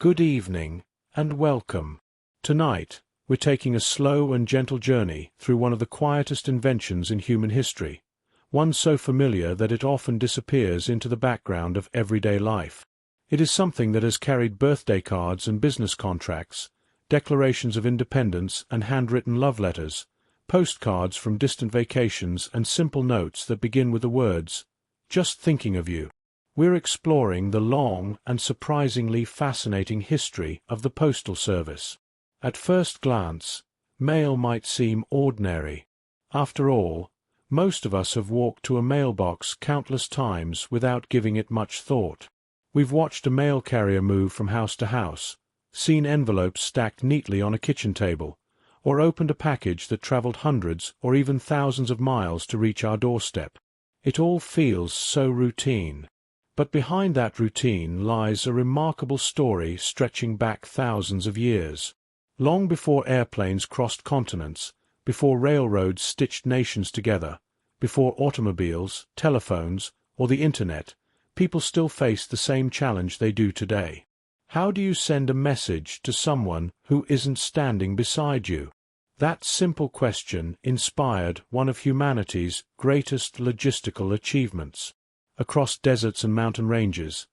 Good evening, and welcome. Tonight, we're taking a slow and gentle journey through one of the quietest inventions in human history, one so familiar that it often disappears into the background of everyday life. It is something that has carried birthday cards and business contracts, declarations of independence and handwritten love letters, postcards from distant vacations and simple notes that begin with the words, "Just thinking of you." We're exploring the long and surprisingly fascinating history of the Postal Service. At first glance, mail might seem ordinary. After all, most of us have walked to a mailbox countless times without giving it much thought. We've watched a mail carrier move from house to house, seen envelopes stacked neatly on a kitchen table, or opened a package that traveled hundreds or even thousands of miles to reach our doorstep. It all feels so routine. But behind that routine lies a remarkable story stretching back thousands of years. Long before airplanes crossed continents, before railroads stitched nations together, before automobiles, telephones, or the Internet, people still faced the same challenge they do today. How do you send a message to someone who isn't standing beside you? That simple question inspired one of humanity's greatest logistical achievements. Across deserts and mountain ranges,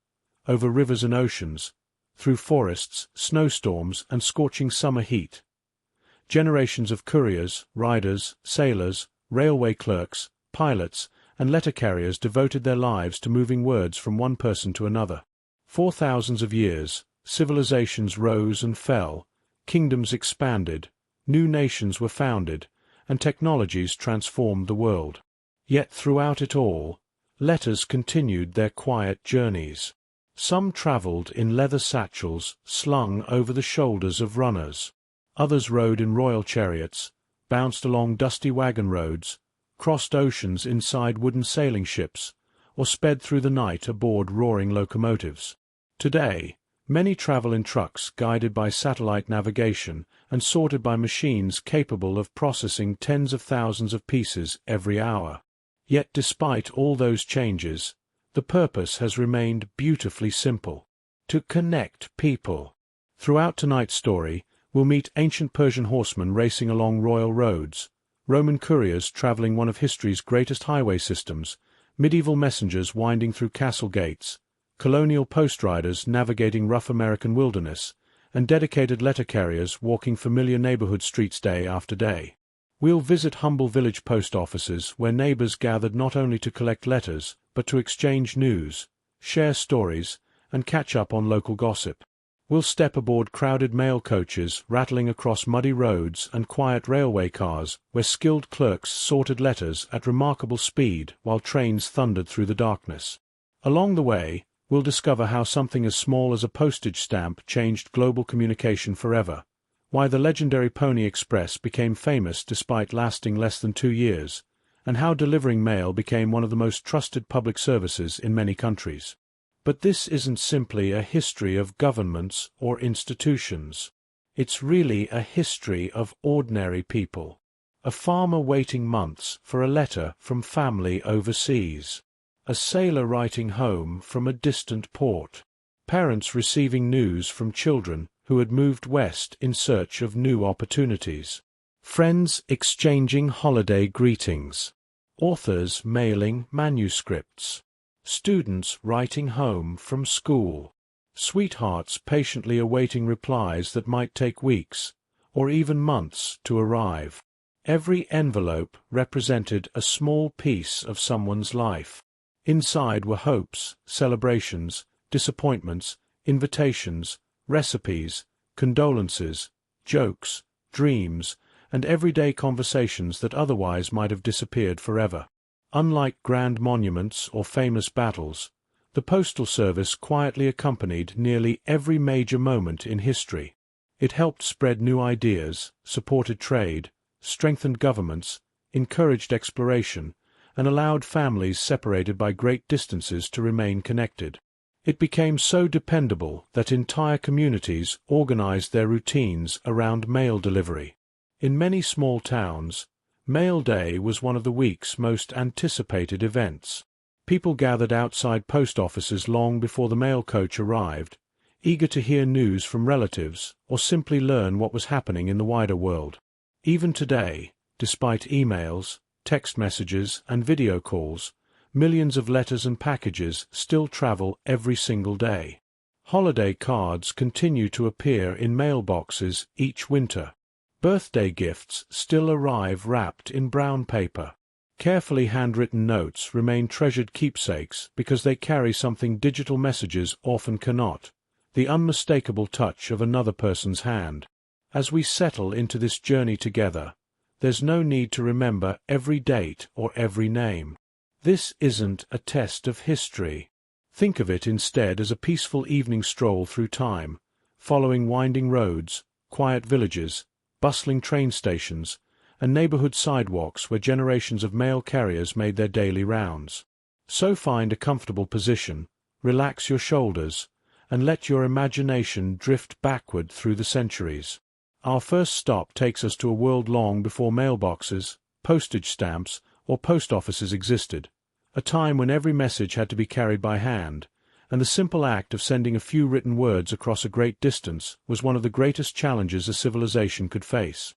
over rivers and oceans, through forests, snowstorms, and scorching summer heat. Generations of couriers, riders, sailors, railway clerks, pilots, and letter carriers devoted their lives to moving words from one person to another. For thousands of years, civilizations rose and fell, kingdoms expanded, new nations were founded, and technologies transformed the world. Yet throughout it all, letters continued their quiet journeys. Some traveled in leather satchels slung over the shoulders of runners. Others rode in royal chariots, bounced along dusty wagon roads, crossed oceans inside wooden sailing ships, or sped through the night aboard roaring locomotives. Today, many travel in trucks guided by satellite navigation and sorted by machines capable of processing tens of thousands of pieces every hour. Yet despite all those changes, the purpose has remained beautifully simple: to connect people. Throughout tonight's story, we'll meet ancient Persian horsemen racing along royal roads, Roman couriers traveling one of history's greatest highway systems, medieval messengers winding through castle gates, colonial post riders navigating rough American wilderness, and dedicated letter carriers walking familiar neighborhood streets day after day. We'll visit humble village post offices where neighbors gathered not only to collect letters, but to exchange news, share stories, and catch up on local gossip. We'll step aboard crowded mail coaches rattling across muddy roads and quiet railway cars where skilled clerks sorted letters at remarkable speed while trains thundered through the darkness. Along the way, we'll discover how something as small as a postage stamp changed global communication forever, why the legendary Pony Express became famous despite lasting less than 2 years, and how delivering mail became one of the most trusted public services in many countries. But this isn't simply a history of governments or institutions. It's really a history of ordinary people. A farmer waiting months for a letter from family overseas. A sailor writing home from a distant port. Parents receiving news from children who had moved west in search of new opportunities. Friends exchanging holiday greetings. Authors mailing manuscripts. Students writing home from school. Sweethearts patiently awaiting replies that might take weeks, or even months, to arrive. Every envelope represented a small piece of someone's life. Inside were hopes, celebrations, disappointments, invitations, recipes, condolences, jokes, dreams, and everyday conversations that otherwise might have disappeared forever. Unlike grand monuments or famous battles, the Postal Service quietly accompanied nearly every major moment in history. It helped spread new ideas, supported trade, strengthened governments, encouraged exploration, and allowed families separated by great distances to remain connected. It became so dependable that entire communities organized their routines around mail delivery. In many small towns, Mail Day was one of the week's most anticipated events. People gathered outside post offices long before the mail coach arrived, eager to hear news from relatives or simply learn what was happening in the wider world. Even today, despite emails, text messages, and video calls, millions of letters and packages still travel every single day. Holiday cards continue to appear in mailboxes each winter. Birthday gifts still arrive wrapped in brown paper. Carefully handwritten notes remain treasured keepsakes because they carry something digital messages often cannot: the unmistakable touch of another person's hand. As we settle into this journey together, there's no need to remember every date or every name. This isn't a test of history. Think of it instead as a peaceful evening stroll through time, following winding roads, quiet villages, bustling train stations, and neighborhood sidewalks where generations of mail carriers made their daily rounds. So find a comfortable position, relax your shoulders, and let your imagination drift backward through the centuries. Our first stop takes us to a world long before mailboxes, postage stamps, or post offices existed, a time when every message had to be carried by hand, and the simple act of sending a few written words across a great distance was one of the greatest challenges a civilization could face.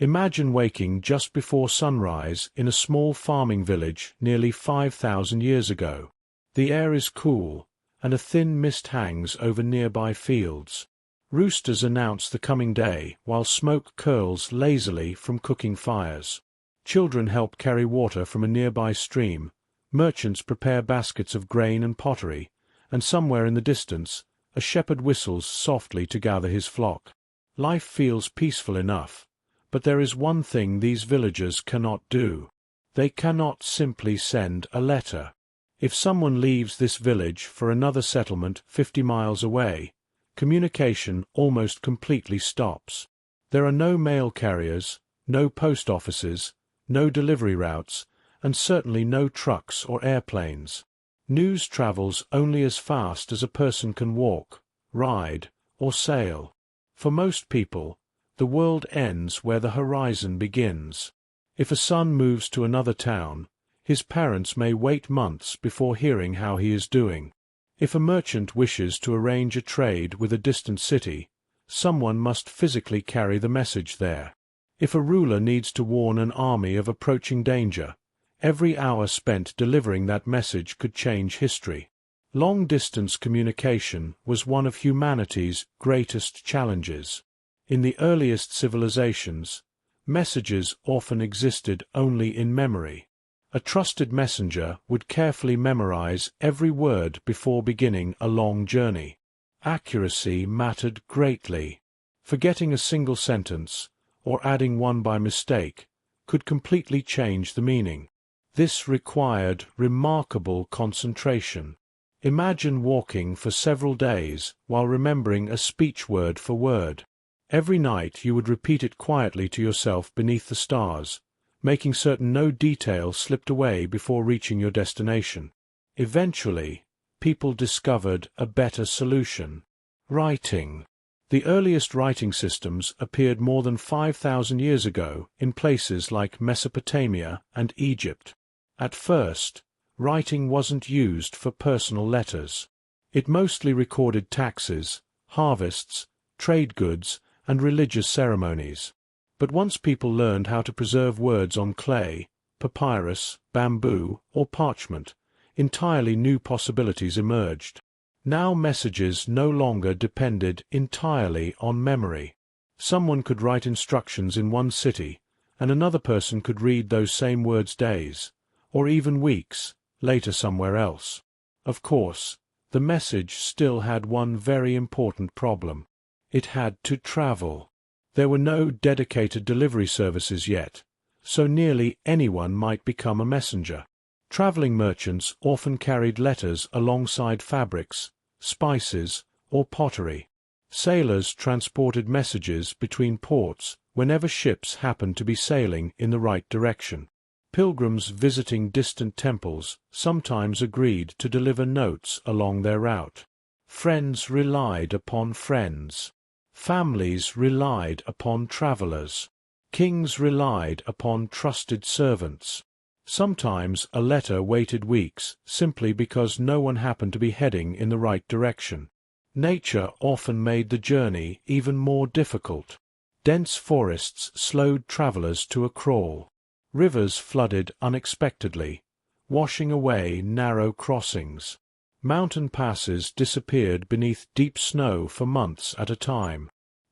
Imagine waking just before sunrise in a small farming village nearly 5,000 years ago. The air is cool, and a thin mist hangs over nearby fields. Roosters announce the coming day while smoke curls lazily from cooking fires. Children help carry water from a nearby stream, merchants prepare baskets of grain and pottery, and somewhere in the distance, a shepherd whistles softly to gather his flock. Life feels peaceful enough. But there is one thing these villagers cannot do. They cannot simply send a letter. If someone leaves this village for another settlement 50 miles away, communication almost completely stops. There are no mail carriers, no post offices, no delivery routes, and certainly no trucks or airplanes. News travels only as fast as a person can walk, ride, or sail. For most people, the world ends where the horizon begins. If a son moves to another town, his parents may wait months before hearing how he is doing. If a merchant wishes to arrange a trade with a distant city, someone must physically carry the message there. If a ruler needs to warn an army of approaching danger, every hour spent delivering that message could change history. Long-distance communication was one of humanity's greatest challenges. In the earliest civilizations, messages often existed only in memory. A trusted messenger would carefully memorize every word before beginning a long journey. Accuracy mattered greatly. Forgetting a single sentence, or adding one by mistake, could completely change the meaning. This required remarkable concentration. Imagine walking for several days while remembering a speech word for word. Every night you would repeat it quietly to yourself beneath the stars, making certain no detail slipped away before reaching your destination. Eventually, people discovered a better solution: writing. The earliest writing systems appeared more than 5,000 years ago in places like Mesopotamia and Egypt. At first, writing wasn't used for personal letters. It mostly recorded taxes, harvests, trade goods, and religious ceremonies. But once people learned how to preserve words on clay, papyrus, bamboo, or parchment, entirely new possibilities emerged. Now messages no longer depended entirely on memory. Someone could write instructions in one city, and another person could read those same words days, or even weeks, later somewhere else. Of course, the message still had one very important problem. It had to travel. There were no dedicated delivery services yet, so nearly anyone might become a messenger. Traveling merchants often carried letters alongside fabrics, spices, or pottery. Sailors transported messages between ports whenever ships happened to be sailing in the right direction. Pilgrims visiting distant temples sometimes agreed to deliver notes along their route. Friends relied upon friends. Families relied upon travelers. Kings relied upon trusted servants. Sometimes a letter waited weeks simply because no one happened to be heading in the right direction. Nature often made the journey even more difficult. Dense forests slowed travelers to a crawl. Rivers flooded unexpectedly, washing away narrow crossings. Mountain passes disappeared beneath deep snow for months at a time.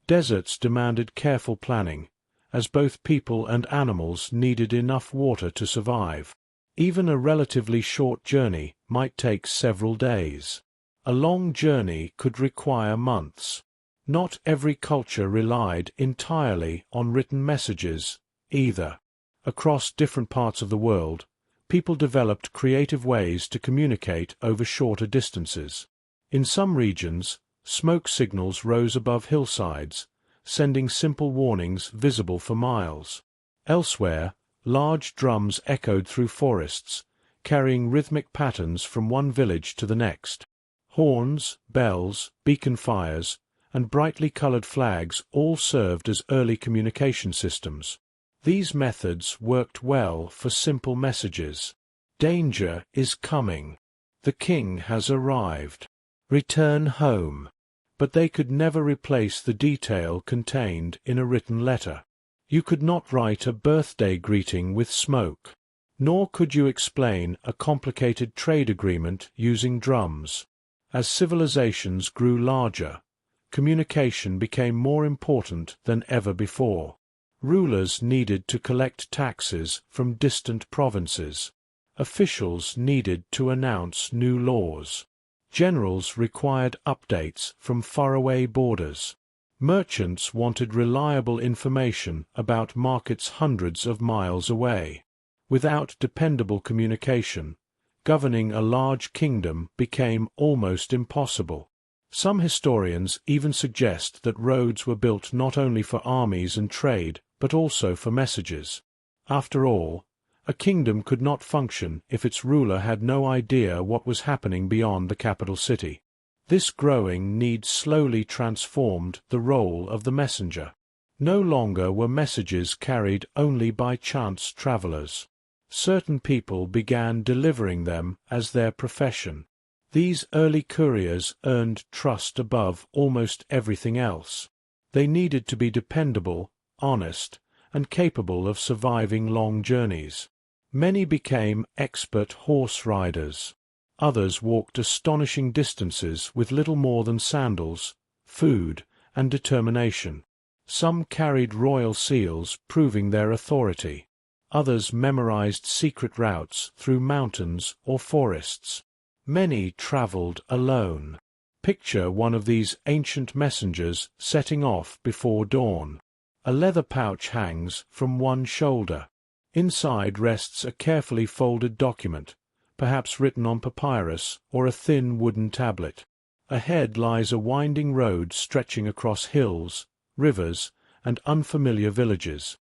Deserts demanded careful planning, as both people and animals needed enough water to survive. Even a relatively short journey might take several days. A long journey could require months. Not every culture relied entirely on written messages, either. Across different parts of the world, people developed creative ways to communicate over shorter distances. In some regions, smoke signals rose above hillsides, sending simple warnings visible for miles. Elsewhere, large drums echoed through forests, carrying rhythmic patterns from one village to the next. Horns, bells, beacon fires, and brightly colored flags all served as early communication systems. These methods worked well for simple messages. Danger is coming. The king has arrived. Return home. But they could never replace the detail contained in a written letter. You could not write a birthday greeting with smoke. Nor could you explain a complicated trade agreement using drums. As civilizations grew larger, communication became more important than ever before. Rulers needed to collect taxes from distant provinces. Officials needed to announce new laws. Generals required updates from faraway borders. Merchants wanted reliable information about markets hundreds of miles away. Without dependable communication, governing a large kingdom became almost impossible. Some historians even suggest that roads were built not only for armies and trade, but also for messages. After all, a kingdom could not function if its ruler had no idea what was happening beyond the capital city. This growing need slowly transformed the role of the messenger. No longer were messages carried only by chance travelers. Certain people began delivering them as their profession. These early couriers earned trust above almost everything else. They needed to be dependable, honest, and capable of surviving long journeys. Many became expert horse riders. Others walked astonishing distances with little more than sandals, food, and determination. Some carried royal seals proving their authority. Others memorized secret routes through mountains or forests. Many traveled alone. Picture one of these ancient messengers setting off before dawn. A leather pouch hangs from one shoulder. Inside rests a carefully folded document, perhaps written on papyrus or a thin wooden tablet. Ahead lies a winding road stretching across hills, rivers, and unfamiliar villages.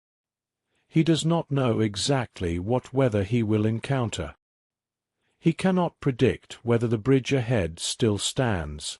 He does not know exactly what weather he will encounter. He cannot predict whether the bridge ahead still stands.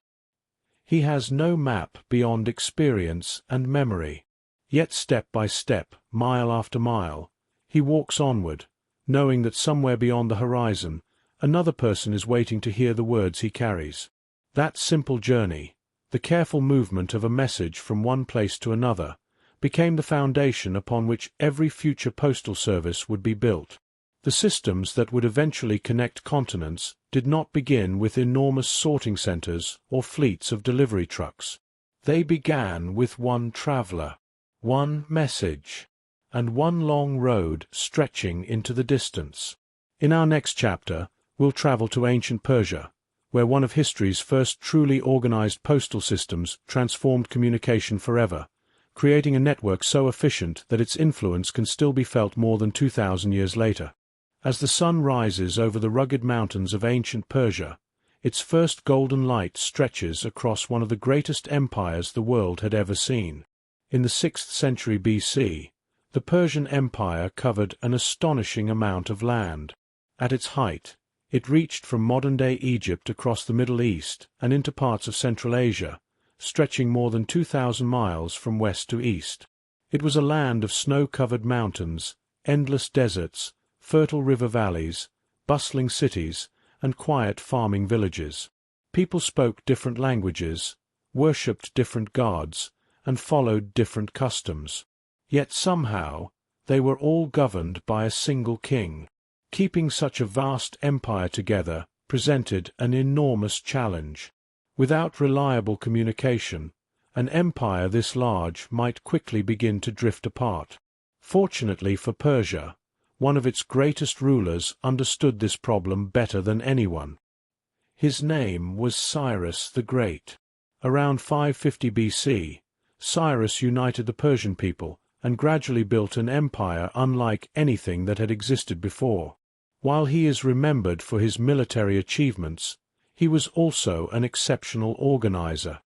He has no map beyond experience and memory. Yet step by step, mile after mile, he walks onward, knowing that somewhere beyond the horizon, another person is waiting to hear the words he carries. That simple journey, the careful movement of a message from one place to another, became the foundation upon which every future postal service would be built. The systems that would eventually connect continents did not begin with enormous sorting centers or fleets of delivery trucks. They began with one traveler, one message, and one long road stretching into the distance. In our next chapter, we'll travel to ancient Persia, where one of history's first truly organized postal systems transformed communication forever, creating a network so efficient that its influence can still be felt more than 2,000 years later. As the sun rises over the rugged mountains of ancient Persia, its first golden light stretches across one of the greatest empires the world had ever seen. In the 6th century BC, the Persian Empire covered an astonishing amount of land. At its height, it reached from modern-day Egypt across the Middle East and into parts of Central Asia, stretching more than 2,000 miles from west to east. It was a land of snow-covered mountains, endless deserts, fertile river valleys, bustling cities, and quiet farming villages. People spoke different languages, worshipped different gods, and followed different customs. Yet somehow, they were all governed by a single king. Keeping such a vast empire together presented an enormous challenge. Without reliable communication, an empire this large might quickly begin to drift apart. Fortunately for Persia, one of its greatest rulers understood this problem better than anyone. His name was Cyrus the Great. Around 550 BC, Cyrus united the Persian people and gradually built an empire unlike anything that had existed before. While he is remembered for his military achievements, he was also an exceptional organizer.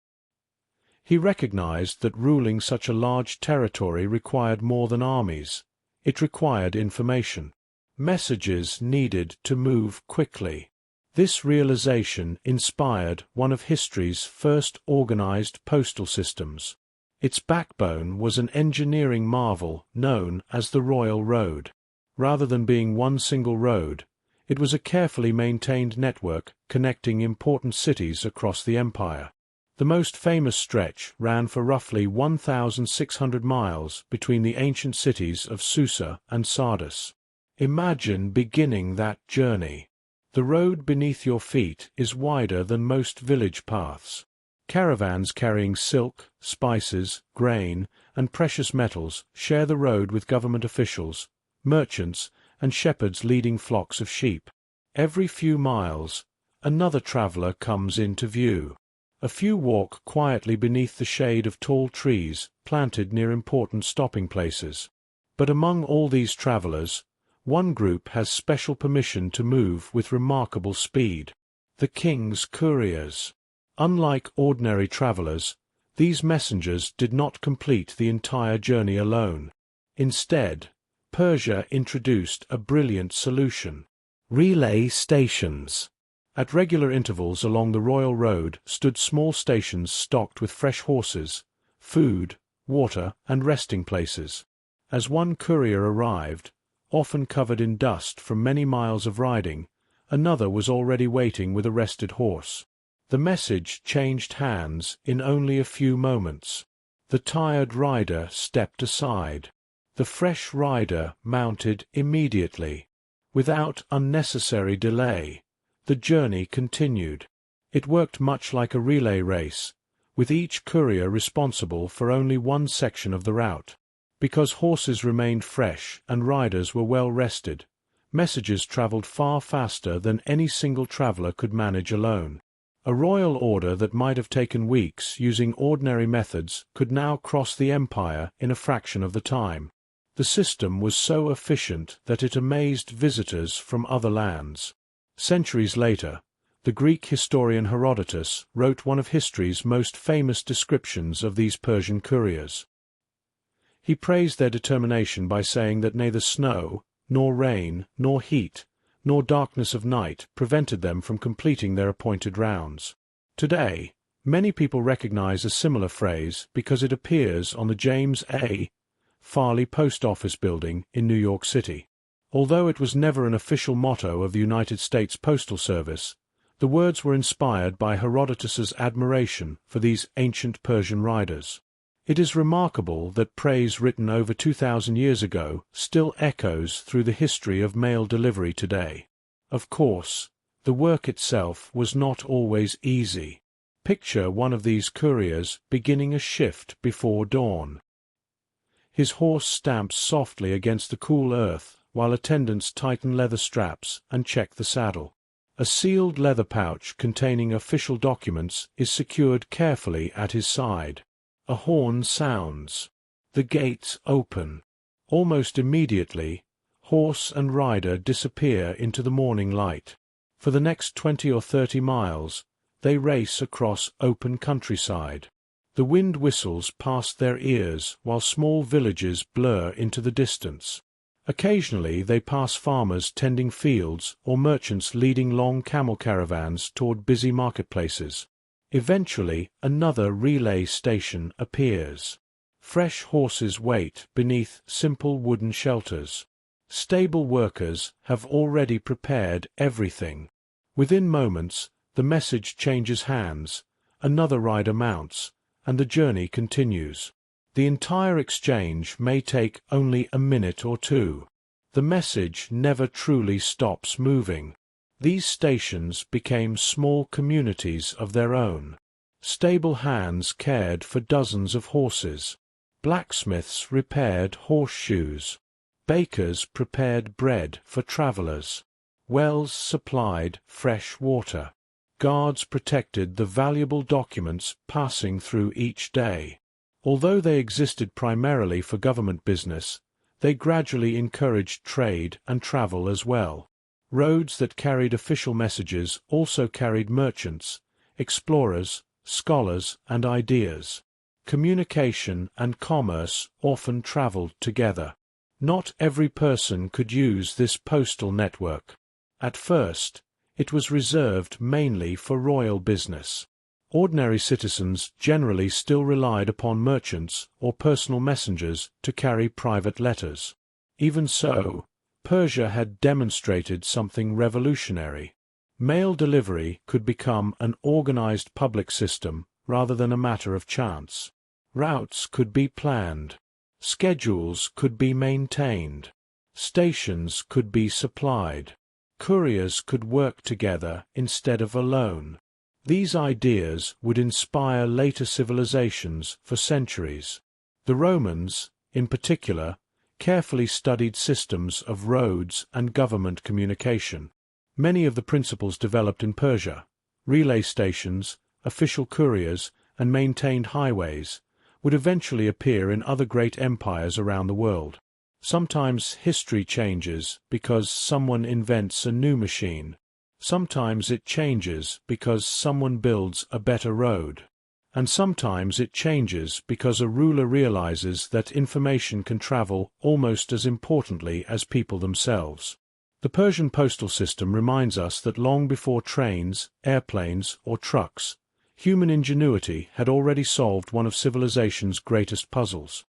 He recognized that ruling such a large territory required more than armies. It required information. Messages needed to move quickly. This realization inspired one of history's first organized postal systems. Its backbone was an engineering marvel known as the Royal Road. Rather than being one single road, it was a carefully maintained network connecting important cities across the empire. The most famous stretch ran for roughly 1,600 miles between the ancient cities of Susa and Sardis. Imagine beginning that journey. The road beneath your feet is wider than most village paths. Caravans carrying silk, spices, grain, and precious metals share the road with government officials, merchants, and shepherds leading flocks of sheep. Every few miles, another traveler comes into view. A few walk quietly beneath the shade of tall trees planted near important stopping places. But among all these travelers, one group has special permission to move with remarkable speed: the king's couriers. Unlike ordinary travelers, these messengers did not complete the entire journey alone. Instead, Persia introduced a brilliant solution: relay stations. At regular intervals along the royal road stood small stations stocked with fresh horses, food, water, and resting places. As one courier arrived, often covered in dust from many miles of riding, another was already waiting with a rested horse. The message changed hands in only a few moments. The tired rider stepped aside. The fresh rider mounted immediately. Without unnecessary delay, the journey continued. It worked much like a relay race, with each courier responsible for only one section of the route. Because horses remained fresh and riders were well rested, messages traveled far faster than any single traveler could manage alone. A royal order that might have taken weeks using ordinary methods could now cross the empire in a fraction of the time. The system was so efficient that it amazed visitors from other lands. Centuries later, the Greek historian Herodotus wrote one of history's most famous descriptions of these Persian couriers. He praised their determination by saying that neither snow, nor rain, nor heat, nor darkness of night prevented them from completing their appointed rounds. Today, many people recognize a similar phrase because it appears on the James A. Farley Post Office building in New York City. Although it was never an official motto of the United States Postal Service, the words were inspired by Herodotus's admiration for these ancient Persian riders. It is remarkable that praise written over 2,000 years ago still echoes through the history of mail delivery today. Of course, the work itself was not always easy. Picture one of these couriers beginning a shift before dawn. His horse stamps softly against the cool earth while attendants tighten leather straps and check the saddle. A sealed leather pouch containing official documents is secured carefully at his side. A horn sounds. The gates open. Almost immediately, horse and rider disappear into the morning light. For the next 20 or 30 miles, they race across open countryside. The wind whistles past their ears while small villages blur into the distance. Occasionally they pass farmers tending fields or merchants leading long camel caravans toward busy marketplaces. Eventually, another relay station appears. Fresh horses wait beneath simple wooden shelters. Stable workers have already prepared everything. Within moments, The message changes hands, another rider mounts, and the journey continues. The entire exchange may take only a minute or two. The message never truly stops moving. These stations became small communities of their own. Stable hands cared for dozens of horses. Blacksmiths repaired horseshoes. Bakers prepared bread for travelers. Wells supplied fresh water. Guards protected the valuable documents passing through each day. Although they existed primarily for government business, they gradually encouraged trade and travel as well. Roads that carried official messages also carried merchants, explorers, scholars, and ideas. Communication and commerce often traveled together. Not every person could use this postal network. At first, it was reserved mainly for royal business. Ordinary citizens generally still relied upon merchants or personal messengers to carry private letters. Even so, Persia had demonstrated something revolutionary. Mail delivery could become an organized public system rather than a matter of chance. Routes could be planned. Schedules could be maintained. Stations could be supplied. Couriers could work together instead of alone. These ideas would inspire later civilizations for centuries. The Romans, in particular, carefully studied systems of roads and government communication. Many of the principles developed in Persia, relay stations, official couriers, and maintained highways, would eventually appear in other great empires around the world. Sometimes history changes because someone invents a new machine. Sometimes it changes because someone builds a better road. And sometimes it changes because a ruler realizes that information can travel almost as importantly as people themselves. The Persian postal system reminds us that long before trains, airplanes, or trucks, human ingenuity had already solved one of civilization's greatest puzzles.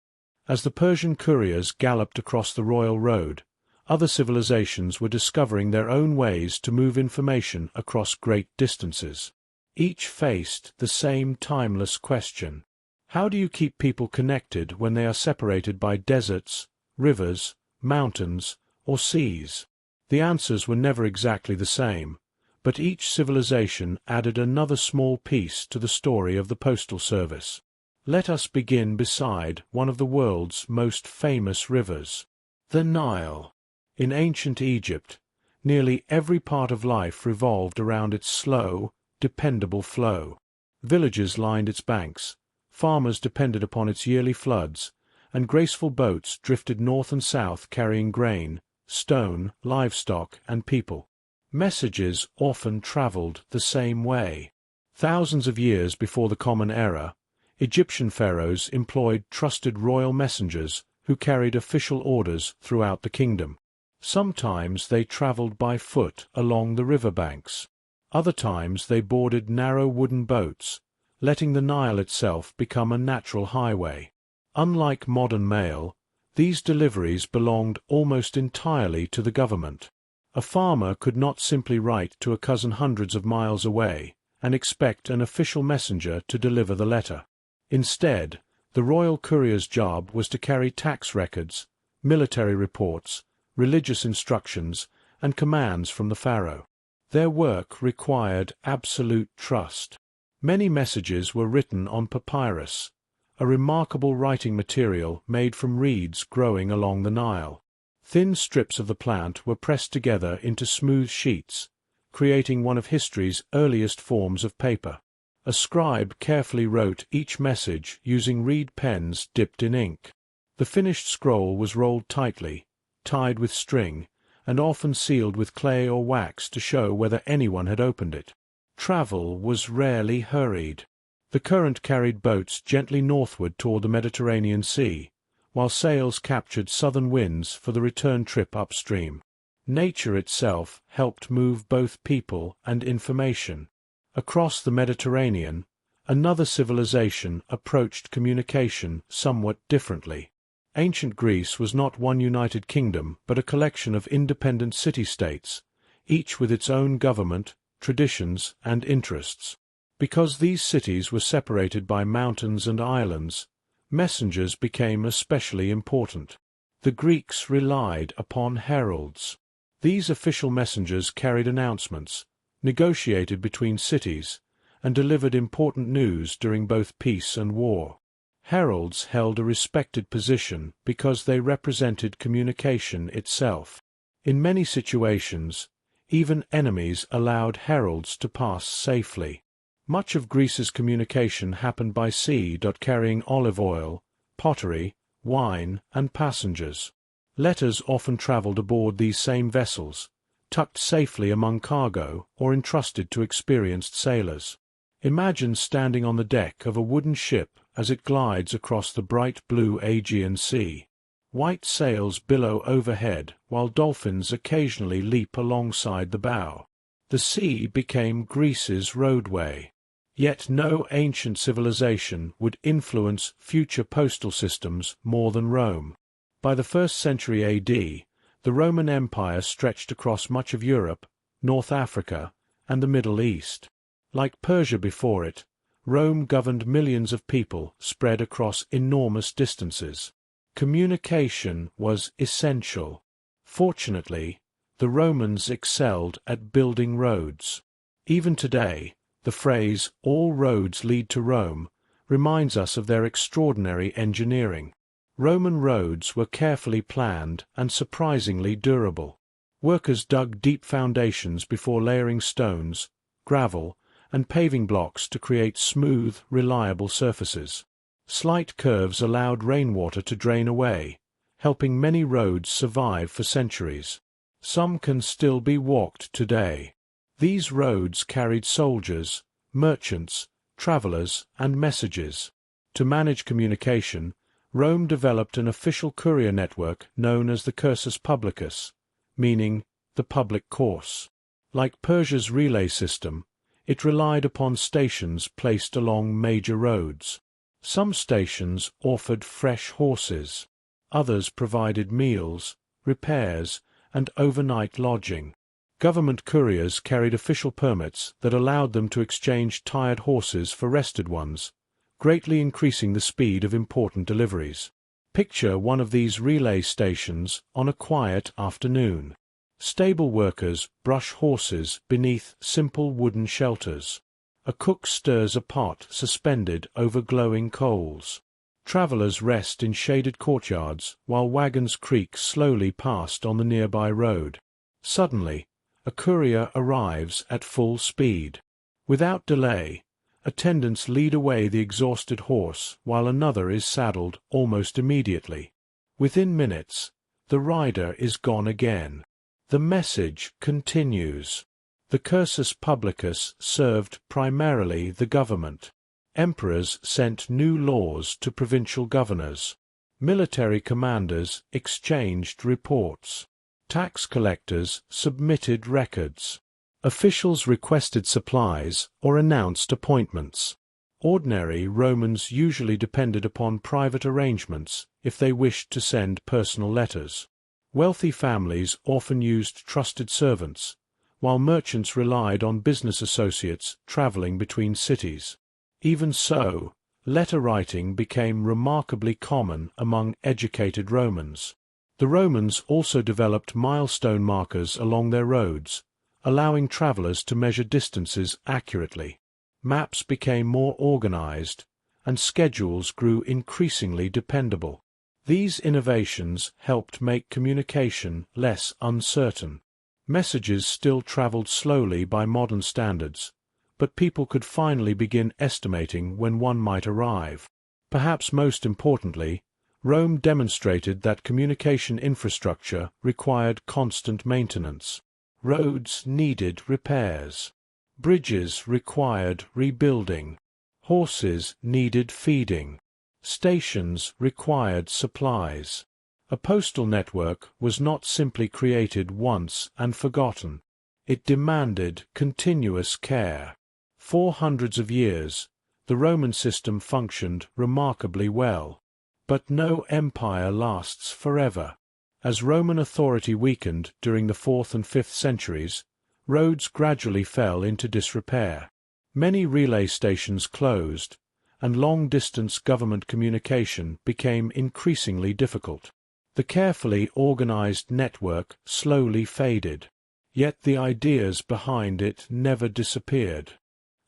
As the Persian couriers galloped across the royal road, other civilizations were discovering their own ways to move information across great distances. Each faced the same timeless question: how do you keep people connected when they are separated by deserts, rivers, mountains, or seas? The answers were never exactly the same, but each civilization added another small piece to the story of the postal service. Let us begin beside one of the world's most famous rivers, the Nile. In ancient Egypt, nearly every part of life revolved around its slow, dependable flow. Villages lined its banks, farmers depended upon its yearly floods, and graceful boats drifted north and south carrying grain, stone, livestock, and people. Messages often traveled the same way. Thousands of years before the Common Era, Egyptian pharaohs employed trusted royal messengers who carried official orders throughout the kingdom. Sometimes they traveled by foot along the riverbanks. Other times they boarded narrow wooden boats, letting the Nile itself become a natural highway. Unlike modern mail, these deliveries belonged almost entirely to the government. A farmer could not simply write to a cousin hundreds of miles away and expect an official messenger to deliver the letter. Instead, the royal courier's job was to carry tax records, military reports, religious instructions, and commands from the pharaoh. Their work required absolute trust. Many messages were written on papyrus, a remarkable writing material made from reeds growing along the Nile. Thin strips of the plant were pressed together into smooth sheets, creating one of history's earliest forms of paper. A scribe carefully wrote each message using reed pens dipped in ink. The finished scroll was rolled tightly, tied with string, and often sealed with clay or wax to show whether anyone had opened it. Travel was rarely hurried. The current carried boats gently northward toward the Mediterranean Sea, while sails captured southern winds for the return trip upstream. Nature itself helped move both people and information. Across the Mediterranean, another civilization approached communication somewhat differently. Ancient Greece was not one united kingdom, but a collection of independent city-states, each with its own government, traditions, and interests. Because these cities were separated by mountains and islands, messengers became especially important. The Greeks relied upon heralds. These official messengers carried announcements, negotiated between cities, and delivered important news during both peace and war. Heralds held a respected position because they represented communication itself. In many situations, even enemies allowed heralds to pass safely. Much of Greece's communication happened by sea, carrying olive oil, pottery, wine, and passengers. Letters often traveled aboard these same vessels, tucked safely among cargo or entrusted to experienced sailors. Imagine standing on the deck of a wooden ship as it glides across the bright blue Aegean Sea. White sails billow overhead while dolphins occasionally leap alongside the bow. The sea became Greece's roadway. Yet no ancient civilization would influence future postal systems more than Rome. By the 1st century AD, the Roman Empire stretched across much of Europe, North Africa, and the Middle East. Like Persia before it, Rome governed millions of people spread across enormous distances. Communication was essential. Fortunately, the Romans excelled at building roads. Even today, the phrase, "all roads lead to Rome," reminds us of their extraordinary engineering. Roman roads were carefully planned and surprisingly durable. Workers dug deep foundations before layering stones, gravel, and paving blocks to create smooth, reliable surfaces. Slight curves allowed rainwater to drain away, helping many roads survive for centuries. Some can still be walked today. These roads carried soldiers, merchants, travelers, and messages. To manage communication, Rome developed an official courier network known as the cursus publicus, meaning the public course. Like Persia's relay system, it relied upon stations placed along major roads. Some stations offered fresh horses. Others provided meals, repairs, and overnight lodging. Government couriers carried official permits that allowed them to exchange tired horses for rested ones, greatly increasing the speed of important deliveries. Picture one of these relay stations on a quiet afternoon. Stable workers brush horses beneath simple wooden shelters. A cook stirs a pot suspended over glowing coals. Travelers rest in shaded courtyards while wagons creak slowly past on the nearby road. Suddenly, a courier arrives at full speed. Without delay, attendants lead away the exhausted horse while another is saddled almost immediately. Within minutes, the rider is gone again. The message continues. The cursus publicus served primarily the government. Emperors sent new laws to provincial governors. Military commanders exchanged reports. Tax collectors submitted records. Officials requested supplies or announced appointments. Ordinary Romans usually depended upon private arrangements if they wished to send personal letters. Wealthy families often used trusted servants, while merchants relied on business associates traveling between cities. Even so, letter writing became remarkably common among educated Romans. The Romans also developed milestone markers along their roads, allowing travelers to measure distances accurately. Maps became more organized, and schedules grew increasingly dependable. These innovations helped make communication less uncertain. Messages still traveled slowly by modern standards, but people could finally begin estimating when one might arrive. Perhaps most importantly, Rome demonstrated that communication infrastructure required constant maintenance. Roads needed repairs. Bridges required rebuilding. Horses needed feeding. Stations required supplies. A postal network was not simply created once and forgotten. It demanded continuous care. For hundreds of years, the Roman system functioned remarkably well. But no empire lasts forever. As Roman authority weakened during the 4th and 5th centuries, roads gradually fell into disrepair. Many relay stations closed, and long-distance government communication became increasingly difficult. The carefully organized network slowly faded, yet the ideas behind it never disappeared.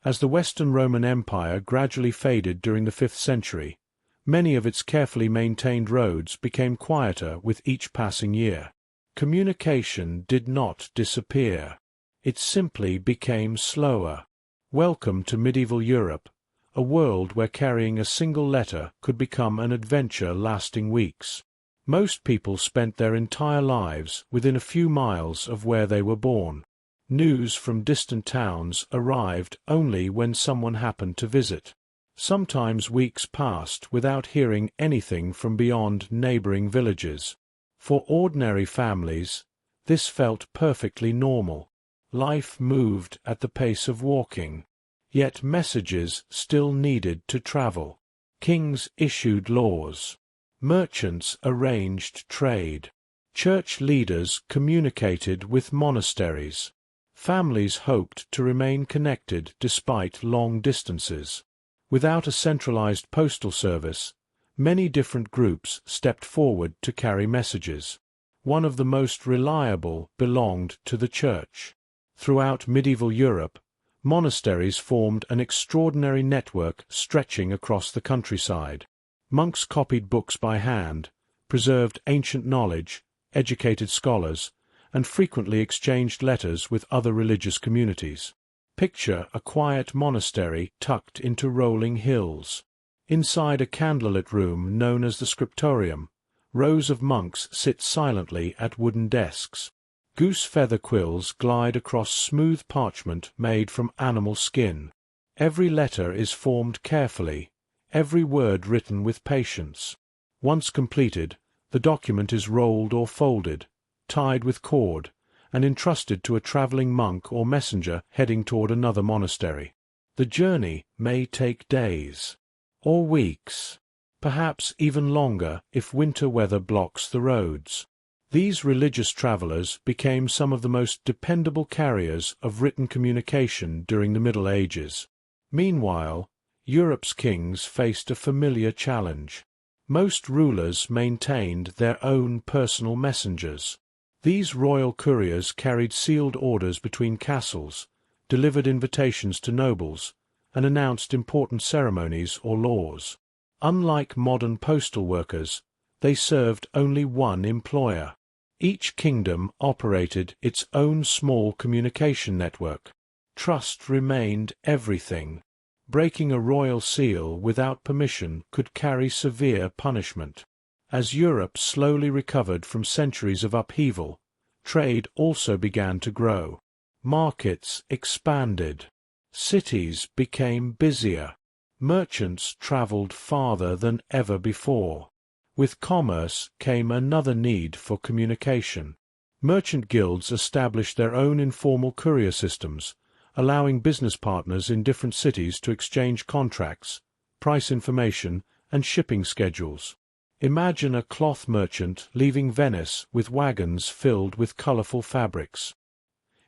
As the Western Roman Empire gradually faded during the 5th century, many of its carefully maintained roads became quieter with each passing year. Communication did not disappear. It simply became slower. Welcome to medieval Europe, a world where carrying a single letter could become an adventure lasting weeks. Most people spent their entire lives within a few miles of where they were born. News from distant towns arrived only when someone happened to visit. Sometimes weeks passed without hearing anything from beyond neighboring villages. For ordinary families, this felt perfectly normal. Life moved at the pace of walking. Yet messages still needed to travel. Kings issued laws. Merchants arranged trade. Church leaders communicated with monasteries. Families hoped to remain connected despite long distances. Without a centralized postal service, many different groups stepped forward to carry messages. One of the most reliable belonged to the Church. Throughout medieval Europe, monasteries formed an extraordinary network stretching across the countryside. Monks copied books by hand, preserved ancient knowledge, educated scholars, and frequently exchanged letters with other religious communities. Picture a quiet monastery tucked into rolling hills. Inside a candlelit room known as the scriptorium, rows of monks sit silently at wooden desks. Goose feather quills glide across smooth parchment made from animal skin. Every letter is formed carefully, every word written with patience. Once completed, the document is rolled or folded, tied with cord, and entrusted to a traveling monk or messenger heading toward another monastery. The journey may take days, or weeks, perhaps even longer if winter weather blocks the roads. These religious travelers became some of the most dependable carriers of written communication during the Middle Ages. Meanwhile, Europe's kings faced a familiar challenge. Most rulers maintained their own personal messengers. These royal couriers carried sealed orders between castles, delivered invitations to nobles, and announced important ceremonies or laws. Unlike modern postal workers, they served only one employer. Each kingdom operated its own small communication network. Trust remained everything. Breaking a royal seal without permission could carry severe punishment. As Europe slowly recovered from centuries of upheaval, trade also began to grow. Markets expanded. Cities became busier. Merchants traveled farther than ever before. With commerce came another need for communication. Merchant guilds established their own informal courier systems, allowing business partners in different cities to exchange contracts, price information, and shipping schedules. Imagine a cloth merchant leaving Venice with wagons filled with colorful fabrics.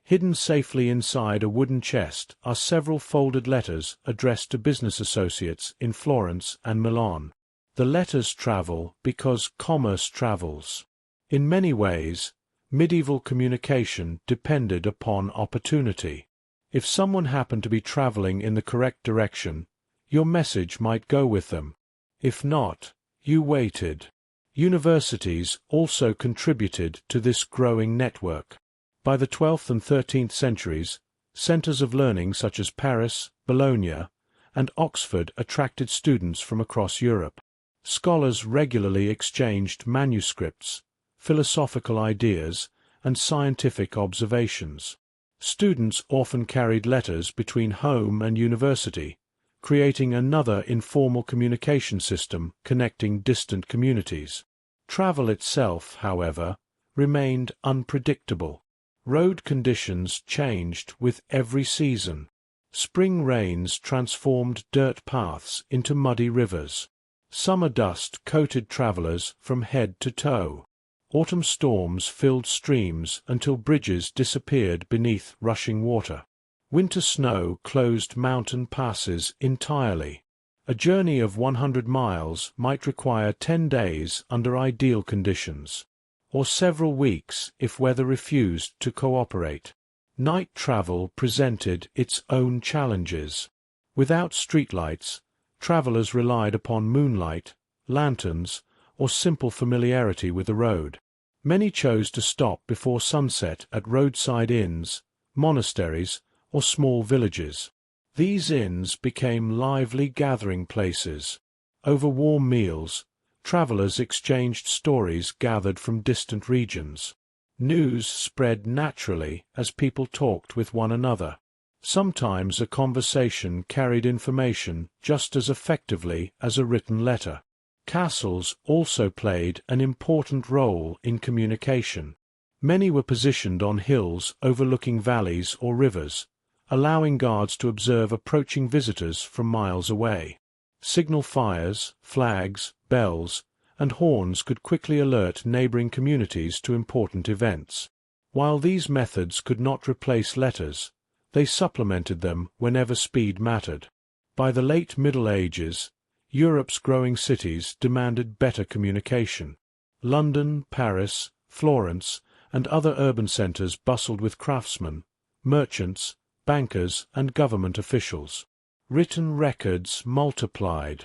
Hidden safely inside a wooden chest are several folded letters addressed to business associates in Florence and Milan. The letters travel because commerce travels. In many ways, medieval communication depended upon opportunity. If someone happened to be traveling in the correct direction, your message might go with them. If not, you waited. Universities also contributed to this growing network. By the 12th and 13th centuries, centers of learning such as Paris, Bologna, and Oxford attracted students from across Europe. Scholars regularly exchanged manuscripts, philosophical ideas, and scientific observations. Students often carried letters between home and university, creating another informal communication system connecting distant communities. Travel itself, however, remained unpredictable. Road conditions changed with every season. Spring rains transformed dirt paths into muddy rivers. Summer dust coated travelers from head to toe. Autumn storms filled streams until bridges disappeared beneath rushing water. Winter snow closed mountain passes entirely. A journey of 100 miles might require 10 days under ideal conditions, or several weeks if weather refused to cooperate. Night travel presented its own challenges. Without streetlights, travelers relied upon moonlight, lanterns, or simple familiarity with the road. Many chose to stop before sunset at roadside inns, monasteries, or small villages. These inns became lively gathering places. Over warm meals, travelers exchanged stories gathered from distant regions. News spread naturally as people talked with one another. Sometimes a conversation carried information just as effectively as a written letter. Castles also played an important role in communication. Many were positioned on hills overlooking valleys or rivers, allowing guards to observe approaching visitors from miles away. Signal fires, flags, bells, and horns could quickly alert neighboring communities to important events. While these methods could not replace letters, they supplemented them whenever speed mattered. By the late Middle Ages, Europe's growing cities demanded better communication. London, Paris, Florence, and other urban centers bustled with craftsmen, merchants, bankers, and government officials. Written records multiplied.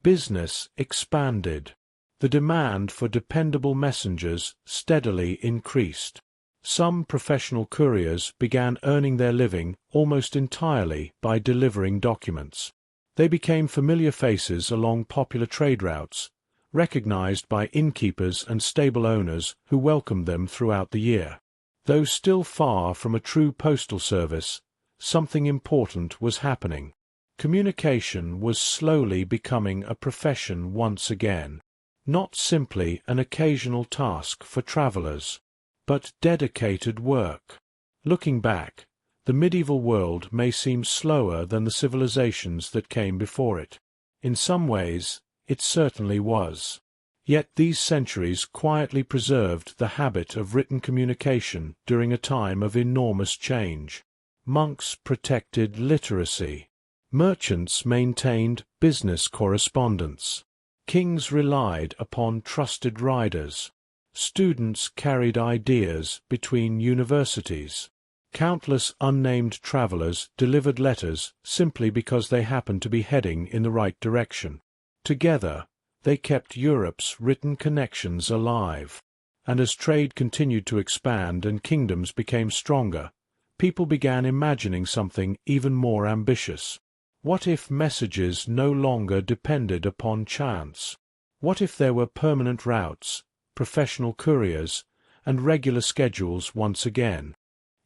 Business expanded. The demand for dependable messengers steadily increased. Some professional couriers began earning their living almost entirely by delivering documents. They became familiar faces along popular trade routes, recognized by innkeepers and stable owners who welcomed them throughout the year. Though still far from a true postal service, something important was happening. Communication was slowly becoming a profession once again, not simply an occasional task for travelers, but dedicated work. Looking back, the medieval world may seem slower than the civilizations that came before it. In some ways, it certainly was. Yet these centuries quietly preserved the habit of written communication during a time of enormous change. Monks protected literacy. Merchants maintained business correspondence. Kings relied upon trusted riders. Students carried ideas between universities. Countless unnamed travelers delivered letters simply because they happened to be heading in the right direction. Together, they kept Europe's written connections alive. And as trade continued to expand and kingdoms became stronger, people began imagining something even more ambitious. What if messages no longer depended upon chance? What if there were permanent routes, professional couriers, and regular schedules once again?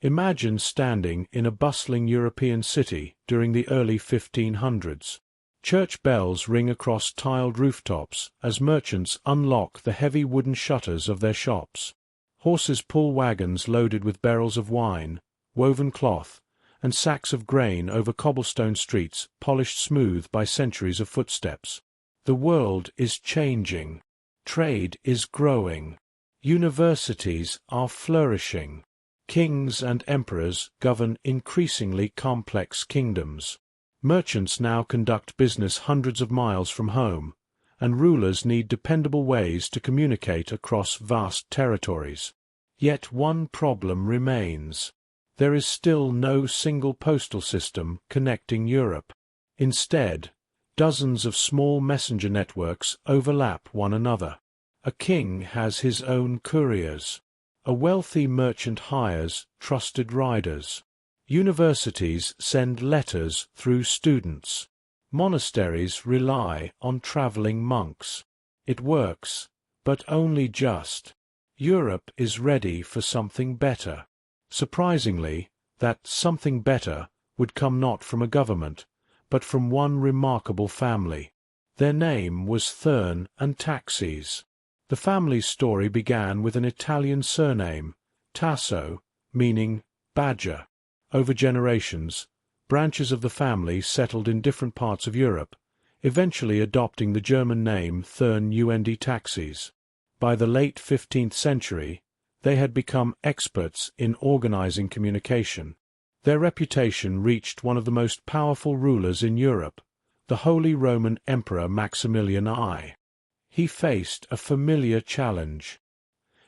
Imagine standing in a bustling European city during the early 1500s. Church bells ring across tiled rooftops as merchants unlock the heavy wooden shutters of their shops. Horses pull wagons loaded with barrels of wine, woven cloth, and sacks of grain over cobblestone streets polished smooth by centuries of footsteps. The world is changing. Trade is growing. Universities are flourishing. Kings and emperors govern increasingly complex kingdoms. Merchants now conduct business hundreds of miles from home, and rulers need dependable ways to communicate across vast territories. Yet one problem remains. There is still no single postal system connecting Europe. Instead, dozens of small messenger networks overlap one another. A king has his own couriers. A wealthy merchant hires trusted riders. Universities send letters through students. Monasteries rely on traveling monks. It works, but only just. Europe is ready for something better. Surprisingly, that something better would come not from a government, but from one remarkable family. Their name was Thurn and Taxis. The family's story began with an Italian surname, Tasso, meaning badger. Over generations, branches of the family settled in different parts of Europe, eventually adopting the German name Thurn und Taxis. By the late 15th century, they had become experts in organizing communication. Their reputation reached one of the most powerful rulers in Europe, the Holy Roman Emperor Maximilian I. He faced a familiar challenge.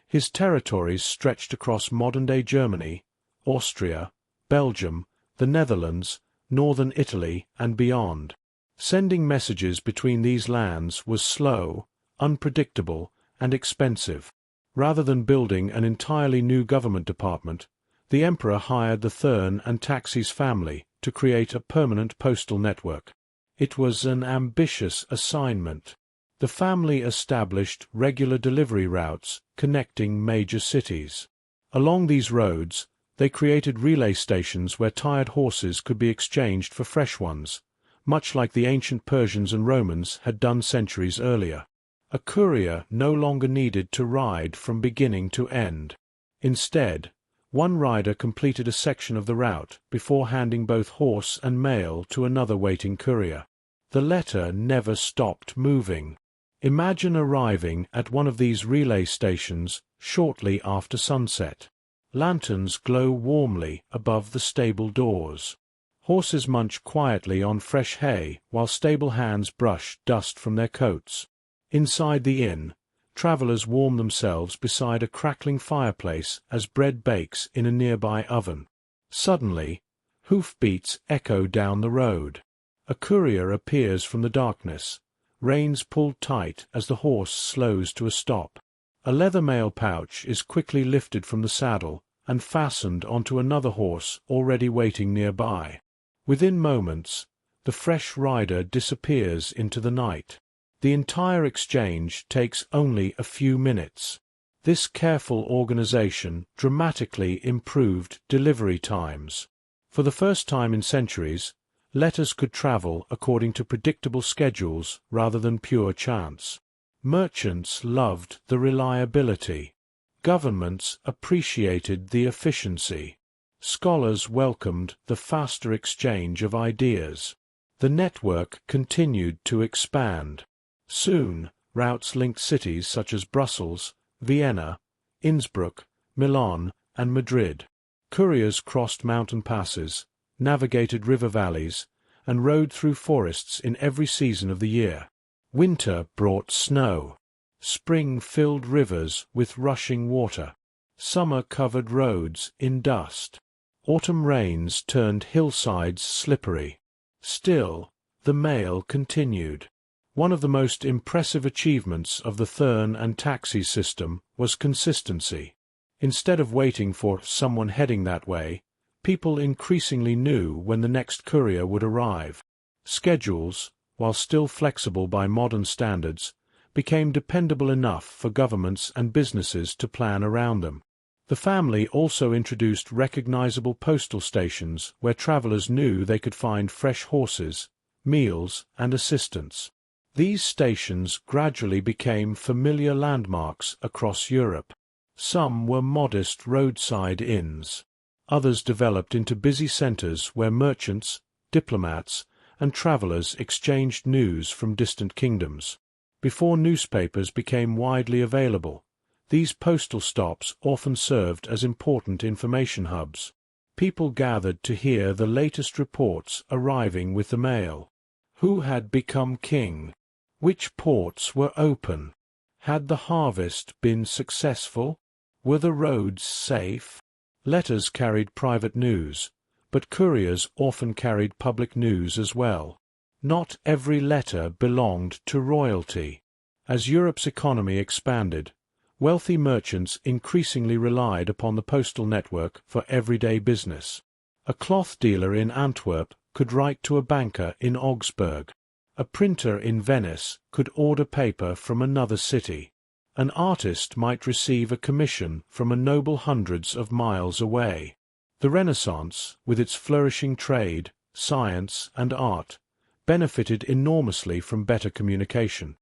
His territories stretched across modern-day Germany, Austria, Belgium, the Netherlands, northern Italy, and beyond. Sending messages between these lands was slow, unpredictable, and expensive. Rather than building an entirely new government department, the emperor hired the Thurn and Taxis family to create a permanent postal network. It was an ambitious assignment. The family established regular delivery routes connecting major cities. Along these roads, they created relay stations where tired horses could be exchanged for fresh ones, much like the ancient Persians and Romans had done centuries earlier. A courier no longer needed to ride from beginning to end. Instead, one rider completed a section of the route before handing both horse and mail to another waiting courier. The letter never stopped moving. Imagine arriving at one of these relay stations shortly after sunset. Lanterns glow warmly above the stable doors. Horses munch quietly on fresh hay while stable hands brush dust from their coats. Inside the inn, travelers warm themselves beside a crackling fireplace as bread bakes in a nearby oven. Suddenly, hoofbeats echo down the road. A courier appears from the darkness, reins pulled tight as the horse slows to a stop. A leather mail pouch is quickly lifted from the saddle and fastened onto another horse already waiting nearby. Within moments, the fresh rider disappears into the night. The entire exchange takes only a few minutes. This careful organization dramatically improved delivery times. For the first time in centuries, letters could travel according to predictable schedules rather than pure chance. Merchants loved the reliability. Governments appreciated the efficiency. Scholars welcomed the faster exchange of ideas. The network continued to expand. Soon, routes linked cities such as Brussels, Vienna, Innsbruck, Milan, and Madrid. Couriers crossed mountain passes, navigated river valleys, and rode through forests in every season of the year. Winter brought snow. Spring filled rivers with rushing water. Summer covered roads in dust. Autumn rains turned hillsides slippery. Still, the mail continued. One of the most impressive achievements of the Thurn and Taxis system was consistency. Instead of waiting for someone heading that way, people increasingly knew when the next courier would arrive. Schedules, while still flexible by modern standards, became dependable enough for governments and businesses to plan around them. The family also introduced recognizable postal stations where travelers knew they could find fresh horses, meals, and assistance. These stations gradually became familiar landmarks across Europe. Some were modest roadside inns. Others developed into busy centers where merchants, diplomats, and travelers exchanged news from distant kingdoms. Before newspapers became widely available, these postal stops often served as important information hubs. People gathered to hear the latest reports arriving with the mail. Who had become king? Which ports were open? Had the harvest been successful? Were the roads safe? Letters carried private news, but couriers often carried public news as well. Not every letter belonged to royalty. As Europe's economy expanded, wealthy merchants increasingly relied upon the postal network for everyday business. A cloth dealer in Antwerp could write to a banker in Augsburg. A printer in Venice could order paper from another city. An artist might receive a commission from a noble hundreds of miles away. The Renaissance, with its flourishing trade, science, and art, benefited enormously from better communication.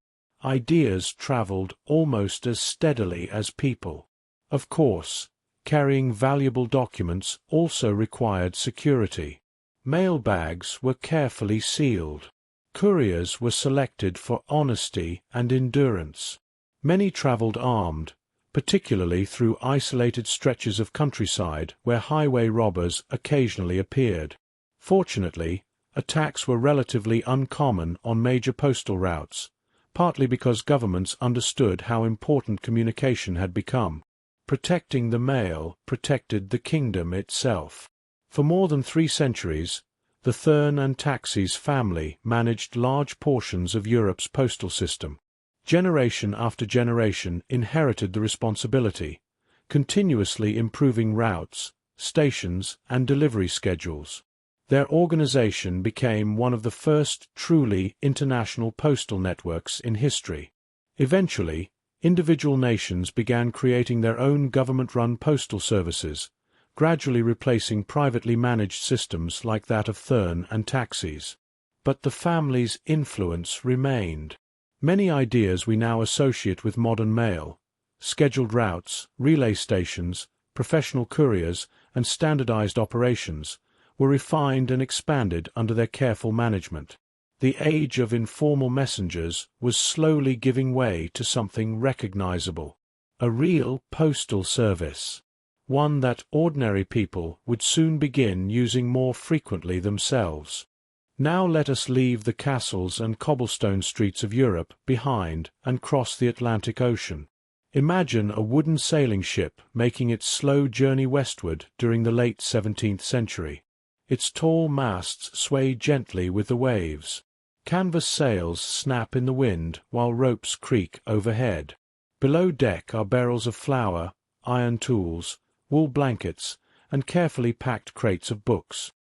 Ideas traveled almost as steadily as people. Of course, carrying valuable documents also required security. Mail bags were carefully sealed. Couriers were selected for honesty and endurance. Many traveled armed, particularly through isolated stretches of countryside where highway robbers occasionally appeared. Fortunately, attacks were relatively uncommon on major postal routes, partly because governments understood how important communication had become. Protecting the mail protected the kingdom itself. For more than 3 centuries, the Thurn and Taxis family managed large portions of Europe's postal system. Generation after generation inherited the responsibility, continuously improving routes, stations, and delivery schedules. Their organization became one of the first truly international postal networks in history. Eventually, individual nations began creating their own government-run postal services, gradually replacing privately managed systems like that of Thurn and Taxis. But the family's influence remained. Many ideas we now associate with modern mail, scheduled routes, relay stations, professional couriers, and standardized operations, were refined and expanded under their careful management. The age of informal messengers was slowly giving way to something recognizable, a real postal service, one that ordinary people would soon begin using more frequently themselves. Now let us leave the castles and cobblestone streets of Europe behind and cross the Atlantic Ocean. Imagine a wooden sailing ship making its slow journey westward during the late 17th century. Its tall masts sway gently with the waves. Canvas sails snap in the wind while ropes creak overhead. Below deck are barrels of flour, iron tools, wool blankets, and carefully packed crates of books.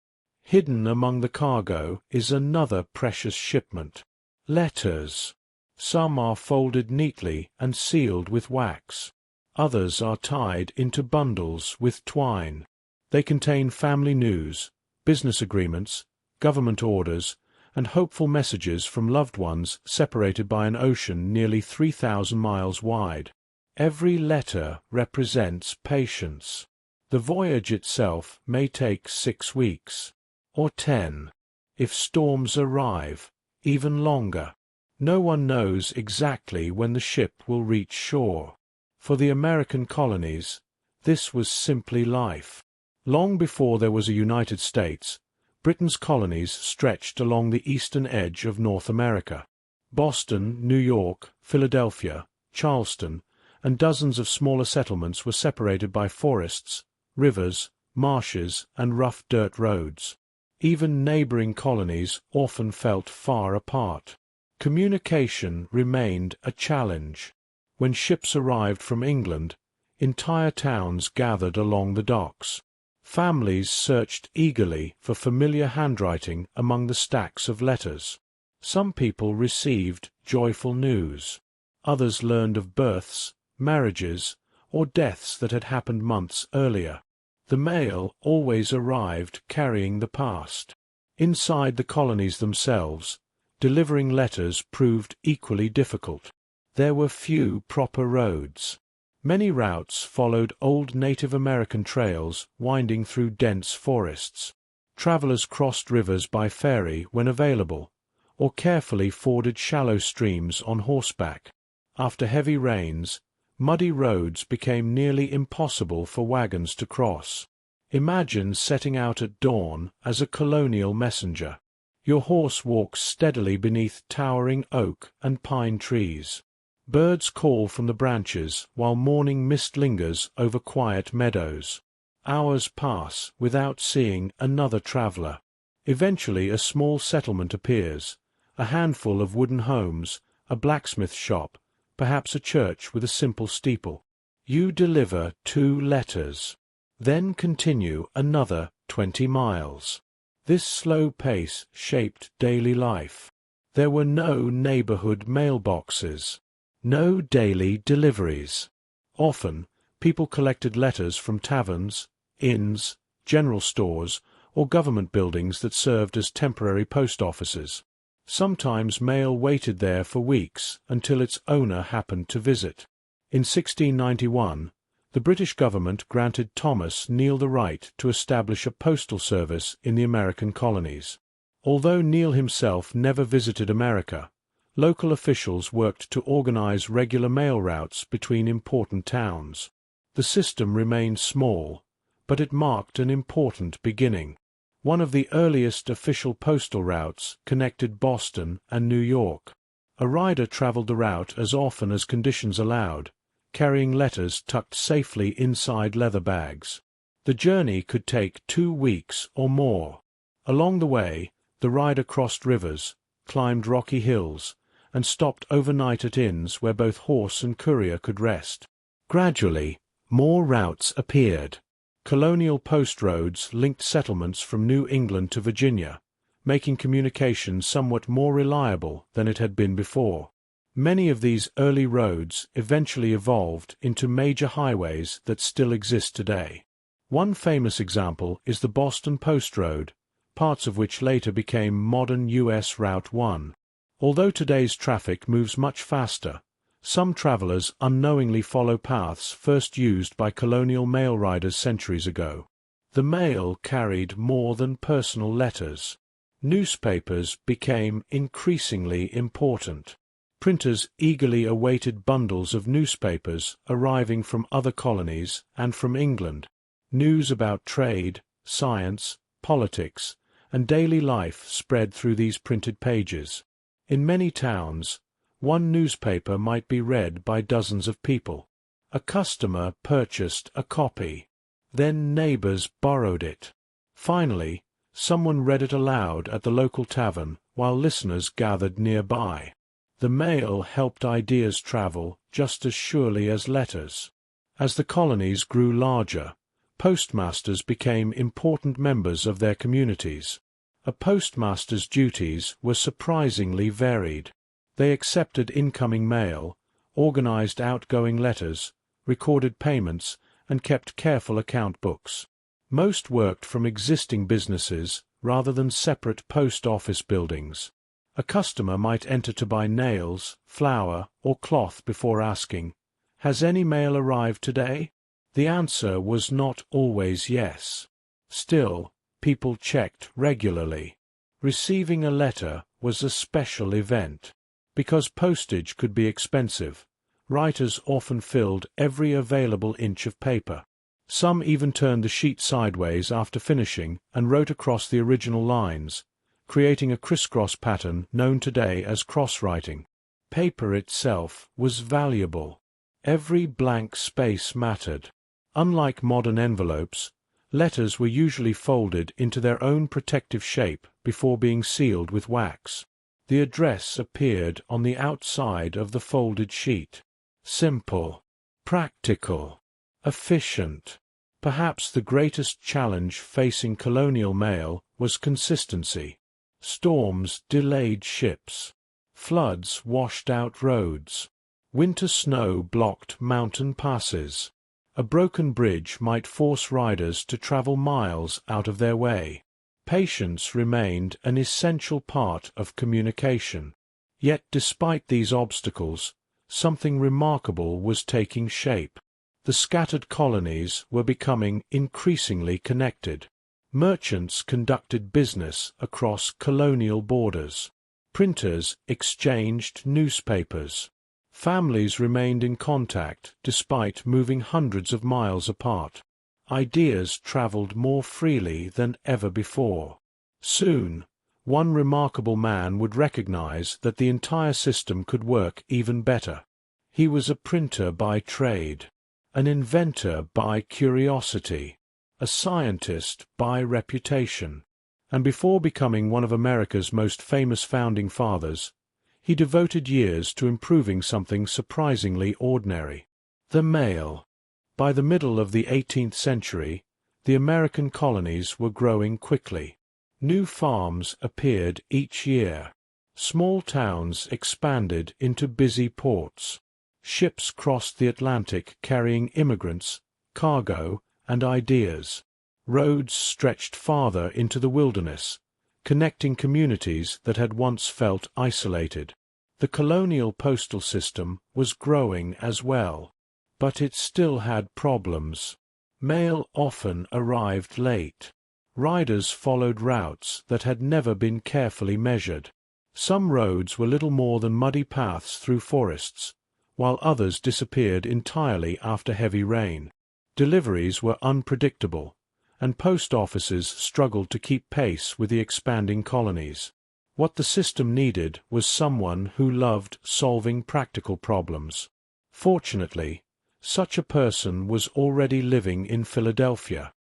Hidden among the cargo is another precious shipment: letters. Some are folded neatly and sealed with wax. Others are tied into bundles with twine. They contain family news, business agreements, government orders, and hopeful messages from loved ones separated by an ocean nearly 3,000 miles wide. Every letter represents patience. The voyage itself may take 6 weeks. Or 10, if storms arrive, even longer. No one knows exactly when the ship will reach shore. For the American colonies, this was simply life. Long before there was a United States, Britain's colonies stretched along the eastern edge of North America. Boston, New York, Philadelphia, Charleston, and dozens of smaller settlements were separated by forests, rivers, marshes, and rough dirt roads. Even neighboring colonies often felt far apart. Communication remained a challenge. When ships arrived from England, entire towns gathered along the docks. Families searched eagerly for familiar handwriting among the stacks of letters. Some people received joyful news. Others learned of births, marriages, or deaths that had happened months earlier. The mail always arrived carrying the past. Inside the colonies themselves, delivering letters proved equally difficult. There were few proper roads. Many routes followed old Native American trails winding through dense forests. Travelers crossed rivers by ferry when available, or carefully forded shallow streams on horseback. After heavy rains, muddy roads became nearly impossible for wagons to cross. Imagine setting out at dawn as a colonial messenger. Your horse walks steadily beneath towering oak and pine trees. Birds call from the branches while morning mist lingers over quiet meadows. Hours pass without seeing another traveler. Eventually a small settlement appears, a handful of wooden homes, a blacksmith shop, perhaps a church with a simple steeple. You deliver 2 letters, then continue another 20 miles. This slow pace shaped daily life. There were no neighborhood mailboxes, no daily deliveries. Often, people collected letters from taverns, inns, general stores, or government buildings that served as temporary post offices. Sometimes mail waited there for weeks until its owner happened to visit. In 1691, the British government granted Thomas Neal the right to establish a postal service in the American colonies. Although Neal himself never visited America, Local officials worked to organize regular mail routes between important towns. The system remained small, but it marked an important beginning. One of the earliest official postal routes connected Boston and New York. A rider traveled the route as often as conditions allowed, carrying letters tucked safely inside leather bags. The journey could take 2 weeks or more. Along the way, the rider crossed rivers, climbed rocky hills, and stopped overnight at inns where both horse and courier could rest. Gradually, more routes appeared. Colonial post roads linked settlements from New England to Virginia, making communication somewhat more reliable than it had been before. Many of these early roads eventually evolved into major highways that still exist today. One famous example is the Boston Post Road, parts of which later became modern U.S. Route 1. Although today's traffic moves much faster, some travelers unknowingly follow paths first used by colonial mail riders centuries ago. The mail carried more than personal letters. Newspapers became increasingly important. Printers eagerly awaited bundles of newspapers arriving from other colonies and from England. News about trade, science, politics, and daily life spread through these printed pages. In many towns, one newspaper might be read by dozens of people. A customer purchased a copy. Then neighbors borrowed it. Finally, someone read it aloud at the local tavern while listeners gathered nearby. The mail helped ideas travel just as surely as letters. As the colonies grew larger, postmasters became important members of their communities. A postmaster's duties were surprisingly varied. They accepted incoming mail, organized outgoing letters, recorded payments, and kept careful account books. Most worked from existing businesses rather than separate post office buildings. A customer might enter to buy nails, flour, or cloth before asking, "Has any mail arrived today?" The answer was not always yes. Still, people checked regularly. Receiving a letter was a special event. Because postage could be expensive, writers often filled every available inch of paper. Some even turned the sheet sideways after finishing and wrote across the original lines, creating a crisscross pattern known today as cross-writing. Paper itself was valuable. Every blank space mattered. Unlike modern envelopes, letters were usually folded into their own protective shape before being sealed with wax. The address appeared on the outside of the folded sheet. Simple, practical, efficient. Perhaps the greatest challenge facing colonial mail was consistency. Storms delayed ships. Floods washed out roads. Winter snow blocked mountain passes. A broken bridge might force riders to travel miles out of their way. Patience remained an essential part of communication. Yet despite these obstacles, something remarkable was taking shape. The scattered colonies were becoming increasingly connected. Merchants conducted business across colonial borders. Printers exchanged newspapers. Families remained in contact despite moving hundreds of miles apart. Ideas traveled more freely than ever before. Soon, one remarkable man would recognize that the entire system could work even better. He was a printer by trade, an inventor by curiosity, a scientist by reputation, and before becoming one of America's most famous founding fathers, he devoted years to improving something surprisingly ordinary: the mail. By the middle of the 18th century, the American colonies were growing quickly. New farms appeared each year. Small towns expanded into busy ports. Ships crossed the Atlantic carrying immigrants, cargo, and ideas. Roads stretched farther into the wilderness, connecting communities that had once felt isolated. The colonial postal system was growing as well, but it still had problems. Mail often arrived late. Riders followed routes that had never been carefully measured. Some roads were little more than muddy paths through forests, while others disappeared entirely after heavy rain. Deliveries were unpredictable, and post offices struggled to keep pace with the expanding colonies. What the system needed was someone who loved solving practical problems. Fortunately, such a person was already living in Philadelphia.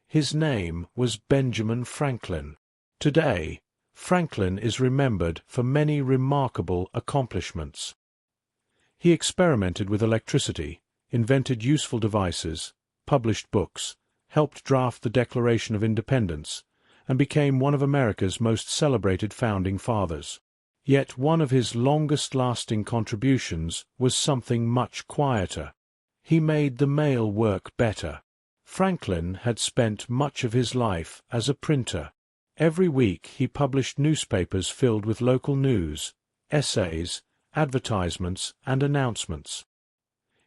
His name was Benjamin Franklin. Today, Franklin is remembered for many remarkable accomplishments. He experimented with electricity, invented useful devices, published books, helped draft the Declaration of Independence, and became one of America's most celebrated founding fathers. Yet one of his longest-lasting contributions was something much quieter. He made the mail work better. Franklin had spent much of his life as a printer. Every week he published newspapers filled with local news, essays, advertisements, and announcements.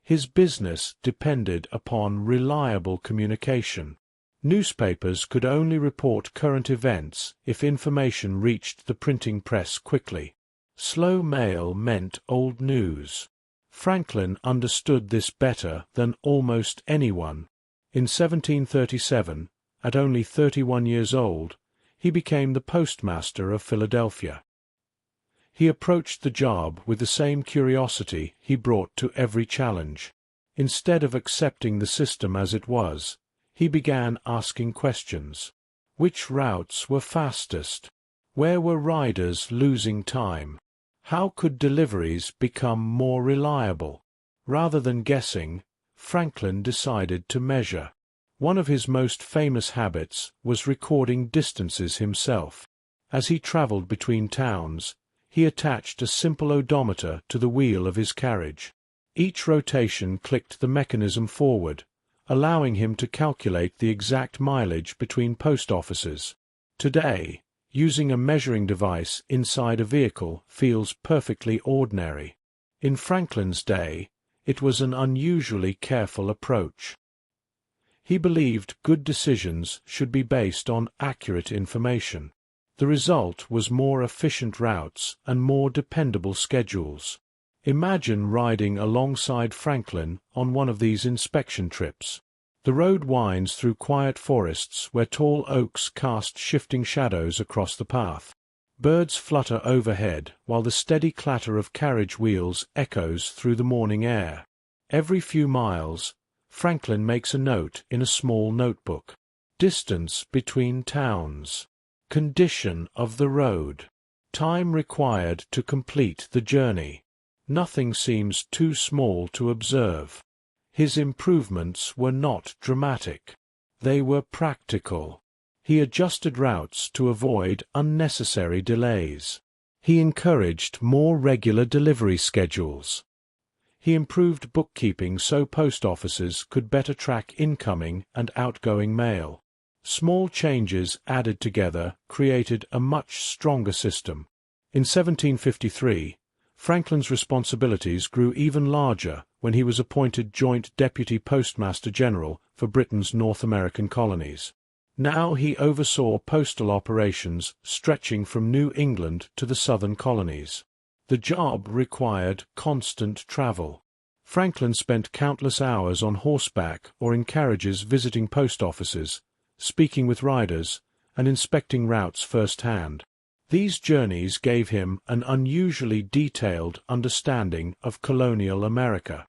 His business depended upon reliable communication. Newspapers could only report current events if information reached the printing press quickly. Slow mail meant old news. Franklin understood this better than almost anyone. In 1737, at only 31 years old, he became the postmaster of Philadelphia. He approached the job with the same curiosity he brought to every challenge. Instead of accepting the system as it was, he began asking questions. Which routes were fastest? Where were riders losing time? How could deliveries become more reliable? Rather than guessing, Franklin decided to measure. One of his most famous habits was recording distances himself. As he traveled between towns, he attached a simple odometer to the wheel of his carriage. Each rotation clicked the mechanism forward, allowing him to calculate the exact mileage between post offices. Today, using a measuring device inside a vehicle feels perfectly ordinary. In Franklin's day, it was an unusually careful approach. He believed good decisions should be based on accurate information. The result was more efficient routes and more dependable schedules. Imagine riding alongside Franklin on one of these inspection trips. The road winds through quiet forests where tall oaks cast shifting shadows across the path. Birds flutter overhead while the steady clatter of carriage wheels echoes through the morning air. Every few miles, Franklin makes a note in a small notebook. Distance between towns. Condition of the road. Time required to complete the journey. Nothing seems too small to observe. His improvements were not dramatic. They were practical. He adjusted routes to avoid unnecessary delays. He encouraged more regular delivery schedules. He improved bookkeeping so post offices could better track incoming and outgoing mail. Small changes added together created a much stronger system. In 1753, Franklin's responsibilities grew even larger when he was appointed Joint Deputy Postmaster General for Britain's North American colonies. Now he oversaw postal operations stretching from New England to the southern colonies. The job required constant travel. Franklin spent countless hours on horseback or in carriages visiting post offices, speaking with riders, and inspecting routes firsthand. These journeys gave him an unusually detailed understanding of colonial America.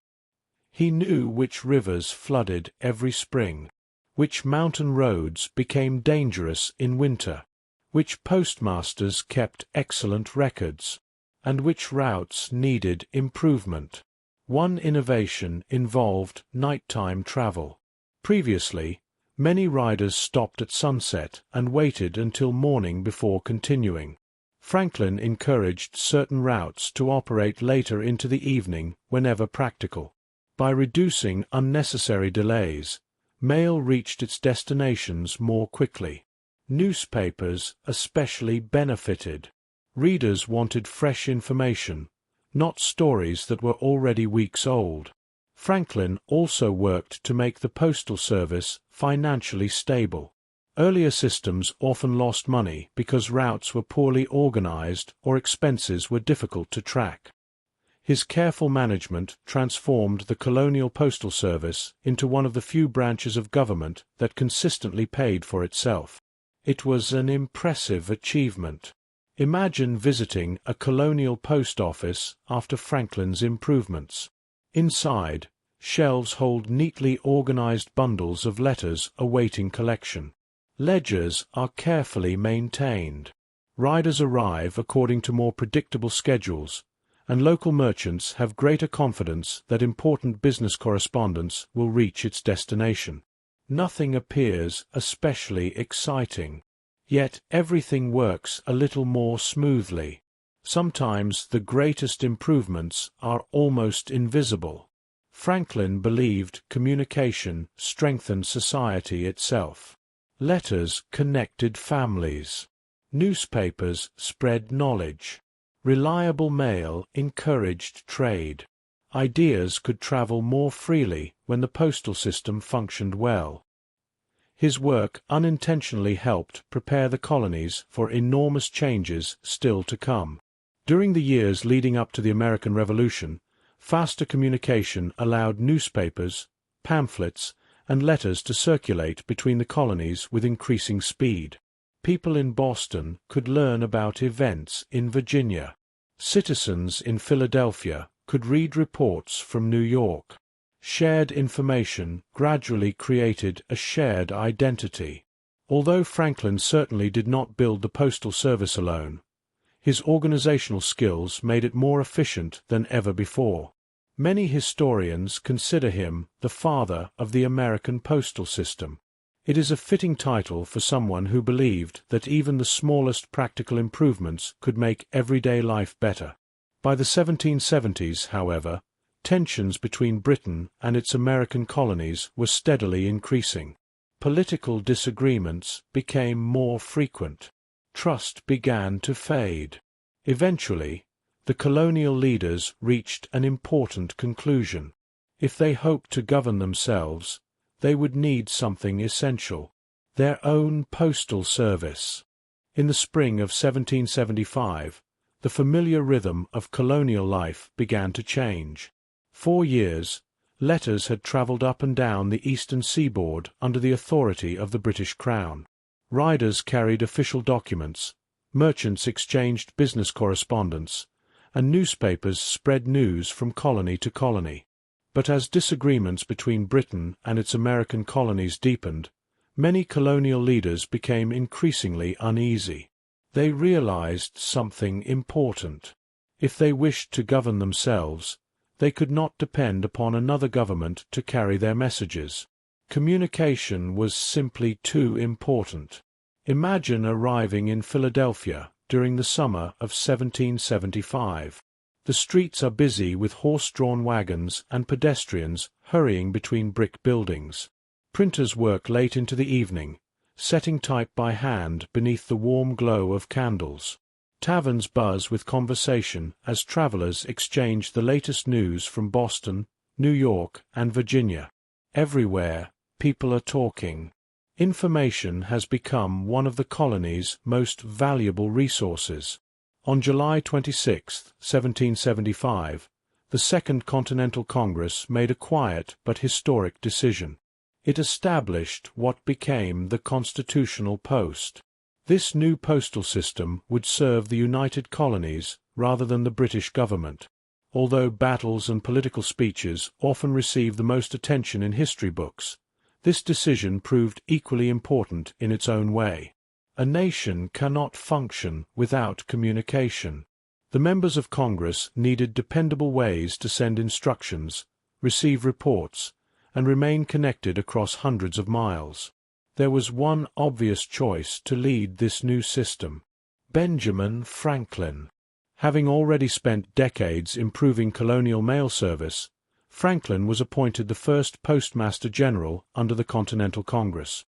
He knew which rivers flooded every spring, which mountain roads became dangerous in winter, which postmasters kept excellent records, and which routes needed improvement. One innovation involved nighttime travel. Previously, many riders stopped at sunset and waited until morning before continuing. Franklin encouraged certain routes to operate later into the evening whenever practical. By reducing unnecessary delays, mail reached its destinations more quickly. Newspapers especially benefited. Readers wanted fresh information, not stories that were already weeks old. Franklin also worked to make the Postal Service financially stable. Earlier systems often lost money because routes were poorly organized or expenses were difficult to track. His careful management transformed the colonial postal service into one of the few branches of government that consistently paid for itself. It was an impressive achievement. Imagine visiting a colonial post office after Franklin's improvements. Inside, shelves hold neatly organized bundles of letters awaiting collection. Ledgers are carefully maintained. Riders arrive according to more predictable schedules, and local merchants have greater confidence that important business correspondence will reach its destination. Nothing appears especially exciting. Yet everything works a little more smoothly. Sometimes the greatest improvements are almost invisible. Franklin believed communication strengthened society itself. Letters connected families. Newspapers spread knowledge. Reliable mail encouraged trade. Ideas could travel more freely when the postal system functioned well. His work unintentionally helped prepare the colonies for enormous changes still to come. During the years leading up to the American Revolution, faster communication allowed newspapers, pamphlets, and letters to circulate between the colonies with increasing speed. People in Boston could learn about events in Virginia. Citizens in Philadelphia could read reports from New York. Shared information gradually created a shared identity. Although Franklin certainly did not build the postal service alone, his organizational skills made it more efficient than ever before. Many historians consider him the father of the American postal system. It is a fitting title for someone who believed that even the smallest practical improvements could make everyday life better. By the 1770s, however, tensions between Britain and its American colonies were steadily increasing. Political disagreements became more frequent. Trust began to fade. Eventually, the colonial leaders reached an important conclusion. If they hoped to govern themselves, they would need something essential: their own postal service. In the spring of 1775, the familiar rhythm of colonial life began to change. 4 years, letters had travelled up and down the eastern seaboard under the authority of the British Crown. Riders carried official documents, merchants exchanged business correspondence, and newspapers spread news from colony to colony. But as disagreements between Britain and its American colonies deepened, many colonial leaders became increasingly uneasy. They realized something important. If they wished to govern themselves, they could not depend upon another government to carry their messages. Communication was simply too important. Imagine arriving in Philadelphia during the summer of 1775. The streets are busy with horse-drawn wagons and pedestrians hurrying between brick buildings. Printers work late into the evening, setting type by hand beneath the warm glow of candles. Taverns buzz with conversation as travelers exchange the latest news from Boston, New York, and Virginia. Everywhere, people are talking. Information has become one of the colony's most valuable resources. On July 26, 1775, the Second Continental Congress made a quiet but historic decision. It established what became the constitutional post. This new postal system would serve the United Colonies rather than the British government. Although battles and political speeches often receive the most attention in history books, this decision proved equally important in its own way. A nation cannot function without communication. The members of Congress needed dependable ways to send instructions, receive reports, and remain connected across hundreds of miles. There was one obvious choice to lead this new system: Benjamin Franklin. Having already spent decades improving colonial mail service, Franklin was appointed the first Postmaster General under the Continental Congress.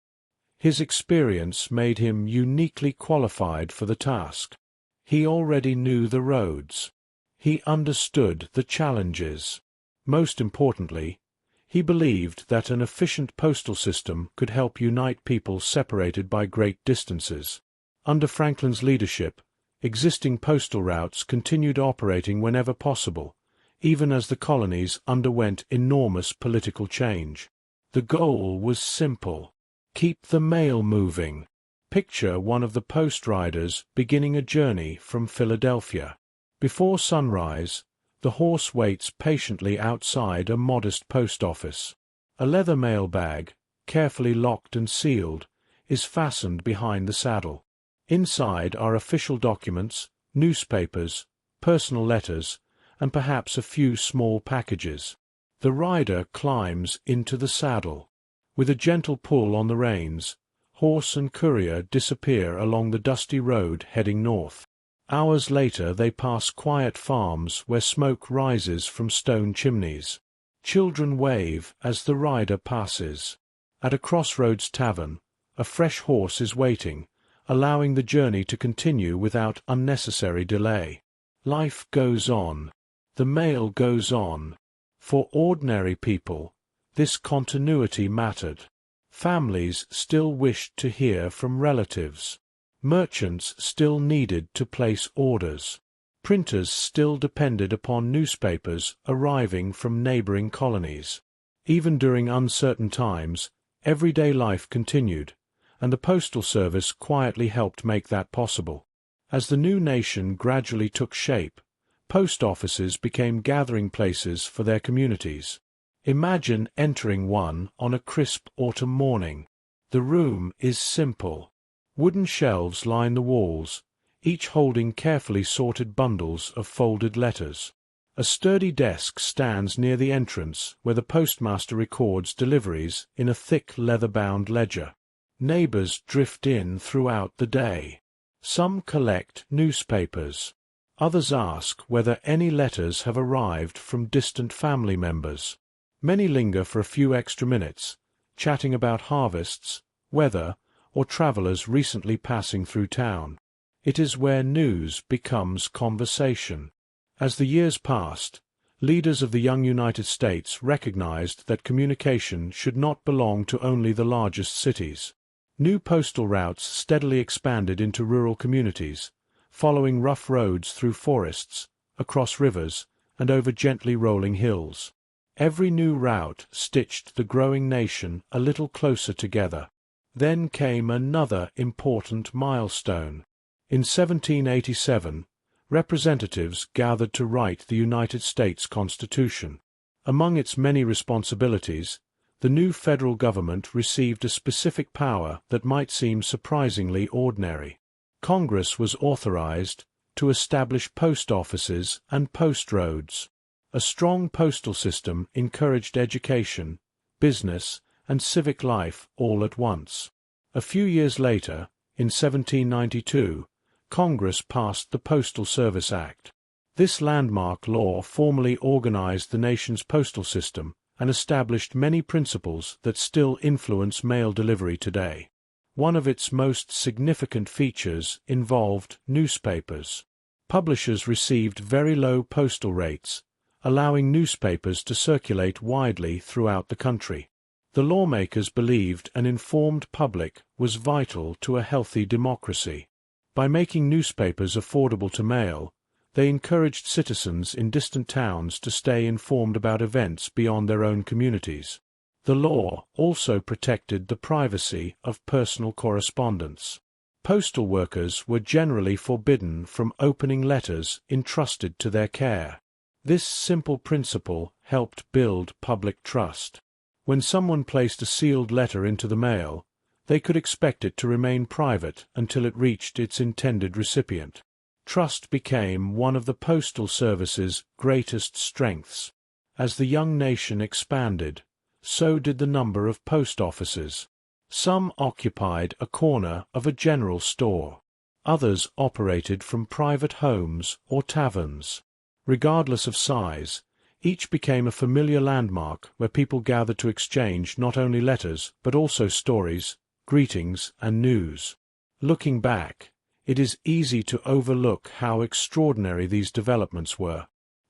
His experience made him uniquely qualified for the task. He already knew the roads. He understood the challenges. Most importantly, He believed that an efficient postal system could help unite people separated by great distances. Under Franklin's leadership, existing postal routes continued operating whenever possible, even as the colonies underwent enormous political change. The goal was simple: keep the mail moving. Picture one of the post riders beginning a journey from Philadelphia. Before sunrise, the horse waits patiently outside a modest post office. A leather mail bag, carefully locked and sealed, is fastened behind the saddle. Inside are official documents, newspapers, personal letters, and perhaps a few small packages. The rider climbs into the saddle. With a gentle pull on the reins, horse and courier disappear along the dusty road heading north. Hours later they pass quiet farms where smoke rises from stone chimneys. Children wave as the rider passes. At a crossroads tavern, a fresh horse is waiting, allowing the journey to continue without unnecessary delay. Life goes on. The mail goes on. For ordinary people, this continuity mattered. Families still wished to hear from relatives. Merchants still needed to place orders. Printers still depended upon newspapers arriving from neighboring colonies. Even during uncertain times, everyday life continued, and the Postal Service quietly helped make that possible. As the new nation gradually took shape, post offices became gathering places for their communities. Imagine entering one on a crisp autumn morning. The room is simple. Wooden shelves line the walls, each holding carefully sorted bundles of folded letters. A sturdy desk stands near the entrance where the postmaster records deliveries in a thick leather-bound ledger. Neighbors drift in throughout the day. Some collect newspapers. Others ask whether any letters have arrived from distant family members. Many linger for a few extra minutes, chatting about harvests, weather, or travelers recently passing through town. It is where news becomes conversation. As the years passed, leaders of the young United States recognized that communication should not belong to only the largest cities. New postal routes steadily expanded into rural communities, following rough roads through forests, across rivers, and over gently rolling hills. Every new route stitched the growing nation a little closer together. Then came another important milestone. In 1787, representatives gathered to write the United States Constitution. Among its many responsibilities, the new federal government received a specific power that might seem surprisingly ordinary. Congress was authorized to establish post offices and post roads. A strong postal system encouraged education, business, and civic life all at once. A few years later, in 1792, Congress passed the Postal Service Act. This landmark law formally organized the nation's postal system and established many principles that still influence mail delivery today. One of its most significant features involved newspapers. Publishers received very low postal rates, allowing newspapers to circulate widely throughout the country. The lawmakers believed an informed public was vital to a healthy democracy. By making newspapers affordable to mail, they encouraged citizens in distant towns to stay informed about events beyond their own communities. The law also protected the privacy of personal correspondence. Postal workers were generally forbidden from opening letters entrusted to their care. This simple principle helped build public trust. When someone placed a sealed letter into the mail, they could expect it to remain private until it reached its intended recipient. Trust became one of the Postal Service's greatest strengths. As the young nation expanded, so did the number of post offices. Some occupied a corner of a general store. Others operated from private homes or taverns. Regardless of size, each became a familiar landmark where people gathered to exchange not only letters but also stories, greetings, and news. Looking back, it is easy to overlook how extraordinary these developments were.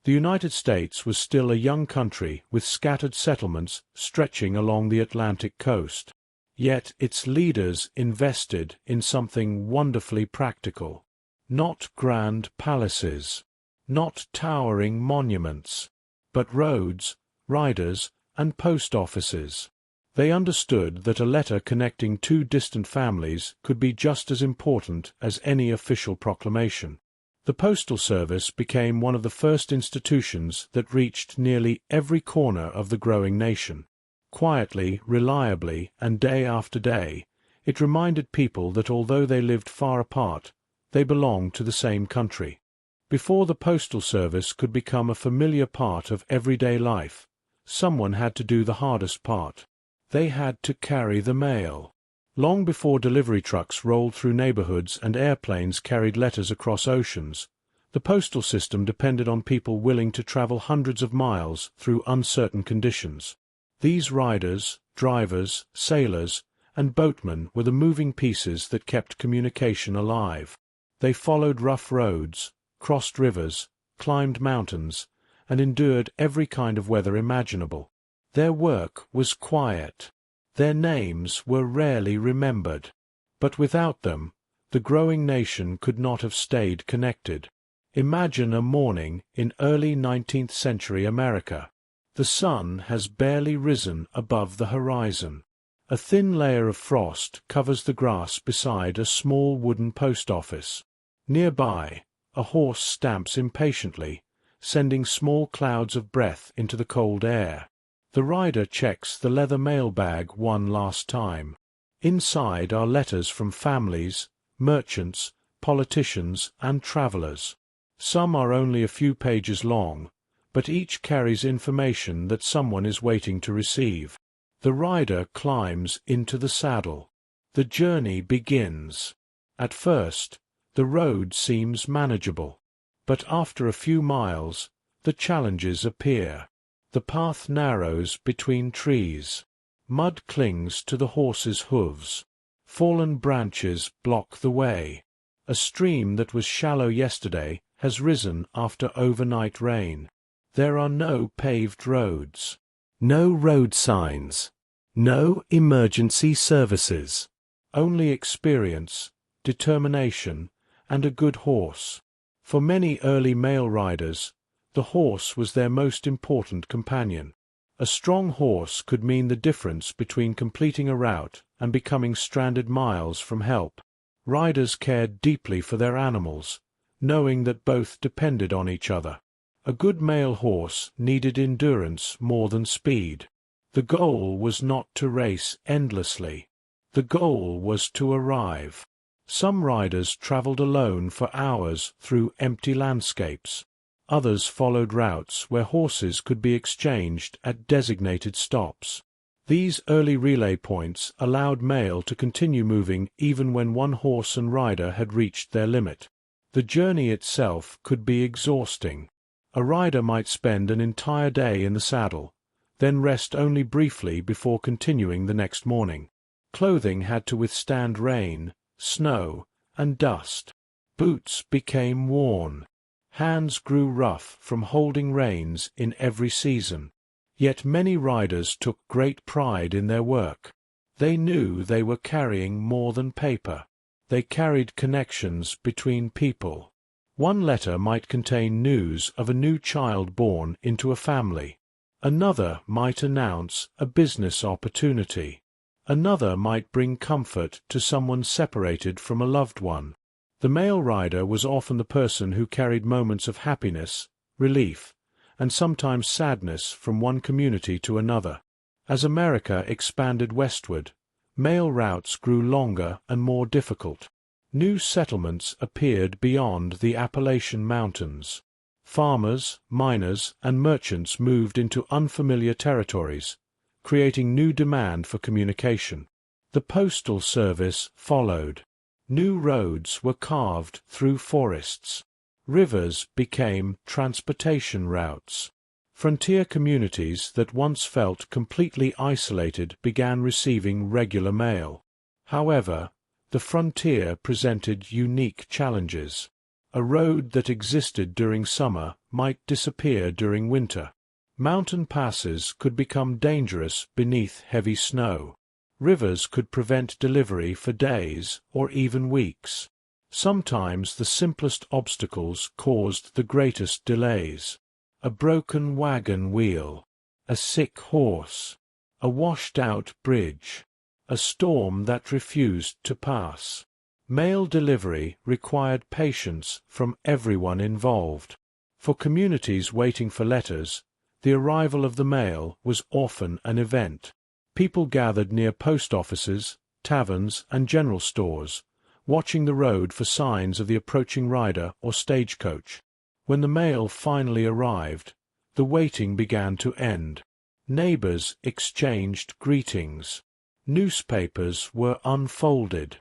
The United States was still a young country with scattered settlements stretching along the Atlantic coast. Yet its leaders invested in something wonderfully practical. Not grand palaces, not towering monuments, but roads, riders, and post offices. They understood that a letter connecting two distant families could be just as important as any official proclamation. The Postal Service became one of the first institutions that reached nearly every corner of the growing nation. Quietly, reliably, and day after day, it reminded people that although they lived far apart, they belonged to the same country. Before the Postal Service could become a familiar part of everyday life, someone had to do the hardest part. They had to carry the mail. Long before delivery trucks rolled through neighborhoods and airplanes carried letters across oceans, the postal system depended on people willing to travel hundreds of miles through uncertain conditions. These riders, drivers, sailors, and boatmen were the moving pieces that kept communication alive. They followed rough roads, crossed rivers, climbed mountains, and endured every kind of weather imaginable. Their work was quiet. Their names were rarely remembered. But without them, the growing nation could not have stayed connected. Imagine a morning in early 19th century America. The sun has barely risen above the horizon. A thin layer of frost covers the grass beside a small wooden post office. Nearby, a horse stamps impatiently, sending small clouds of breath into the cold air. The rider checks the leather mailbag one last time. Inside are letters from families, merchants, politicians, and travelers. Some are only a few pages long, but each carries information that someone is waiting to receive. The rider climbs into the saddle. The journey begins. At first, the road seems manageable, but after a few miles, the challenges appear. The path narrows between trees. Mud clings to the horse's hooves. Fallen branches block the way. A stream that was shallow yesterday has risen after overnight rain. There are no paved roads, no road signs, no emergency services. Only experience, determination, and a good horse. For many early mail riders, the horse was their most important companion. A strong horse could mean the difference between completing a route and becoming stranded miles from help. Riders cared deeply for their animals, knowing that both depended on each other. A good male horse needed endurance more than speed. The goal was not to race endlessly. The goal was to arrive. Some riders traveled alone for hours through empty landscapes. Others followed routes where horses could be exchanged at designated stops. These early relay points allowed mail to continue moving even when one horse and rider had reached their limit. The journey itself could be exhausting. A rider might spend an entire day in the saddle, then rest only briefly before continuing the next morning. Clothing had to withstand rain, snow, and dust. Boots became worn. Hands grew rough from holding reins in every season. Yet many riders took great pride in their work. They knew they were carrying more than paper. They carried connections between people. One letter might contain news of a new child born into a family. Another might announce a business opportunity. Another might bring comfort to someone separated from a loved one. The mail rider was often the person who carried moments of happiness, relief, and sometimes sadness from one community to another. As America expanded westward, mail routes grew longer and more difficult. New settlements appeared beyond the Appalachian Mountains. Farmers, miners, and merchants moved into unfamiliar territories, creating new demand for communication. The Postal Service followed. New roads were carved through forests. Rivers became transportation routes. Frontier communities that once felt completely isolated began receiving regular mail. However, the frontier presented unique challenges. A road that existed during summer might disappear during winter. Mountain passes could become dangerous beneath heavy snow. Rivers could prevent delivery for days or even weeks. Sometimes the simplest obstacles caused the greatest delays. A broken wagon wheel, a sick horse, a washed-out bridge, a storm that refused to pass. Mail delivery required patience from everyone involved. For communities waiting for letters, the arrival of the mail was often an event. People gathered near post offices, taverns, and general stores, watching the road for signs of the approaching rider or stagecoach. When the mail finally arrived, the waiting began to end. Neighbors exchanged greetings. Newspapers were unfolded.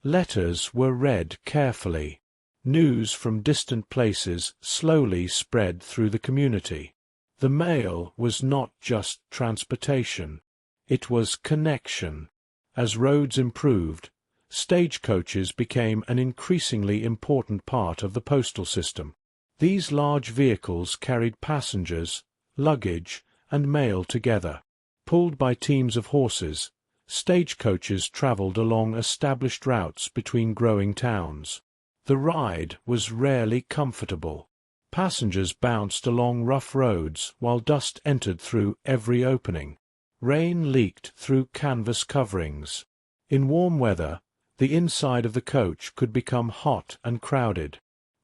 Letters were read carefully. News from distant places slowly spread through the community. The mail was not just transportation. It was connection. As roads improved, stagecoaches became an increasingly important part of the postal system. These large vehicles carried passengers, luggage, and mail together. Pulled by teams of horses, stagecoaches traveled along established routes between growing towns. The ride was rarely comfortable. Passengers bounced along rough roads while dust entered through every opening. Rain leaked through canvas coverings. In warm weather, the inside of the coach could become hot and crowded.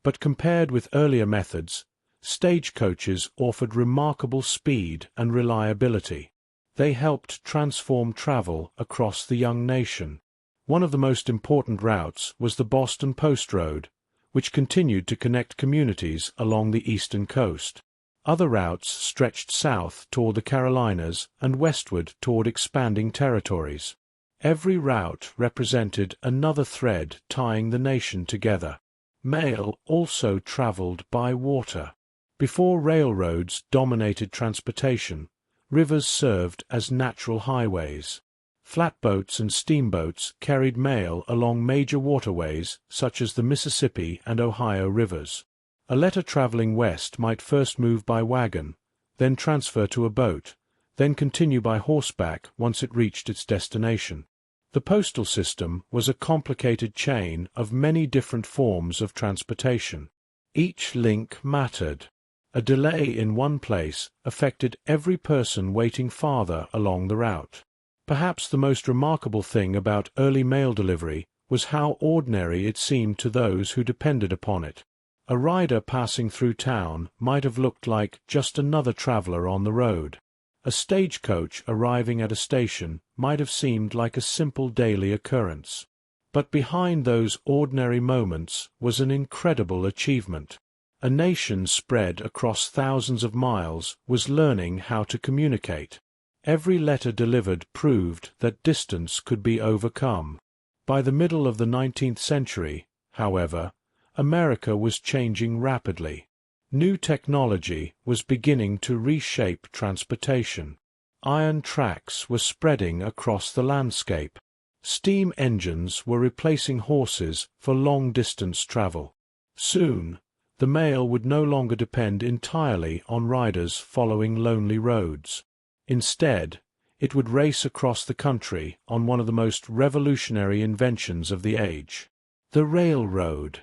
But compared with earlier methods, stagecoaches offered remarkable speed and reliability. They helped transform travel across the young nation. One of the most important routes was the Boston Post Road, which continued to connect communities along the eastern coast. Other routes stretched south toward the Carolinas and westward toward expanding territories. Every route represented another thread tying the nation together. Mail also traveled by water. Before railroads dominated transportation, rivers served as natural highways. Flatboats and steamboats carried mail along major waterways such as the Mississippi and Ohio rivers. A letter traveling west might first move by wagon, then transfer to a boat, then continue by horseback once it reached its destination. The postal system was a complicated chain of many different forms of transportation. Each link mattered. A delay in one place affected every person waiting farther along the route. Perhaps the most remarkable thing about early mail delivery was how ordinary it seemed to those who depended upon it. A rider passing through town might have looked like just another traveler on the road. A stagecoach arriving at a station might have seemed like a simple daily occurrence. But behind those ordinary moments was an incredible achievement. A nation spread across thousands of miles was learning how to communicate. Every letter delivered proved that distance could be overcome. By the middle of the 19th century, however, America was changing rapidly. New technology was beginning to reshape transportation. Iron tracks were spreading across the landscape. Steam engines were replacing horses for long-distance travel. Soon, the mail would no longer depend entirely on riders following lonely roads. Instead, it would race across the country on one of the most revolutionary inventions of the age, the railroad.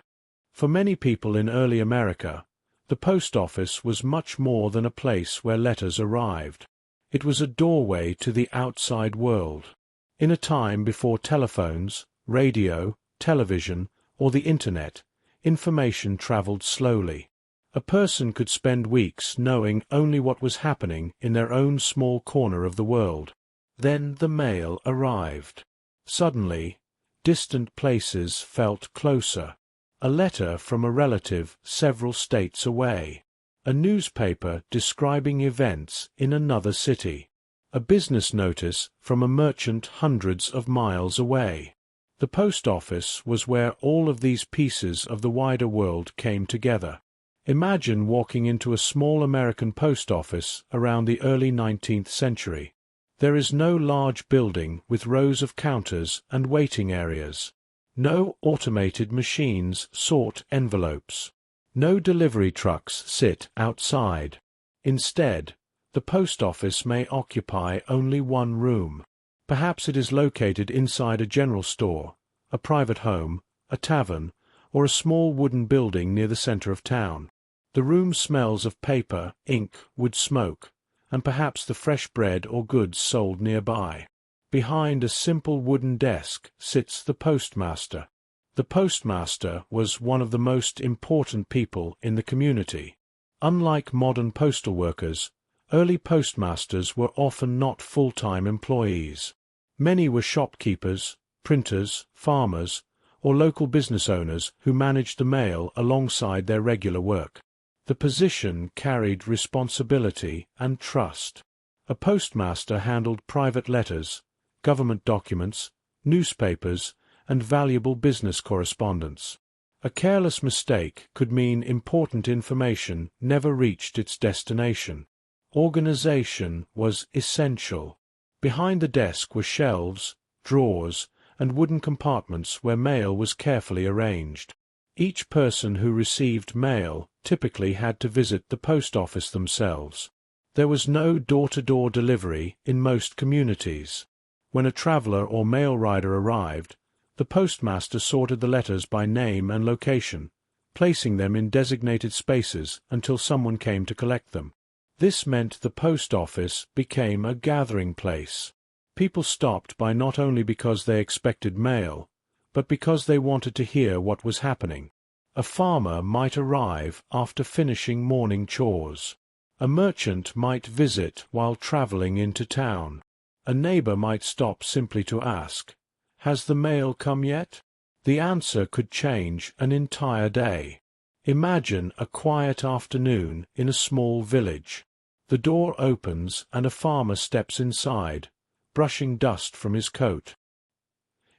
For many people in early America, the post office was much more than a place where letters arrived. It was a doorway to the outside world. In a time before telephones, radio, television, or the Internet, information traveled slowly. A person could spend weeks knowing only what was happening in their own small corner of the world. Then the mail arrived. Suddenly, distant places felt closer. A letter from a relative several states away. A newspaper describing events in another city. A business notice from a merchant hundreds of miles away. The post office was where all of these pieces of the wider world came together. Imagine walking into a small American post office around the early 19th century. There is no large building with rows of counters and waiting areas. No automated machines sort envelopes. No delivery trucks sit outside. Instead, the post office may occupy only one room. Perhaps it is located inside a general store, a private home, a tavern, or a small wooden building near the center of town. The room smells of paper, ink, wood smoke, and perhaps the fresh bread or goods sold nearby. Behind a simple wooden desk sits the postmaster. The postmaster was one of the most important people in the community. Unlike modern postal workers, early postmasters were often not full-time employees. Many were shopkeepers, printers, farmers, or local business owners who managed the mail alongside their regular work. The position carried responsibility and trust. A postmaster handled private letters, government documents, newspapers, and valuable business correspondence. A careless mistake could mean important information never reached its destination. Organization was essential. Behind the desk were shelves, drawers, and wooden compartments where mail was carefully arranged. Each person who received mail typically had to visit the post office themselves. There was no door-to-door delivery in most communities. When a traveler or mail rider arrived, the postmaster sorted the letters by name and location, placing them in designated spaces until someone came to collect them. This meant the post office became a gathering place. People stopped by not only because they expected mail, but because they wanted to hear what was happening. A farmer might arrive after finishing morning chores. A merchant might visit while traveling into town. A neighbor might stop simply to ask, "Has the mail come yet?" The answer could change an entire day. Imagine a quiet afternoon in a small village. The door opens and a farmer steps inside, brushing dust from his coat.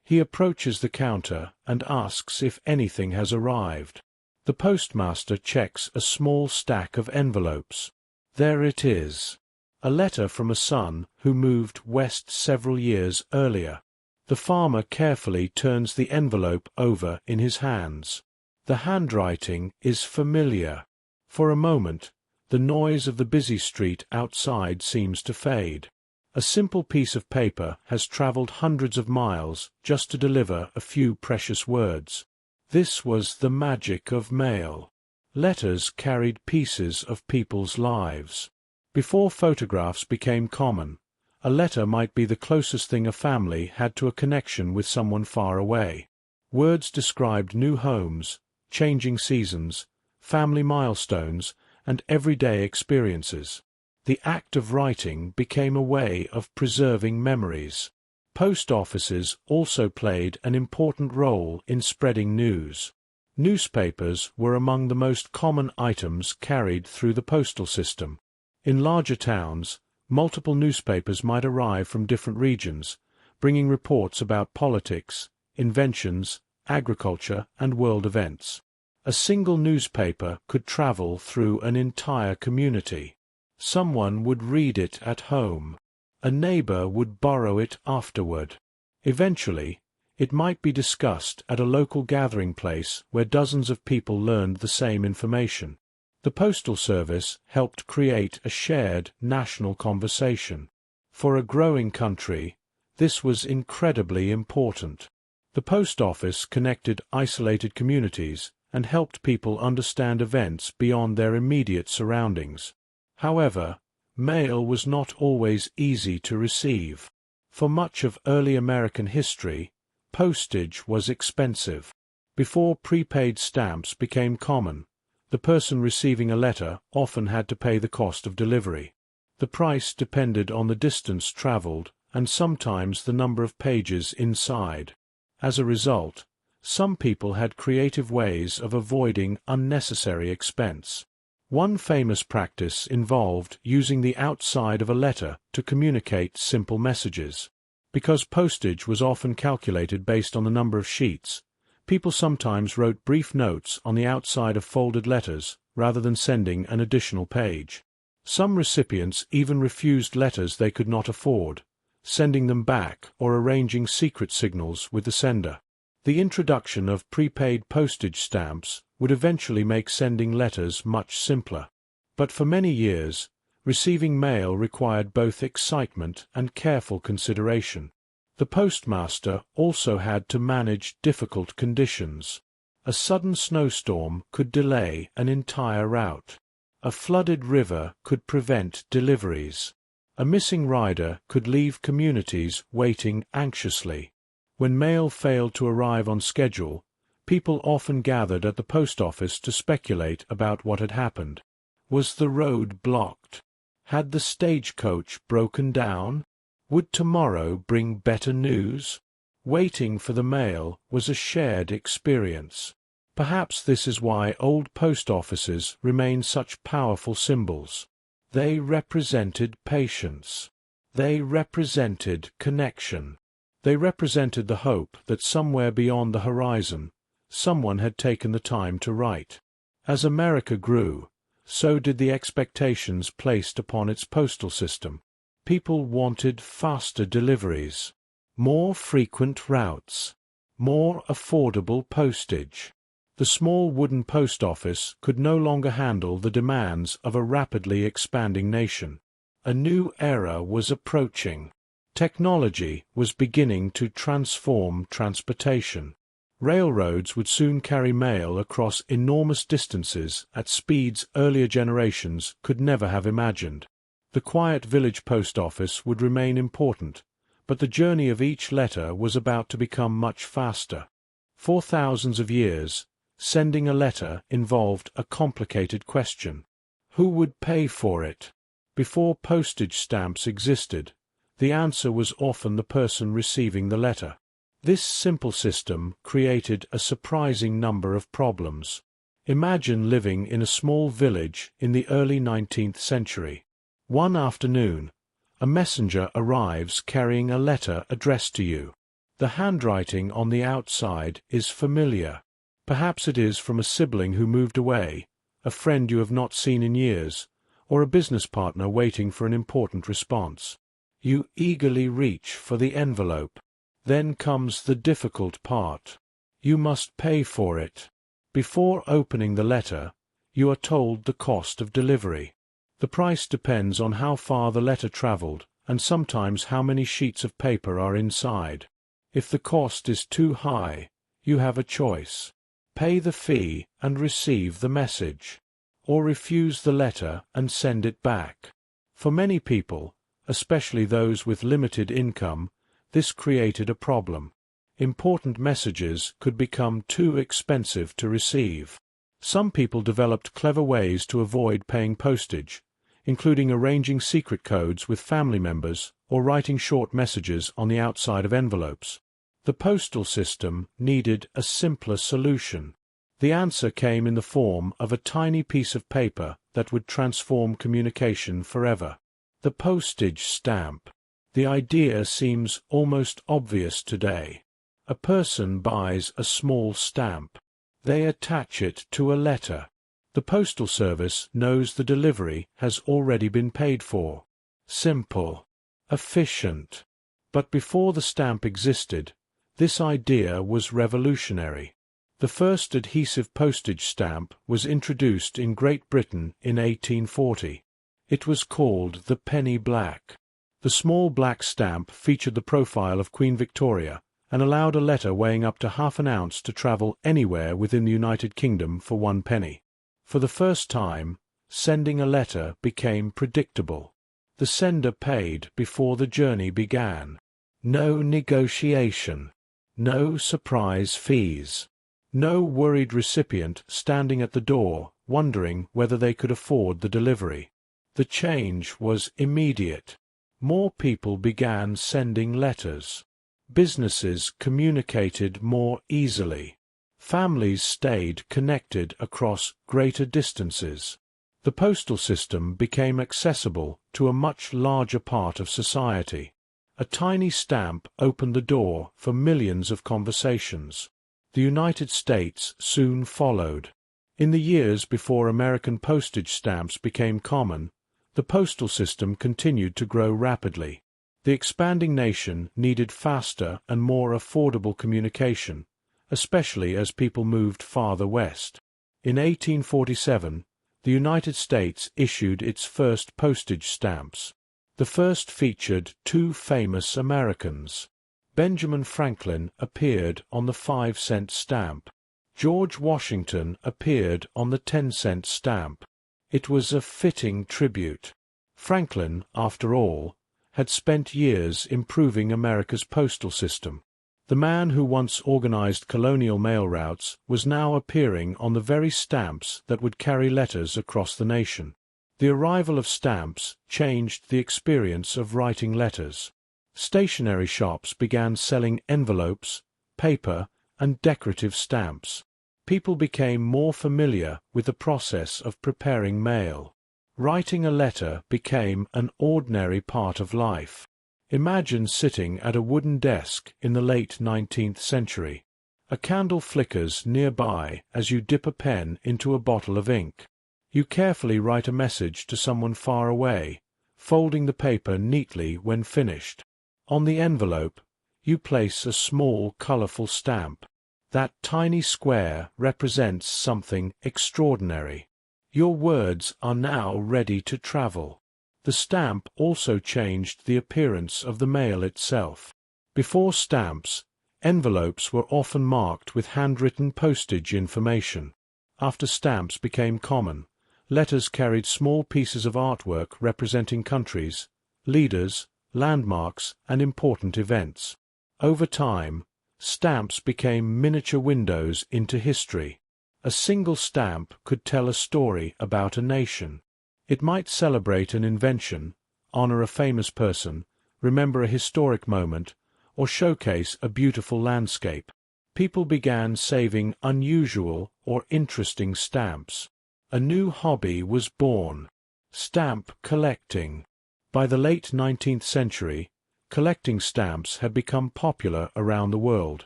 He approaches the counter and asks if anything has arrived. The postmaster checks a small stack of envelopes. There it is. A letter from a son who moved west several years earlier. The farmer carefully turns the envelope over in his hands. The handwriting is familiar. For a moment, the noise of the busy street outside seems to fade. A simple piece of paper has traveled hundreds of miles just to deliver a few precious words. This was the magic of mail. Letters carried pieces of people's lives. Before photographs became common, a letter might be the closest thing a family had to a connection with someone far away. Words described new homes, changing seasons, family milestones, and everyday experiences. The act of writing became a way of preserving memories. Post offices also played an important role in spreading news. Newspapers were among the most common items carried through the postal system. In larger towns, multiple newspapers might arrive from different regions, bringing reports about politics, inventions, agriculture, and world events. A single newspaper could travel through an entire community. Someone would read it at home. A neighbor would borrow it afterward. Eventually, it might be discussed at a local gathering place where dozens of people learned the same information. The Postal Service helped create a shared national conversation. For a growing country, this was incredibly important. The post office connected isolated communities and helped people understand events beyond their immediate surroundings. However, mail was not always easy to receive. For much of early American history, postage was expensive. Before prepaid stamps became common, the person receiving a letter often had to pay the cost of delivery. The price depended on the distance traveled and sometimes the number of pages inside. As a result, some people had creative ways of avoiding unnecessary expense. One famous practice involved using the outside of a letter to communicate simple messages. Because postage was often calculated based on the number of sheets, people sometimes wrote brief notes on the outside of folded letters rather than sending an additional page. Some recipients even refused letters they could not afford, sending them back or arranging secret signals with the sender. The introduction of prepaid postage stamps would eventually make sending letters much simpler. But for many years, receiving mail required both excitement and careful consideration. The postmaster also had to manage difficult conditions. A sudden snowstorm could delay an entire route. A flooded river could prevent deliveries. A missing rider could leave communities waiting anxiously. When mail failed to arrive on schedule, people often gathered at the post office to speculate about what had happened. Was the road blocked? Had the stagecoach broken down? Would tomorrow bring better news? Waiting for the mail was a shared experience. Perhaps this is why old post offices remain such powerful symbols. They represented patience. They represented connection. They represented the hope that somewhere beyond the horizon, someone had taken the time to write. As America grew, so did the expectations placed upon its postal system. People wanted faster deliveries, more frequent routes, more affordable postage. The small wooden post office could no longer handle the demands of a rapidly expanding nation. A new era was approaching. Technology was beginning to transform transportation. Railroads would soon carry mail across enormous distances at speeds earlier generations could never have imagined. The quiet village post office would remain important, but the journey of each letter was about to become much faster. For thousands of years, sending a letter involved a complicated question. Who would pay for it? Before postage stamps existed, the answer was often the person receiving the letter. This simple system created a surprising number of problems. Imagine living in a small village in the early 19th century. One afternoon, a messenger arrives carrying a letter addressed to you. The handwriting on the outside is familiar. Perhaps it is from a sibling who moved away, a friend you have not seen in years, or a business partner waiting for an important response. You eagerly reach for the envelope. Then comes the difficult part. You must pay for it. Before opening the letter, you are told the cost of delivery. The price depends on how far the letter traveled and sometimes how many sheets of paper are inside. If the cost is too high, you have a choice. Pay the fee and receive the message, or refuse the letter and send it back. For many people, especially those with limited income, this created a problem. Important messages could become too expensive to receive. Some people developed clever ways to avoid paying postage, including arranging secret codes with family members or writing short messages on the outside of envelopes. The postal system needed a simpler solution. The answer came in the form of a tiny piece of paper that would transform communication forever. The postage stamp. The idea seems almost obvious today. A person buys a small stamp. They attach it to a letter. The Postal Service knows the delivery has already been paid for. Simple. Efficient. But before the stamp existed, this idea was revolutionary. The first adhesive postage stamp was introduced in Great Britain in 1840. It was called the penny black. The small black stamp featured the profile of Queen Victoria and allowed a letter weighing up to half an ounce to travel anywhere within the United Kingdom for 1 penny. For the first time, sending a letter became predictable. The sender paid before the journey began. No negotiation. No surprise fees. No worried recipient standing at the door wondering whether they could afford the delivery. The change was immediate. More people began sending letters. Businesses communicated more easily. Families stayed connected across greater distances. The postal system became accessible to a much larger part of society. A tiny stamp opened the door for millions of conversations. The United States soon followed. In the years before American postage stamps became common, the postal system continued to grow rapidly. The expanding nation needed faster and more affordable communication, especially as people moved farther west. In 1847, the United States issued its first postage stamps. The first featured two famous Americans. Benjamin Franklin appeared on the 5-cent stamp. George Washington appeared on the 10-cent stamp. It was a fitting tribute. Franklin, after all, had spent years improving America's postal system. The man who once organized colonial mail routes was now appearing on the very stamps that would carry letters across the nation. The arrival of stamps changed the experience of writing letters. Stationery shops began selling envelopes, paper, and decorative stamps. People became more familiar with the process of preparing mail. Writing a letter became an ordinary part of life. Imagine sitting at a wooden desk in the late 19th century. A candle flickers nearby as you dip a pen into a bottle of ink. You carefully write a message to someone far away, folding the paper neatly when finished. On the envelope, you place a small, colorful stamp. That tiny square represents something extraordinary. Your words are now ready to travel. The stamp also changed the appearance of the mail itself. Before stamps, envelopes were often marked with handwritten postage information. After stamps became common, letters carried small pieces of artwork representing countries, leaders, landmarks, and important events. Over time, stamps became miniature windows into history. A single stamp could tell a story about a nation. It might celebrate an invention, honor a famous person, remember a historic moment, or showcase a beautiful landscape. People began saving unusual or interesting stamps. A new hobby was born: stamp collecting. By the late 19th century, collecting stamps had become popular around the world.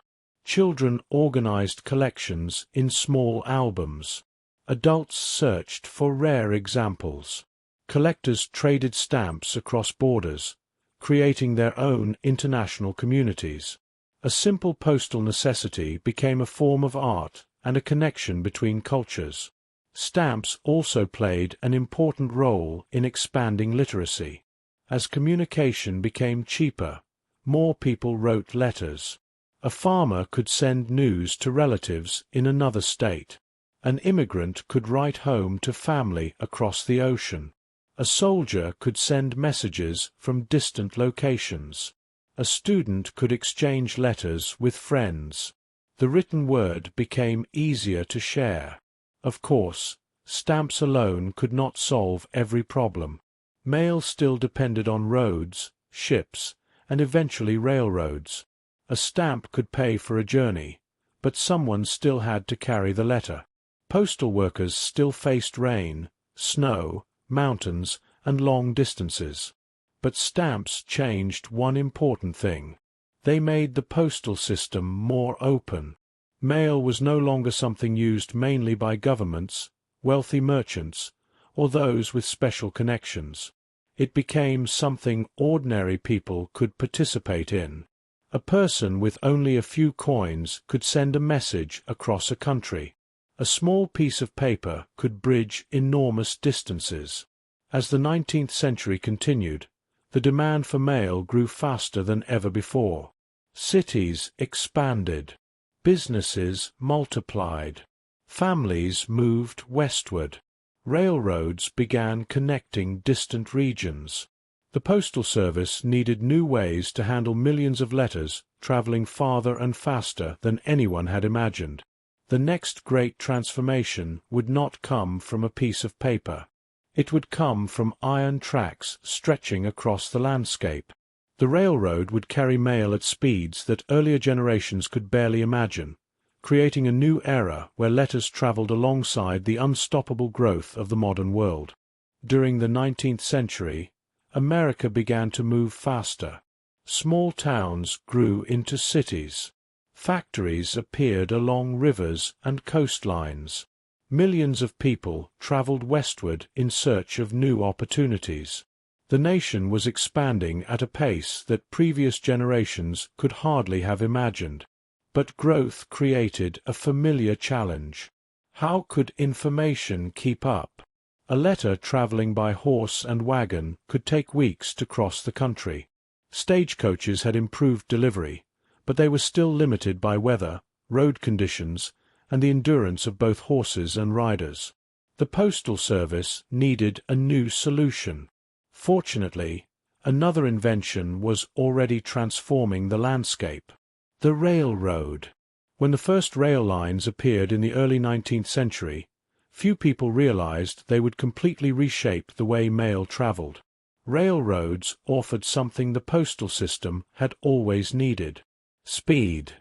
Children organized collections in small albums. Adults searched for rare examples. Collectors traded stamps across borders, creating their own international communities. A simple postal necessity became a form of art and a connection between cultures. Stamps also played an important role in expanding literacy. As communication became cheaper, more people wrote letters. A farmer could send news to relatives in another state. An immigrant could write home to family across the ocean. A soldier could send messages from distant locations. A student could exchange letters with friends. The written word became easier to share. Of course, stamps alone could not solve every problem. Mail still depended on roads, ships, and eventually railroads. A stamp could pay for a journey, but someone still had to carry the letter. Postal workers still faced rain, snow, mountains, and long distances. But stamps changed one important thing. They made the postal system more open. Mail was no longer something used mainly by governments, wealthy merchants, or those with special connections. It became something ordinary people could participate in. A person with only a few coins could send a message across a country. A small piece of paper could bridge enormous distances. As the 19th century continued, the demand for mail grew faster than ever before. Cities expanded. Businesses multiplied. Families moved westward. Railroads began connecting distant regions. The Postal Service needed new ways to handle millions of letters traveling farther and faster than anyone had imagined. The next great transformation would not come from a piece of paper. It would come from iron tracks stretching across the landscape. The railroad would carry mail at speeds that earlier generations could barely imagine, creating a new era where letters traveled alongside the unstoppable growth of the modern world. During the 19th century, America began to move faster. Small towns grew into cities. Factories appeared along rivers and coastlines. Millions of people traveled westward in search of new opportunities. The nation was expanding at a pace that previous generations could hardly have imagined. But growth created a familiar challenge. How could information keep up? A letter traveling by horse and wagon could take weeks to cross the country. Stagecoaches had improved delivery, but they were still limited by weather, road conditions, and the endurance of both horses and riders. The Postal Service needed a new solution. Fortunately, another invention was already transforming the landscape: the railroad. When the first rail lines appeared in the early 19th century, few people realized they would completely reshape the way mail traveled. Railroads offered something the postal system had always needed: speed.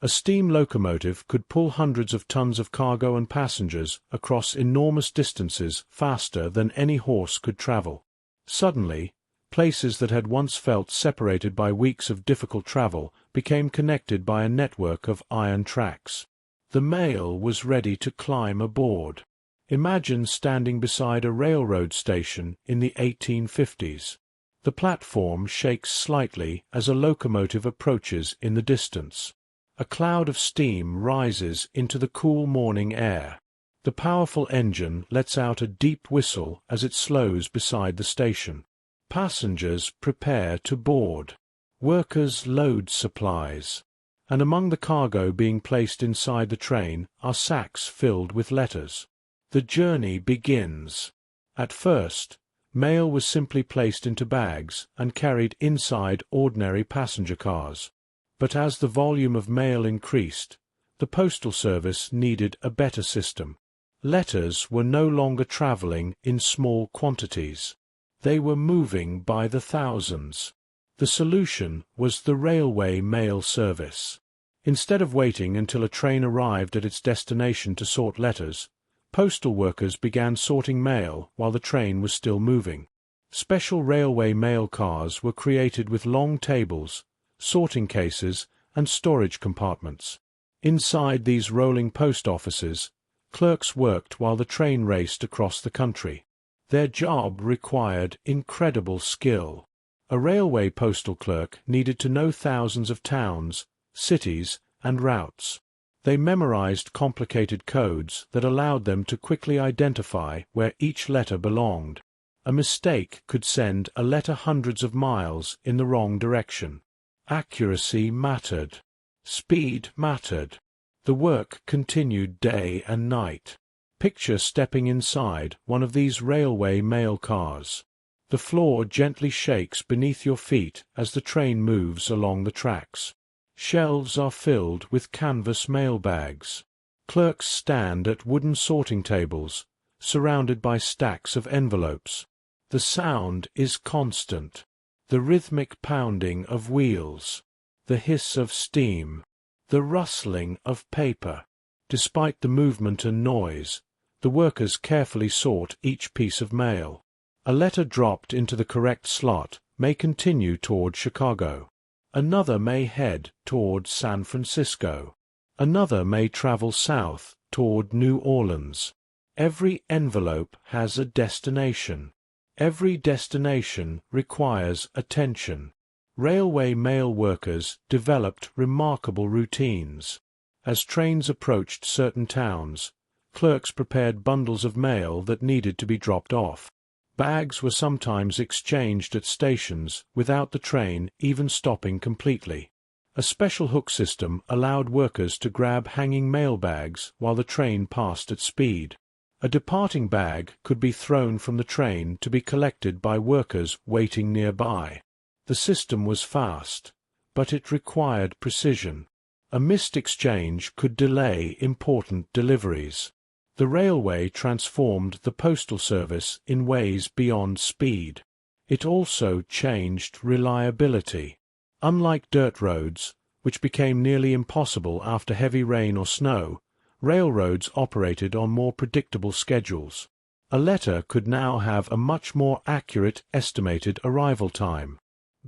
A steam locomotive could pull hundreds of tons of cargo and passengers across enormous distances faster than any horse could travel. Suddenly, places that had once felt separated by weeks of difficult travel became connected by a network of iron tracks. The mail was ready to climb aboard. Imagine standing beside a railroad station in the 1850s. The platform shakes slightly as a locomotive approaches in the distance. A cloud of steam rises into the cool morning air. The powerful engine lets out a deep whistle as it slows beside the station. Passengers prepare to board. Workers load supplies. And among the cargo being placed inside the train are sacks filled with letters. The journey begins. At first, mail was simply placed into bags and carried inside ordinary passenger cars. But as the volume of mail increased, the Postal Service needed a better system. Letters were no longer traveling in small quantities. They were moving by the thousands. The solution was the railway mail service. Instead of waiting until a train arrived at its destination to sort letters, postal workers began sorting mail while the train was still moving. Special railway mail cars were created with long tables, sorting cases, and storage compartments. Inside these rolling post offices, clerks worked while the train raced across the country. Their job required incredible skill. A railway postal clerk needed to know thousands of towns, cities, and routes. They memorized complicated codes that allowed them to quickly identify where each letter belonged. A mistake could send a letter hundreds of miles in the wrong direction. Accuracy mattered. Speed mattered. The work continued day and night. Picture stepping inside one of these railway mail cars. The floor gently shakes beneath your feet as the train moves along the tracks. Shelves are filled with canvas mail bags. Clerks stand at wooden sorting tables, surrounded by stacks of envelopes. The sound is constant. The rhythmic pounding of wheels. The hiss of steam. The rustling of paper. Despite the movement and noise, the workers carefully sort each piece of mail. A letter dropped into the correct slot may continue toward Chicago. Another may head toward San Francisco. Another may travel south toward New Orleans. Every envelope has a destination. Every destination requires attention. Railway mail workers developed remarkable routines. As trains approached certain towns, clerks prepared bundles of mail that needed to be dropped off. Bags were sometimes exchanged at stations without the train even stopping completely. A special hook system allowed workers to grab hanging mail bags while the train passed at speed. A departing bag could be thrown from the train to be collected by workers waiting nearby. The system was fast, but it required precision. A missed exchange could delay important deliveries. The railway transformed the postal service in ways beyond speed. It also changed reliability. Unlike dirt roads, which became nearly impossible after heavy rain or snow, railroads operated on more predictable schedules. A letter could now have a much more accurate estimated arrival time.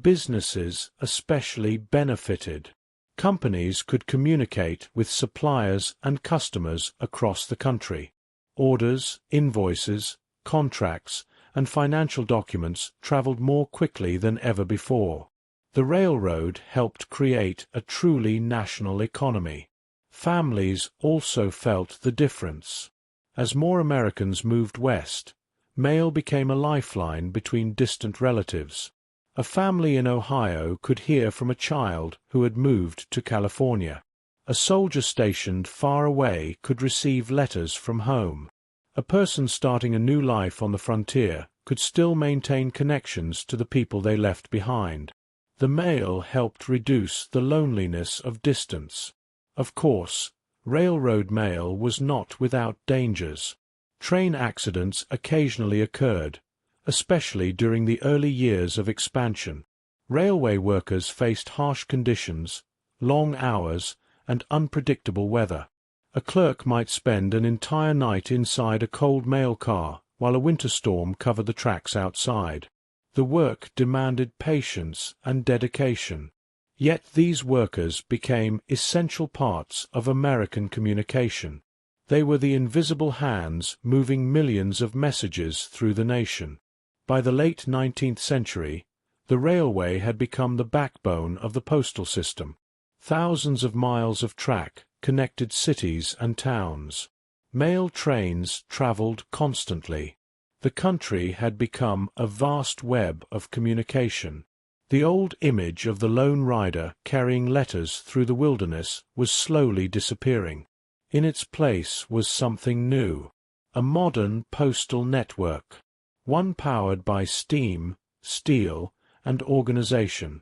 Businesses especially benefited. Companies could communicate with suppliers and customers across the country. Orders, invoices, contracts, and financial documents traveled more quickly than ever before. The railroad helped create a truly national economy. Families also felt the difference. As more Americans moved west, mail became a lifeline between distant relatives. A family in Ohio could hear from a child who had moved to California. A soldier stationed far away could receive letters from home. A person starting a new life on the frontier could still maintain connections to the people they left behind. The mail helped reduce the loneliness of distance. Of course, railroad mail was not without dangers. Train accidents occasionally occurred, especially during the early years of expansion. Railway workers faced harsh conditions, long hours, and unpredictable weather. A clerk might spend an entire night inside a cold mail car while a winter storm covered the tracks outside. The work demanded patience and dedication. Yet these workers became essential parts of American communication. They were the invisible hands moving millions of messages through the nation. By the late 19th century, the railway had become the backbone of the postal system. Thousands of miles of track connected cities and towns. Mail trains traveled constantly. The country had become a vast web of communication. The old image of the lone rider carrying letters through the wilderness was slowly disappearing. In its place was something new, a modern postal network, one powered by steam, steel, and organization.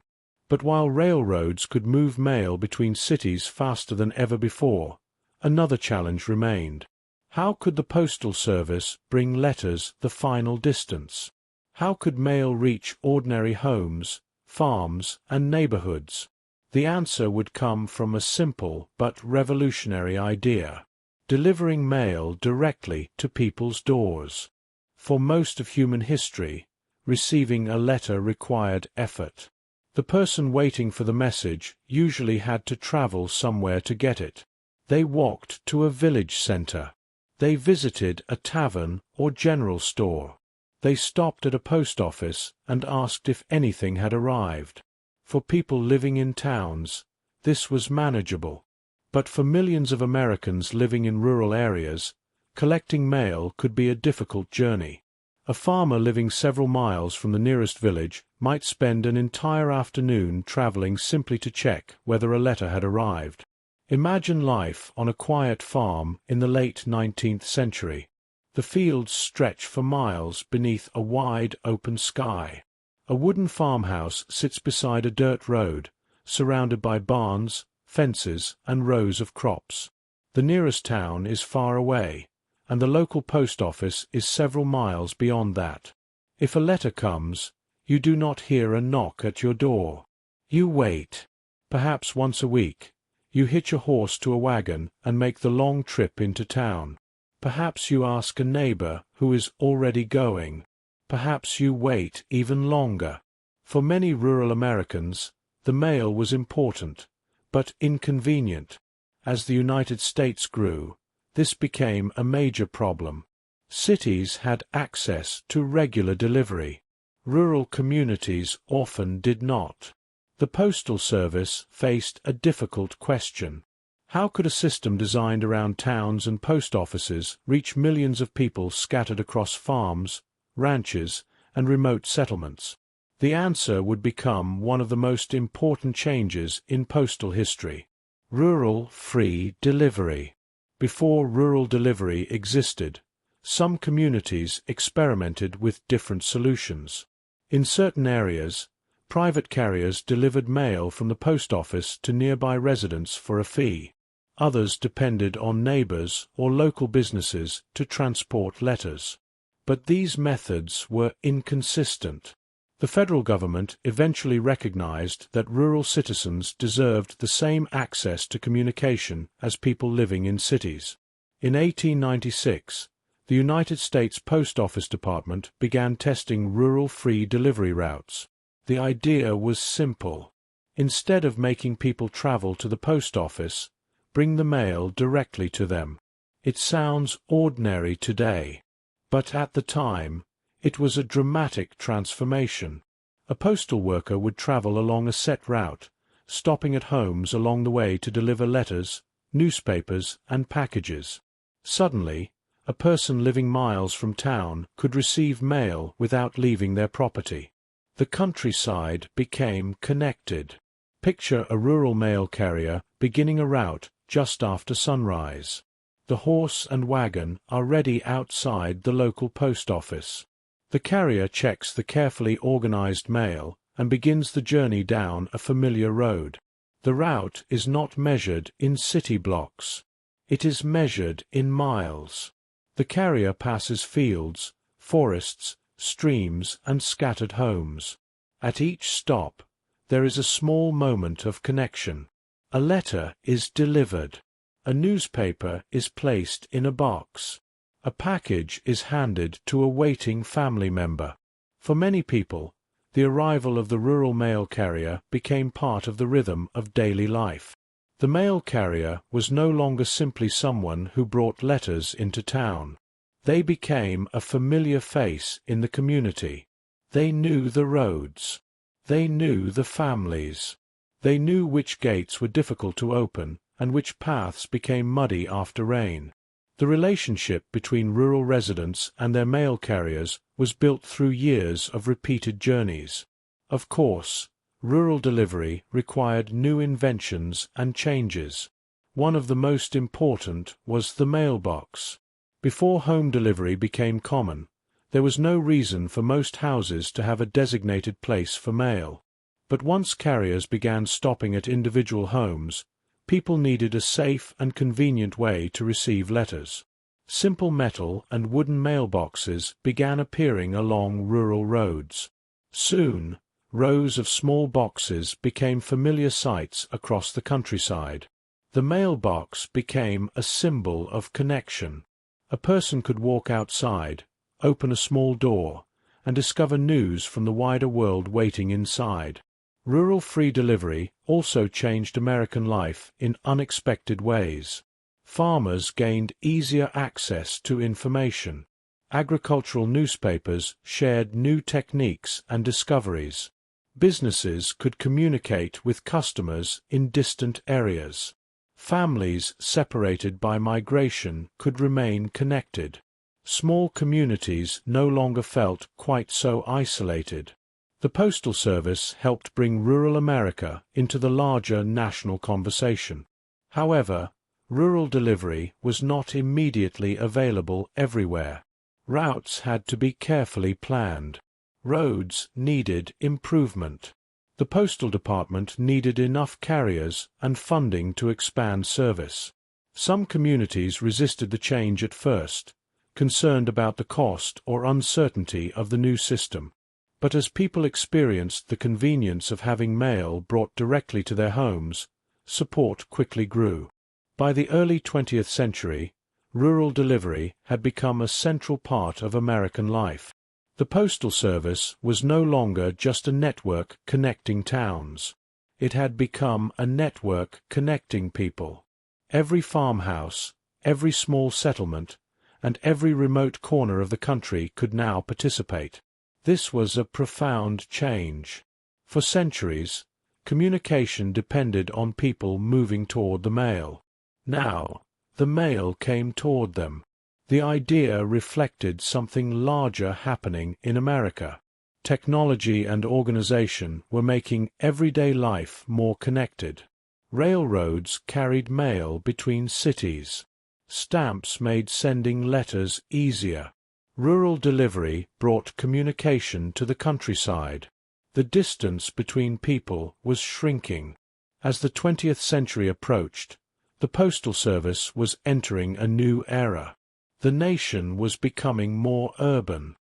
But while railroads could move mail between cities faster than ever before, another challenge remained. How could the Postal Service bring letters the final distance? How could mail reach ordinary homes, farms, and neighborhoods? The answer would come from a simple but revolutionary idea: delivering mail directly to people's doors. For most of human history, receiving a letter required effort. The person waiting for the message usually had to travel somewhere to get it. They walked to a village center. They visited a tavern or general store. They stopped at a post office and asked if anything had arrived. For people living in towns, this was manageable. But for millions of Americans living in rural areas, collecting mail could be a difficult journey. A farmer living several miles from the nearest village might spend an entire afternoon traveling simply to check whether a letter had arrived. Imagine life on a quiet farm in the late 19th century. The fields stretch for miles beneath a wide, open sky. A wooden farmhouse sits beside a dirt road, surrounded by barns, fences, and rows of crops. The nearest town is far away, and the local post office is several miles beyond that. If a letter comes, you do not hear a knock at your door. You wait. Perhaps once a week, you hitch a horse to a wagon and make the long trip into town. Perhaps you ask a neighbor who is already going. Perhaps you wait even longer. For many rural Americans, the mail was important, but inconvenient. As the United States grew, this became a major problem. Cities had access to regular delivery. Rural communities often did not. The Postal Service faced a difficult question. How could a system designed around towns and post offices reach millions of people scattered across farms, ranches, and remote settlements? The answer would become one of the most important changes in postal history: rural free delivery. Before rural delivery existed, some communities experimented with different solutions. In certain areas, private carriers delivered mail from the post office to nearby residents for a fee. Others depended on neighbors or local businesses to transport letters. But these methods were inconsistent. The federal government eventually recognized that rural citizens deserved the same access to communication as people living in cities. In 1896, the United States Post Office Department began testing rural free delivery routes. The idea was simple. Instead of making people travel to the post office, bring the mail directly to them. It sounds ordinary today, but at the time, it was a dramatic transformation. A postal worker would travel along a set route, stopping at homes along the way to deliver letters, newspapers, and packages. Suddenly, A person living miles from town could receive mail without leaving their property. The countryside became connected. Picture a rural mail carrier beginning a route just after sunrise. The horse and wagon are ready outside the local post office. The carrier checks the carefully organized mail and begins the journey down a familiar road. The route is not measured in city blocks. It is measured in miles. The carrier passes fields, forests, streams, and scattered homes. At each stop, there is a small moment of connection. A letter is delivered. A newspaper is placed in a box. A package is handed to a waiting family member. For many people, the arrival of the rural mail carrier became part of the rhythm of daily life. The mail carrier was no longer simply someone who brought letters into town. They became a familiar face in the community. They knew the roads. They knew the families. They knew which gates were difficult to open and which paths became muddy after rain. The relationship between rural residents and their mail carriers was built through years of repeated journeys. Of course, rural delivery required new inventions and changes. One of the most important was the mailbox. Before home delivery became common, there was no reason for most houses to have a designated place for mail. But once carriers began stopping at individual homes, people needed a safe and convenient way to receive letters. Simple metal and wooden mailboxes began appearing along rural roads. Soon, rows of small boxes became familiar sights across the countryside. The mailbox became a symbol of connection. A person could walk outside, open a small door, and discover news from the wider world waiting inside. Rural free delivery also changed American life in unexpected ways. Farmers gained easier access to information. Agricultural newspapers shared new techniques and discoveries. Businesses could communicate with customers in distant areas. Families separated by migration could remain connected. Small communities no longer felt quite so isolated. The Postal Service helped bring rural America into the larger national conversation. However, rural delivery was not immediately available everywhere. Routes had to be carefully planned. Roads needed improvement. The Postal Department needed enough carriers and funding to expand service. Some communities resisted the change at first, concerned about the cost or uncertainty of the new system. But as people experienced the convenience of having mail brought directly to their homes, support quickly grew. By the early 20th century, rural delivery had become a central part of American life. The Postal Service was no longer just a network connecting towns. It had become a network connecting people. Every farmhouse, every small settlement, and every remote corner of the country could now participate. This was a profound change. For centuries, communication depended on people moving toward the mail. Now, the mail came toward them. The idea reflected something larger happening in America. Technology and organization were making everyday life more connected. Railroads carried mail between cities. Stamps made sending letters easier. Rural delivery brought communication to the countryside. The distance between people was shrinking. As the 20th century approached, the Postal Service was entering a new era. The nation was becoming more urban.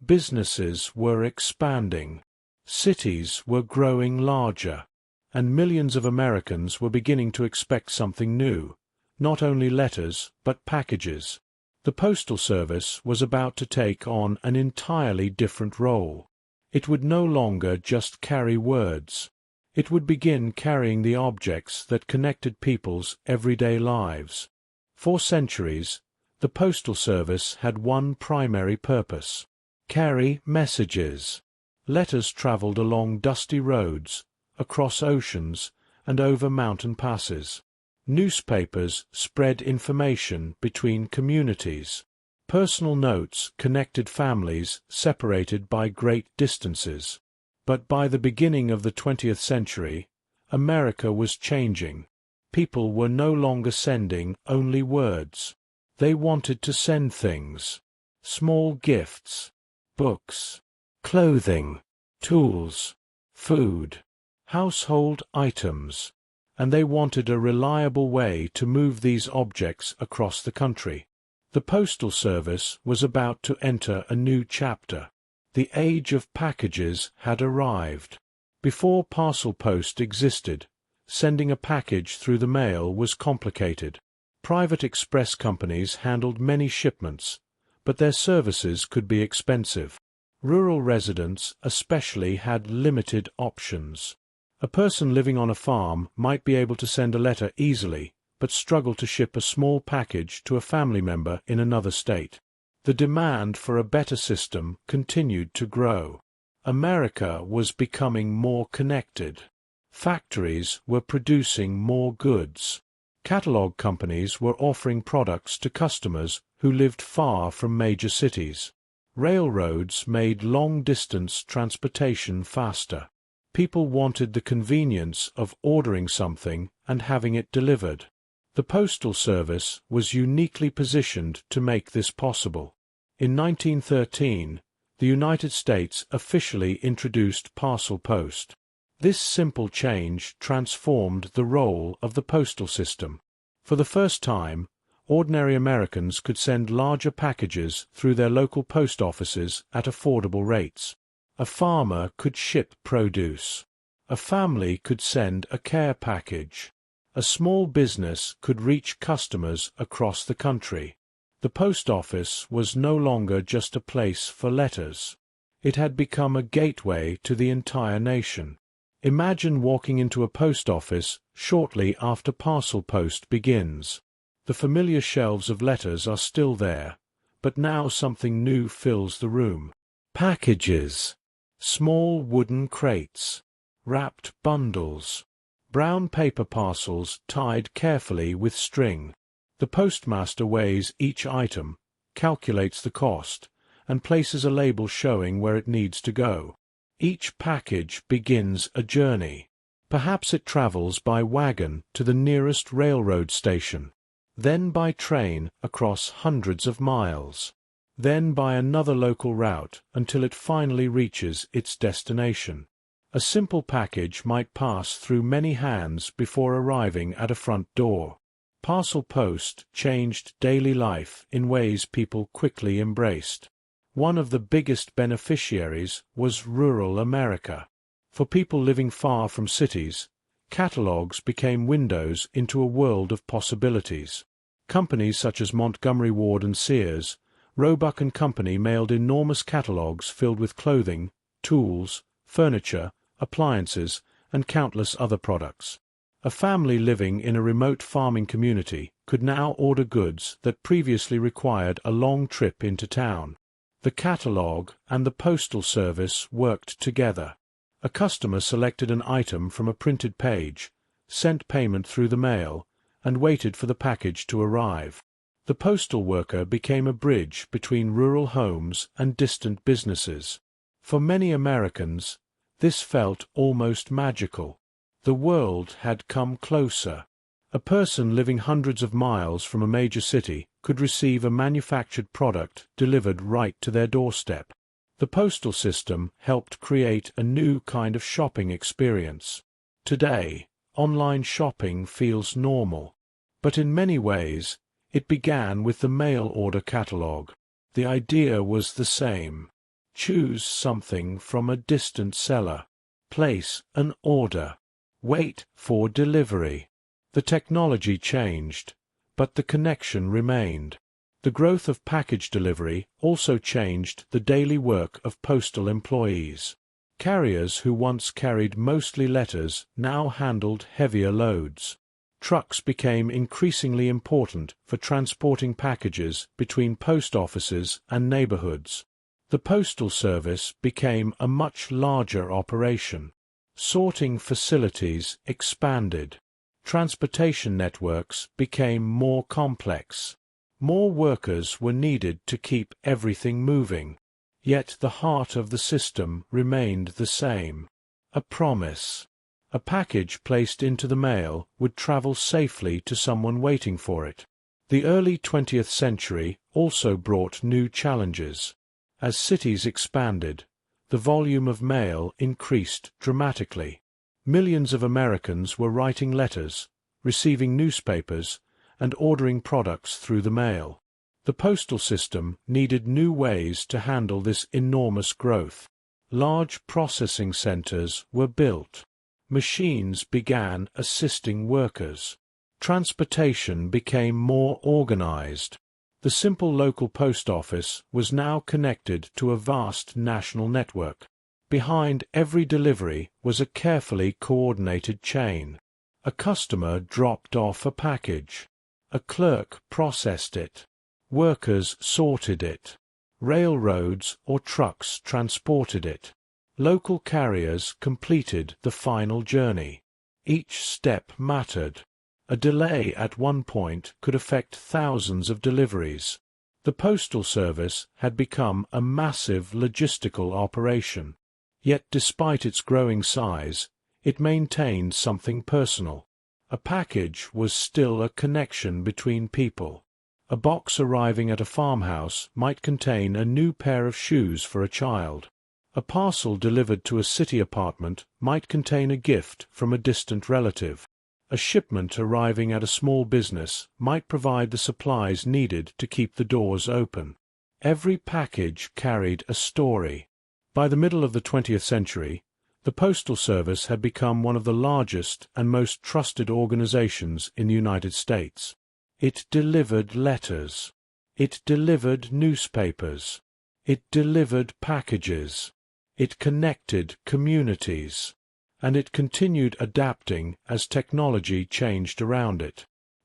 Businesses were expanding. Cities were growing larger. And millions of Americans were beginning to expect something new, not only letters, but packages. The Postal Service was about to take on an entirely different role. It would no longer just carry words. It would begin carrying the objects that connected people's everyday lives. For centuries, the Postal Service had one primary purpose: carry messages. Letters traveled along dusty roads, across oceans, and over mountain passes. Newspapers spread information between communities. Personal notes connected families separated by great distances. But by the beginning of the 20th century, America was changing. People were no longer sending only words. They wanted to send things. Small gifts, books, clothing, tools, food, household items, and they wanted a reliable way to move these objects across the country. The Postal Service was about to enter a new chapter. The age of packages had arrived. Before parcel post existed, sending a package through the mail was complicated. Private express companies handled many shipments, but their services could be expensive. Rural residents especially had limited options. A person living on a farm might be able to send a letter easily, but struggle to ship a small package to a family member in another state. The demand for a better system continued to grow. America was becoming more connected. Factories were producing more goods. Catalog companies were offering products to customers who lived far from major cities. Railroads made long-distance transportation faster. People wanted the convenience of ordering something and having it delivered. The Postal Service was uniquely positioned to make this possible. In 1913, the United States officially introduced parcel post. This simple change transformed the role of the postal system. For the first time, ordinary Americans could send larger packages through their local post offices at affordable rates. A farmer could ship produce. A family could send a care package. A small business could reach customers across the country. The post office was no longer just a place for letters. It had become a gateway to the entire nation. Imagine walking into a post office shortly after parcel post begins. The familiar shelves of letters are still there, but now something new fills the room. Packages. Small wooden crates. Wrapped bundles. Brown paper parcels tied carefully with string. The postmaster weighs each item, calculates the cost, and places a label showing where it needs to go. Each package begins a journey. Perhaps it travels by wagon to the nearest railroad station, then by train across hundreds of miles, then by another local route until it finally reaches its destination. A simple package might pass through many hands before arriving at a front door. Parcel post changed daily life in ways people quickly embraced. One of the biggest beneficiaries was rural America. For people living far from cities, catalogs became windows into a world of possibilities. Companies such as Montgomery Ward and Sears, Roebuck and Company mailed enormous catalogs filled with clothing, tools, furniture, appliances, and countless other products. A family living in a remote farming community could now order goods that previously required a long trip into town. The catalog and the postal service worked together. A customer selected an item from a printed page, sent payment through the mail, and waited for the package to arrive. The postal worker became a bridge between rural homes and distant businesses. For many Americans, this felt almost magical. The world had come closer. A person living hundreds of miles from a major city could receive a manufactured product delivered right to their doorstep. The postal system helped create a new kind of shopping experience. Today, online shopping feels normal. But in many ways, it began with the mail order catalog. The idea was the same. Choose something from a distant seller. Place an order. Wait for delivery. The technology changed, but the connection remained. The growth of package delivery also changed the daily work of postal employees. Carriers who once carried mostly letters now handled heavier loads. Trucks became increasingly important for transporting packages between post offices and neighborhoods. The Postal Service became a much larger operation. Sorting facilities expanded. Transportation networks became more complex. More workers were needed to keep everything moving. Yet the heart of the system remained the same. A promise. A package placed into the mail would travel safely to someone waiting for it. The early 20th century also brought new challenges. As cities expanded, the volume of mail increased dramatically. Millions of Americans were writing letters, receiving newspapers, and ordering products through the mail. The postal system needed new ways to handle this enormous growth. Large processing centers were built. Machines began assisting workers. Transportation became more organized. The simple local post office was now connected to a vast national network. Behind every delivery was a carefully coordinated chain. A customer dropped off a package. A clerk processed it. Workers sorted it. Railroads or trucks transported it. Local carriers completed the final journey. Each step mattered. A delay at one point could affect thousands of deliveries. The Postal Service had become a massive logistical operation. Yet despite its growing size, it maintained something personal. A package was still a connection between people. A box arriving at a farmhouse might contain a new pair of shoes for a child. A parcel delivered to a city apartment might contain a gift from a distant relative. A shipment arriving at a small business might provide the supplies needed to keep the doors open. Every package carried a story. By the middle of the 20th century, the Postal Service had become one of the largest and most trusted organizations in the United States. It delivered letters. It delivered newspapers. It delivered packages. It connected communities. And it continued adapting as technology changed around it.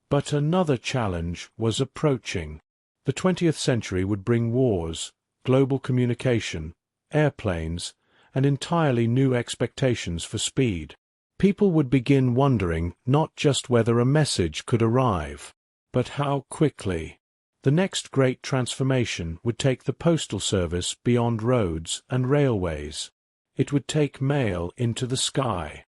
But another challenge was approaching. The 20th century would bring wars, global communication, airplanes, and entirely new expectations for speed. People would begin wondering not just whether a message could arrive, but how quickly. The next great transformation would take the Postal Service beyond roads and railways. It would take mail into the sky.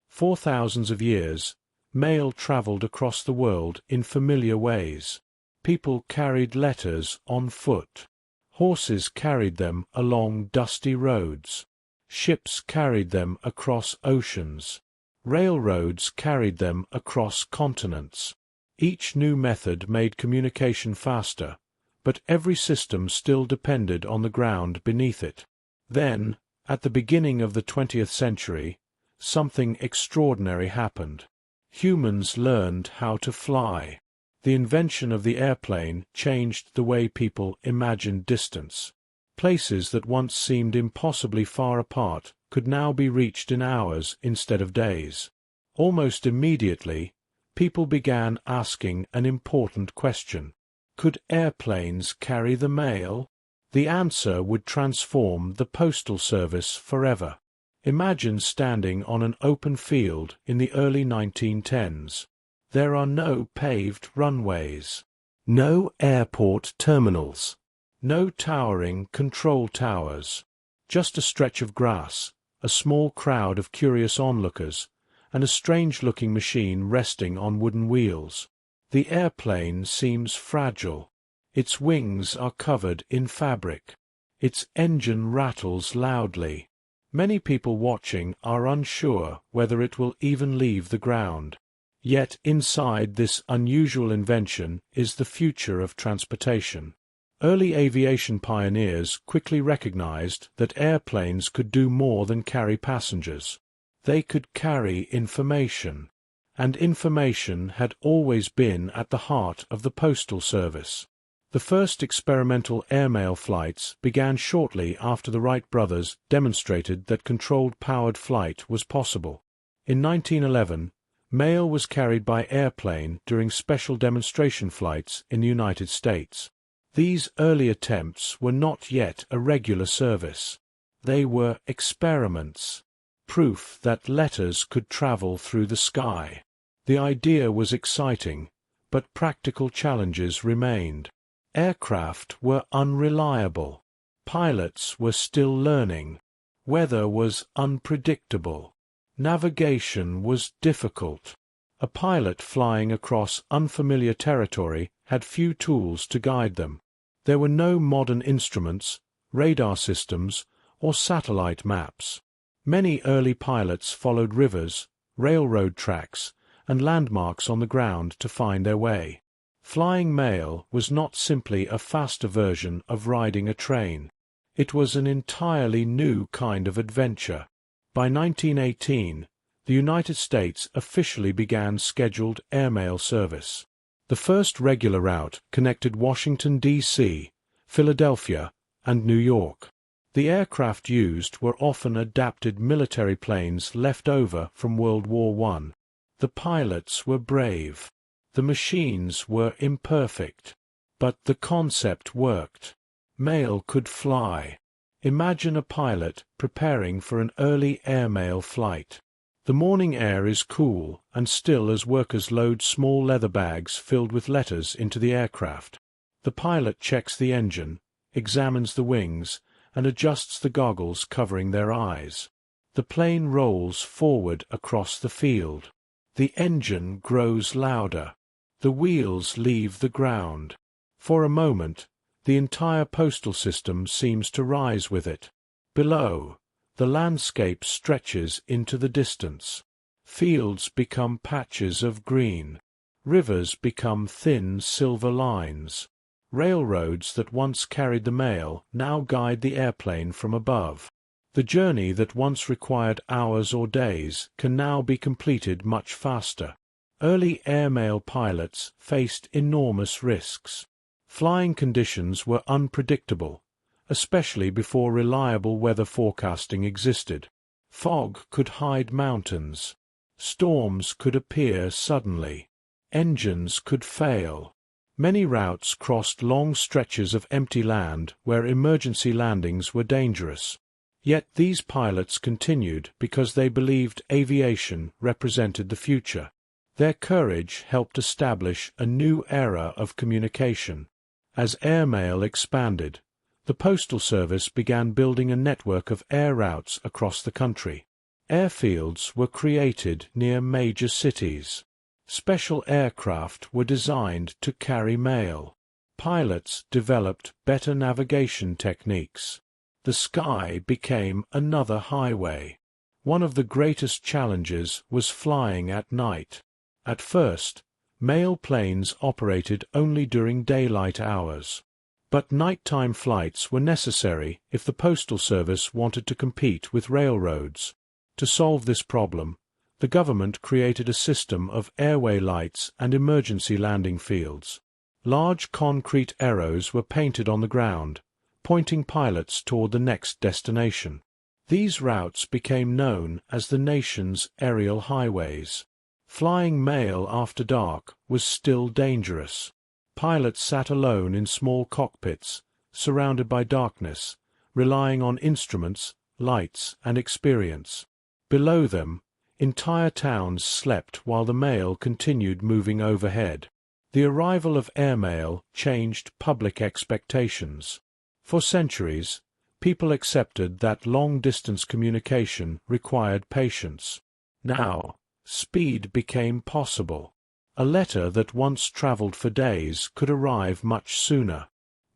For thousands of years, mail traveled across the world in familiar ways. People carried letters on foot. Horses carried them along dusty roads. Ships carried them across oceans. Railroads carried them across continents. Each new method made communication faster, but every system still depended on the ground beneath it. Then, at the beginning of the 20th century, something extraordinary happened. Humans learned how to fly. The invention of the airplane changed the way people imagined distance. Places that once seemed impossibly far apart could now be reached in hours instead of days. Almost immediately, people began asking an important question. Could airplanes carry the mail? The answer would transform the Postal Service forever. Imagine standing on an open field in the early 1910s. There are no paved runways, no airport terminals, no towering control towers, just a stretch of grass, a small crowd of curious onlookers, and a strange-looking machine resting on wooden wheels. The airplane seems fragile. Its wings are covered in fabric. Its engine rattles loudly. Many people watching are unsure whether it will even leave the ground. Yet inside this unusual invention is the future of transportation. Early aviation pioneers quickly recognized that airplanes could do more than carry passengers. They could carry information. And information had always been at the heart of the Postal Service. The first experimental airmail flights began shortly after the Wright brothers demonstrated that controlled powered flight was possible. In 1911, mail was carried by airplane during special demonstration flights in the United States. These early attempts were not yet a regular service. They were experiments, proof that letters could travel through the sky. The idea was exciting, but practical challenges remained. Aircraft were unreliable. Pilots were still learning. Weather was unpredictable. Navigation was difficult. A pilot flying across unfamiliar territory had few tools to guide them. There were no modern instruments, radar systems, or satellite maps. Many early pilots followed rivers, railroad tracks, and landmarks on the ground to find their way. Flying mail was not simply a faster version of riding a train. It was an entirely new kind of adventure. By 1918, the United States officially began scheduled airmail service. The first regular route connected Washington, D.C., Philadelphia, and New York. The aircraft used were often adapted military planes left over from World War I. The pilots were brave. The machines were imperfect. But the concept worked. Mail could fly. Imagine a pilot preparing for an early airmail flight. The morning air is cool and still as workers load small leather bags filled with letters into the aircraft. The pilot checks the engine, examines the wings, and adjusts the goggles covering their eyes. The plane rolls forward across the field. The engine grows louder. The wheels leave the ground. For a moment, the entire postal system seems to rise with it. Below, the landscape stretches into the distance. Fields become patches of green. Rivers become thin silver lines. Railroads that once carried the mail now guide the airplane from above. The journey that once required hours or days can now be completed much faster. Early airmail pilots faced enormous risks. Flying conditions were unpredictable, especially before reliable weather forecasting existed. Fog could hide mountains. Storms could appear suddenly. Engines could fail. Many routes crossed long stretches of empty land where emergency landings were dangerous. Yet these pilots continued because they believed aviation represented the future. Their courage helped establish a new era of communication. As airmail expanded, the Postal Service began building a network of air routes across the country. Airfields were created near major cities. Special aircraft were designed to carry mail. Pilots developed better navigation techniques. The sky became another highway. One of the greatest challenges was flying at night. At first, mail planes operated only during daylight hours. But nighttime flights were necessary if the Postal Service wanted to compete with railroads. To solve this problem, the government created a system of airway lights and emergency landing fields. Large concrete arrows were painted on the ground, pointing pilots toward the next destination. These routes became known as the nation's aerial highways. Flying mail after dark was still dangerous. Pilots sat alone in small cockpits, surrounded by darkness, relying on instruments, lights, and experience. Below them, entire towns slept while the mail continued moving overhead. The arrival of airmail changed public expectations. For centuries, people accepted that long-distance communication required patience. Now, speed became possible. A letter that once traveled for days could arrive much sooner.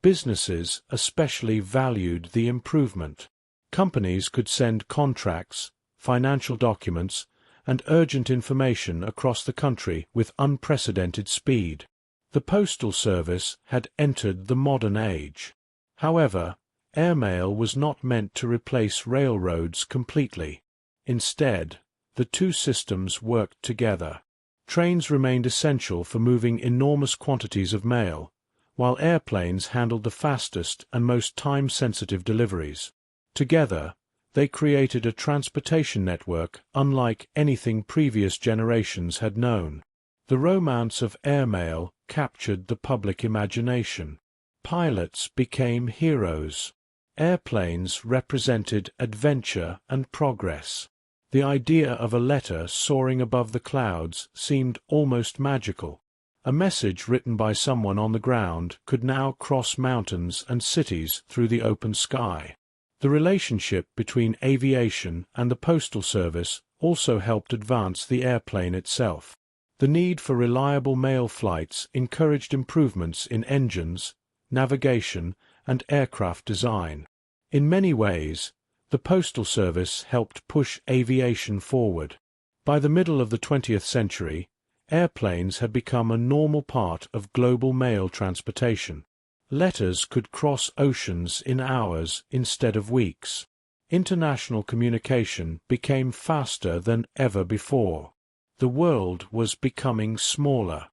Businesses especially valued the improvement. Companies could send contracts, financial documents, and urgent information across the country with unprecedented speed. The Postal Service had entered the modern age. However, airmail was not meant to replace railroads completely. Instead, the two systems worked together. Trains remained essential for moving enormous quantities of mail, while airplanes handled the fastest and most time-sensitive deliveries. Together, they created a transportation network unlike anything previous generations had known. The romance of airmail captured the public imagination. Pilots became heroes. Airplanes represented adventure and progress. The idea of a letter soaring above the clouds seemed almost magical. A message written by someone on the ground could now cross mountains and cities through the open sky. The relationship between aviation and the postal service also helped advance the airplane itself. The need for reliable mail flights encouraged improvements in engines, navigation, and aircraft design. In many ways, the postal service helped push aviation forward. By the middle of the 20th century, airplanes had become a normal part of global mail transportation. Letters could cross oceans in hours instead of weeks. International communication became faster than ever before. The world was becoming smaller.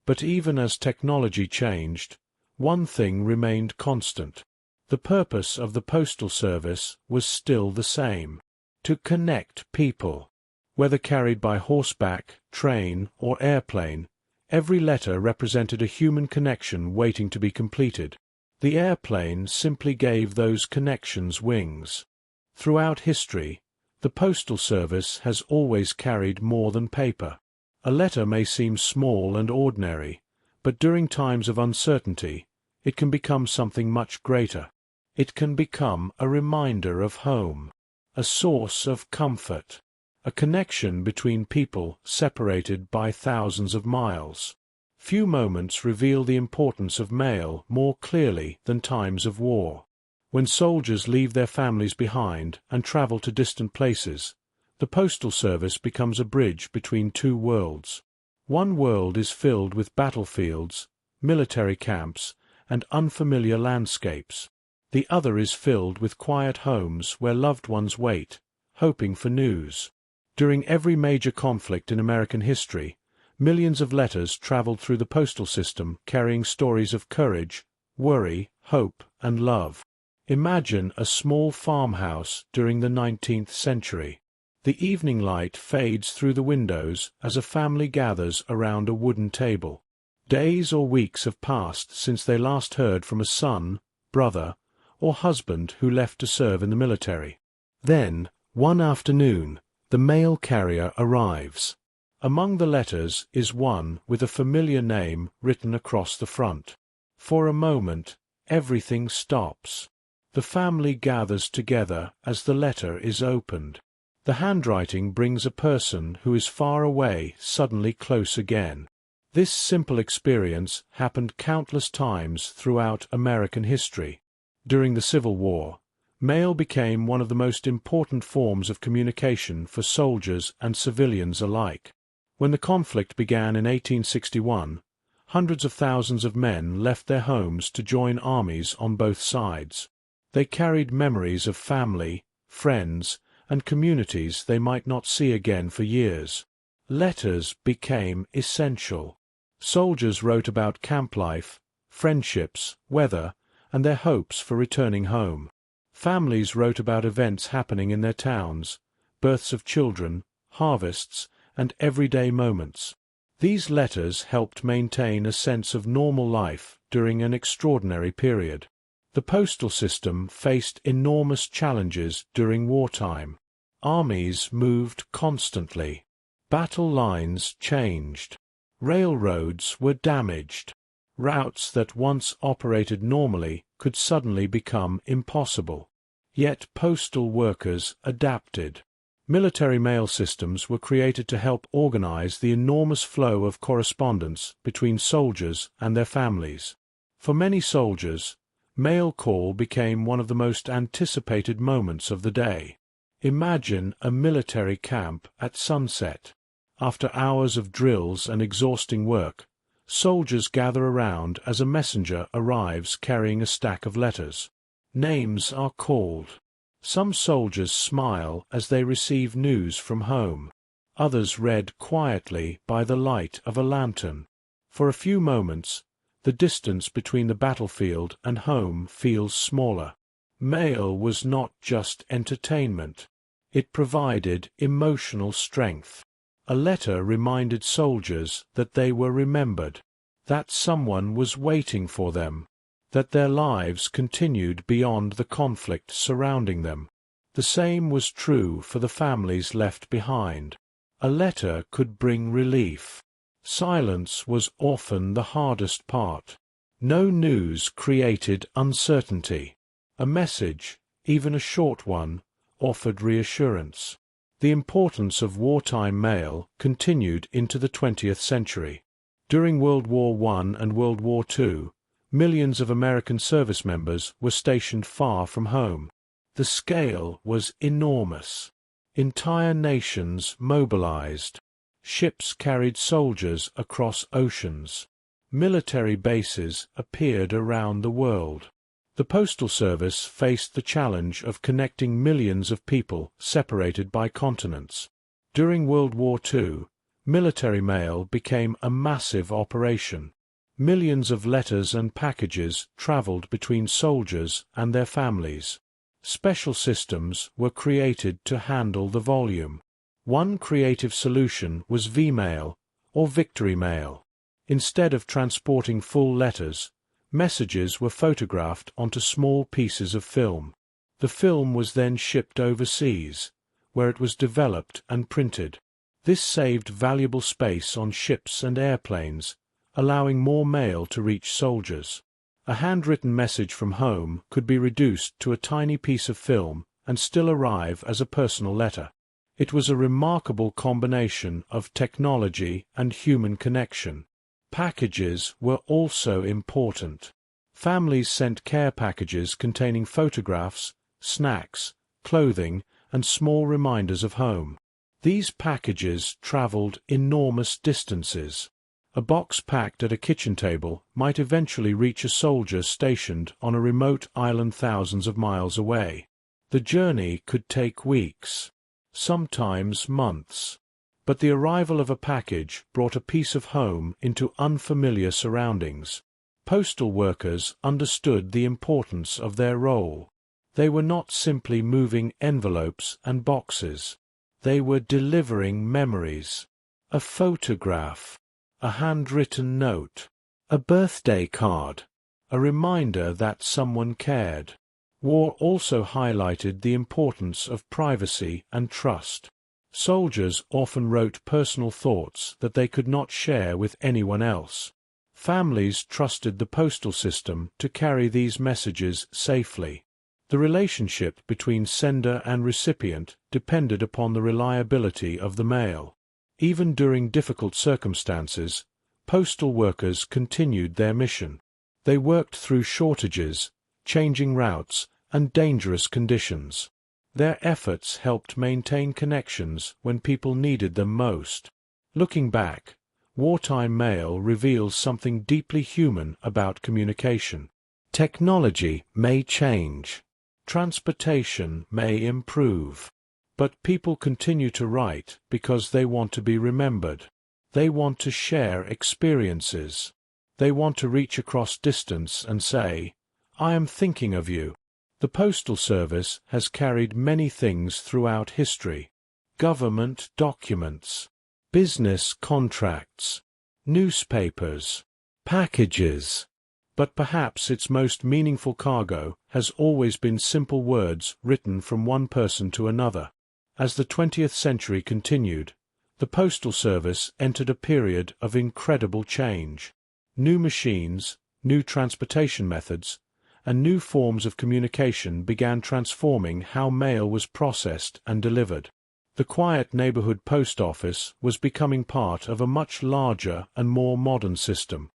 But even as technology changed, one thing remained constant. The purpose of the postal service was still the same: to connect people. Whether carried by horseback, train, or airplane, every letter represented a human connection waiting to be completed. The airplane simply gave those connections wings. Throughout history, the postal service has always carried more than paper. A letter may seem small and ordinary, but during times of uncertainty, it can become something much greater. It can become a reminder of home, a source of comfort, a connection between people separated by thousands of miles. Few moments reveal the importance of mail more clearly than times of war. When soldiers leave their families behind and travel to distant places, the postal service becomes a bridge between two worlds. One world is filled with battlefields, military camps, and unfamiliar landscapes. The other is filled with quiet homes where loved ones wait, hoping for news. During every major conflict in American history, millions of letters traveled through the postal system carrying stories of courage, worry, hope, and love. Imagine a small farmhouse during the 19th century. The evening light fades through the windows as a family gathers around a wooden table. Days or weeks have passed since they last heard from a son, brother, or husband who left to serve in the military. Then, one afternoon, the mail carrier arrives. Among the letters is one with a familiar name written across the front. For a moment, everything stops. The family gathers together as the letter is opened. The handwriting brings a person who is far away suddenly close again. This simple experience happened countless times throughout American history. During the Civil War, mail became one of the most important forms of communication for soldiers and civilians alike. When the conflict began in 1861, hundreds of thousands of men left their homes to join armies on both sides. They carried memories of family, friends, and communities they might not see again for years. Letters became essential. Soldiers wrote about camp life, friendships, weather, and their hopes for returning home. Families wrote about events happening in their towns, births of children, harvests, and everyday moments. These letters helped maintain a sense of normal life during an extraordinary period. The postal system faced enormous challenges during wartime. Armies moved constantly. Battle lines changed. Railroads were damaged. Routes that once operated normally could suddenly become impossible. Yet postal workers adapted. Military mail systems were created to help organize the enormous flow of correspondence between soldiers and their families. For many soldiers, mail call became one of the most anticipated moments of the day. Imagine a military camp at sunset. After hours of drills and exhausting work, soldiers gather around as a messenger arrives carrying a stack of letters. Names are called. Some soldiers smile as they receive news from home. Others read quietly by the light of a lantern. For a few moments, the distance between the battlefield and home feels smaller. Mail was not just entertainment. It provided emotional strength. A letter reminded soldiers that they were remembered, that someone was waiting for them, that their lives continued beyond the conflict surrounding them. The same was true for the families left behind. A letter could bring relief. Silence was often the hardest part. No news created uncertainty. A message, even a short one, offered reassurance. The importance of wartime mail continued into the 20th century. During World War I and World War II, millions of American service members were stationed far from home. The scale was enormous. Entire nations mobilized. Ships carried soldiers across oceans. Military bases appeared around the world. The Postal Service faced the challenge of connecting millions of people separated by continents. During World War II, military mail became a massive operation. Millions of letters and packages traveled between soldiers and their families. Special systems were created to handle the volume. One creative solution was V-mail, or victory mail. Instead of transporting full letters, messages were photographed onto small pieces of film. The film was then shipped overseas, where it was developed and printed. This saved valuable space on ships and airplanes, allowing more mail to reach soldiers. A handwritten message from home could be reduced to a tiny piece of film and still arrive as a personal letter. It was a remarkable combination of technology and human connection. Packages were also important. Families sent care packages containing photographs, snacks, clothing, and small reminders of home. These packages traveled enormous distances. A box packed at a kitchen table might eventually reach a soldier stationed on a remote island thousands of miles away. The journey could take weeks, sometimes months. But the arrival of a package brought a piece of home into unfamiliar surroundings. Postal workers understood the importance of their role. They were not simply moving envelopes and boxes. They were delivering memories. A photograph, a handwritten note, a birthday card, a reminder that someone cared. War also highlighted the importance of privacy and trust. Soldiers often wrote personal thoughts that they could not share with anyone else. Families trusted the postal system to carry these messages safely. The relationship between sender and recipient depended upon the reliability of the mail. Even during difficult circumstances, postal workers continued their mission. They worked through shortages, changing routes, and dangerous conditions. Their efforts helped maintain connections when people needed them most. Looking back, wartime mail reveals something deeply human about communication. Technology may change. Transportation may improve. But people continue to write because they want to be remembered. They want to share experiences. They want to reach across distance and say, "I am thinking of you." The Postal Service has carried many things throughout history: government documents, business contracts, newspapers, packages. But perhaps its most meaningful cargo has always been simple words written from one person to another. As the 20th century continued, the Postal Service entered a period of incredible change. New machines, new transportation methods, and new forms of communication began transforming how mail was processed and delivered. The quiet neighborhood post office was becoming part of a much larger and more modern system.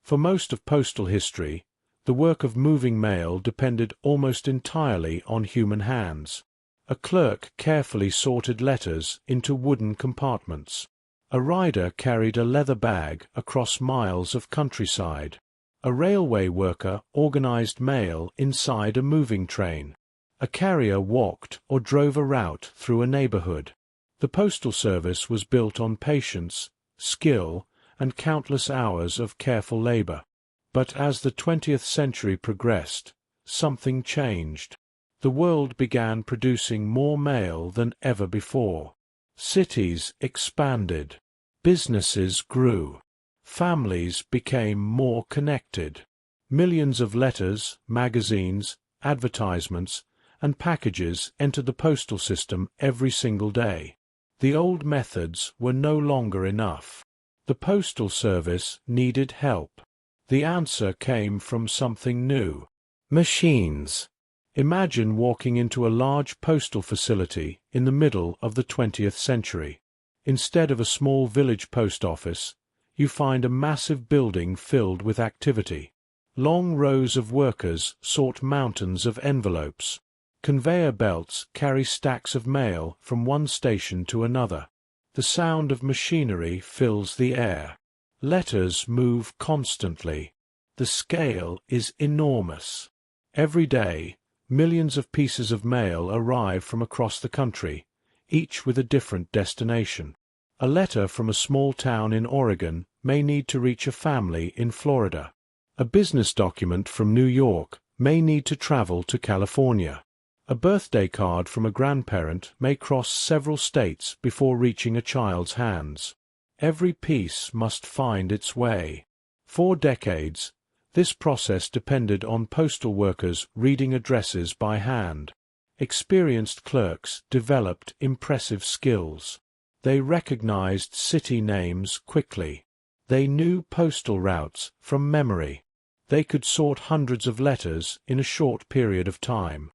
For most of postal history, the work of moving mail depended almost entirely on human hands. A clerk carefully sorted letters into wooden compartments. A rider carried a leather bag across miles of countryside. A railway worker organized mail inside a moving train. A carrier walked or drove a route through a neighborhood. The Postal Service was built on patience, skill, and countless hours of careful labor. But as the 20th century progressed, something changed. The world began producing more mail than ever before. Cities expanded. Businesses grew. Families became more connected. Millions of letters, magazines, advertisements, and packages entered the postal system every single day. The old methods were no longer enough. The Postal Service needed help. The answer came from something new. Machines. Imagine walking into a large postal facility in the middle of the 20th century. Instead of a small village post office, you find a massive building filled with activity. Long rows of workers sort mountains of envelopes. Conveyor belts carry stacks of mail from one station to another. The sound of machinery fills the air. Letters move constantly. The scale is enormous. Every day, millions of pieces of mail arrive from across the country, each with a different destination. A letter from a small town in Oregon may need to reach a family in Florida. A business document from New York may need to travel to California. A birthday card from a grandparent may cross several states before reaching a child's hands. Every piece must find its way. For decades, this process depended on postal workers reading addresses by hand. Experienced clerks developed impressive skills. They recognized city names quickly. They knew postal routes from memory. They could sort hundreds of letters in a short period of time.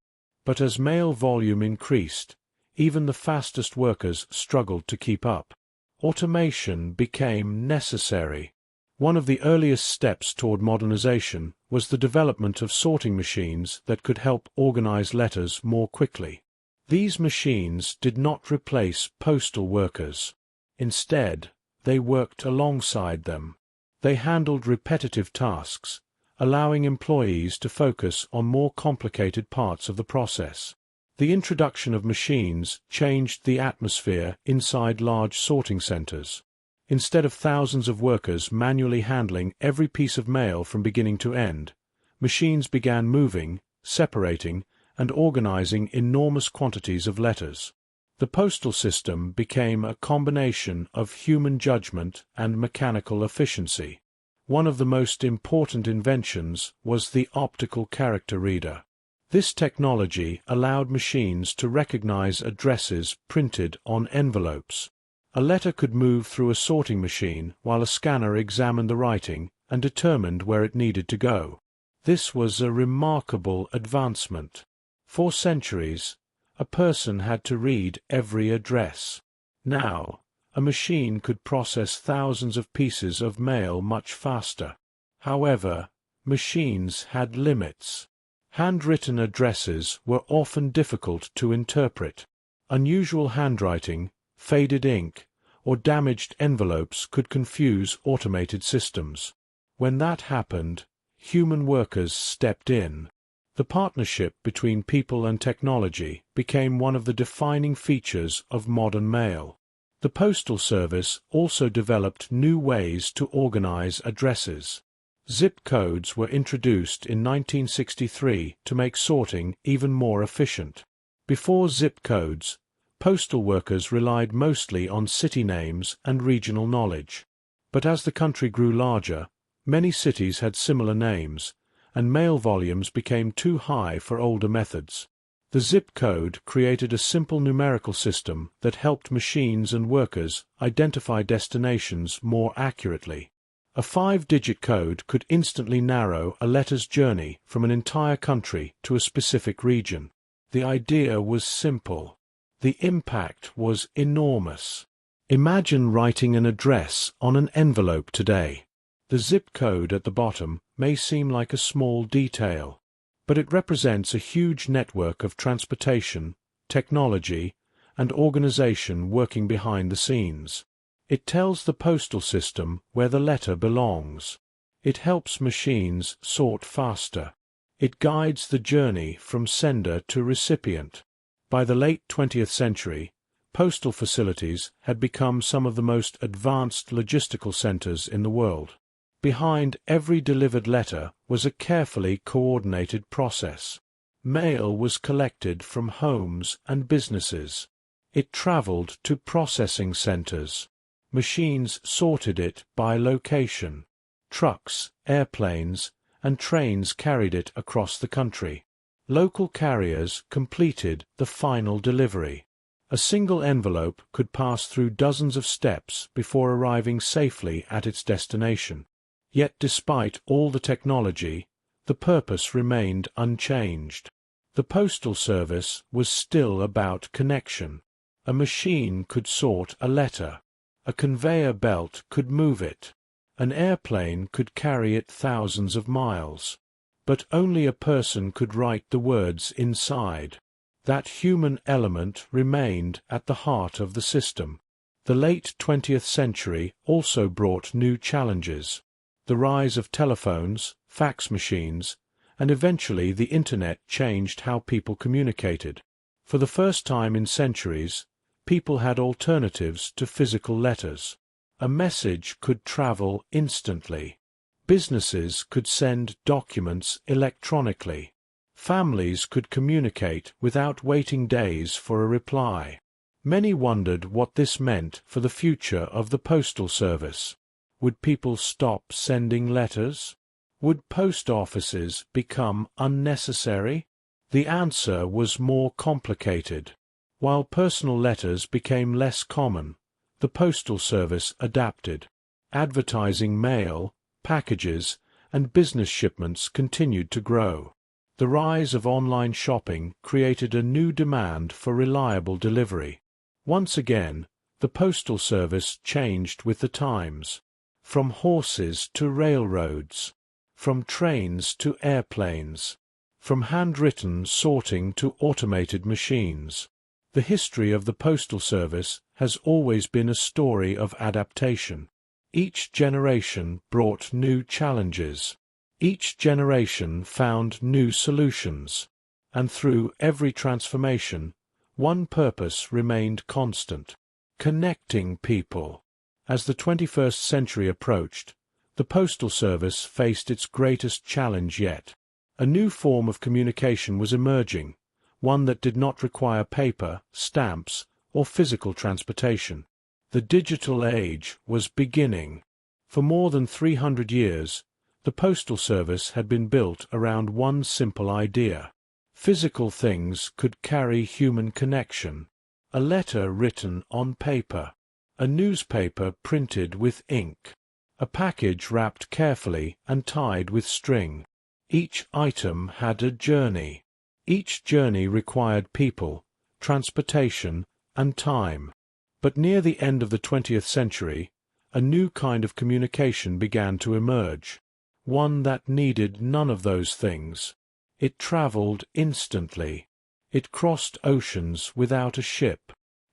But as mail volume increased, even the fastest workers struggled to keep up. Automation became necessary. One of the earliest steps toward modernization was the development of sorting machines that could help organize letters more quickly. These machines did not replace postal workers. Instead, they worked alongside them. They handled repetitive tasks, allowing employees to focus on more complicated parts of the process. The introduction of machines changed the atmosphere inside large sorting centers. Instead of thousands of workers manually handling every piece of mail from beginning to end, machines began moving, separating, and organizing enormous quantities of letters. The postal system became a combination of human judgment and mechanical efficiency. One of the most important inventions was the optical character reader. This technology allowed machines to recognize addresses printed on envelopes. A letter could move through a sorting machine while a scanner examined the writing and determined where it needed to go. This was a remarkable advancement. For centuries, a person had to read every address. Now, a machine could process thousands of pieces of mail much faster. However, machines had limits. Handwritten addresses were often difficult to interpret. Unusual handwriting, faded ink, or damaged envelopes could confuse automated systems. When that happened, human workers stepped in. The partnership between people and technology became one of the defining features of modern mail. The Postal Service also developed new ways to organize addresses. Zip codes were introduced in 1963 to make sorting even more efficient. Before zip codes, postal workers relied mostly on city names and regional knowledge. But as the country grew larger, many cities had similar names, and mail volumes became too high for older methods. The zip code created a simple numerical system that helped machines and workers identify destinations more accurately. A 5-digit code could instantly narrow a letter's journey from an entire country to a specific region. The idea was simple. The impact was enormous. Imagine writing an address on an envelope today. The zip code at the bottom may seem like a small detail, but it represents a huge network of transportation, technology, and organization working behind the scenes. It tells the postal system where the letter belongs. It helps machines sort faster. It guides the journey from sender to recipient. By the late 20th century, postal facilities had become some of the most advanced logistical centers in the world. Behind every delivered letter was a carefully coordinated process. Mail was collected from homes and businesses. It traveled to processing centers. Machines sorted it by location. Trucks, airplanes, and trains carried it across the country. Local carriers completed the final delivery. A single envelope could pass through dozens of steps before arriving safely at its destination. Yet despite all the technology, the purpose remained unchanged. The Postal Service was still about connection. A machine could sort a letter. A conveyor belt could move it. An airplane could carry it thousands of miles. But only a person could write the words inside. That human element remained at the heart of the system. The late 20th century also brought new challenges. The rise of telephones, fax machines, and eventually the Internet changed how people communicated. For the first time in centuries, people had alternatives to physical letters. A message could travel instantly. Businesses could send documents electronically. Families could communicate without waiting days for a reply. Many wondered what this meant for the future of the Postal Service. Would people stop sending letters? Would post offices become unnecessary? The answer was more complicated. While personal letters became less common, the Postal Service adapted. Advertising mail, packages, and business shipments continued to grow. The rise of online shopping created a new demand for reliable delivery. Once again, the Postal Service changed with the times. From horses to railroads. From trains to airplanes. From handwritten sorting to automated machines. The history of the Postal Service has always been a story of adaptation. Each generation brought new challenges. Each generation found new solutions. And through every transformation, one purpose remained constant: connecting people. As the 21st century approached, the Postal Service faced its greatest challenge yet. A new form of communication was emerging, one that did not require paper, stamps, or physical transportation. The digital age was beginning. For more than 300 years, the Postal Service had been built around one simple idea. Physical things could carry human connection. A letter written on paper. A newspaper printed with ink. A package wrapped carefully and tied with string. Each item had a journey. Each journey required people, transportation, and time. But near the end of the 20th century, a new kind of communication began to emerge. One that needed none of those things. It traveled instantly. It crossed oceans without a ship.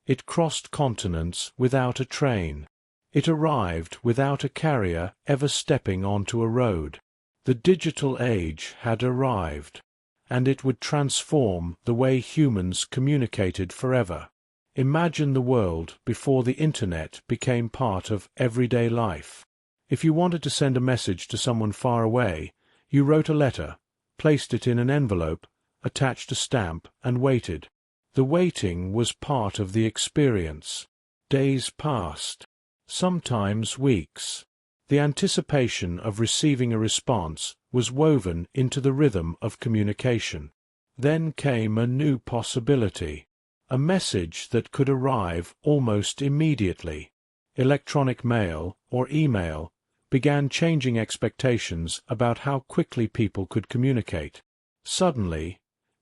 It crossed continents without a train. It arrived without a carrier ever stepping onto a road. The digital age had arrived, and it would transform the way humans communicated forever. Imagine the world before the Internet became part of everyday life. If you wanted to send a message to someone far away, you wrote a letter, placed it in an envelope, attached a stamp, and waited. The waiting was part of the experience. Days passed, sometimes weeks. The anticipation of receiving a response was woven into the rhythm of communication. Then came a new possibility. A message that could arrive almost immediately. Electronic mail, or email, began changing expectations about how quickly people could communicate. Suddenly,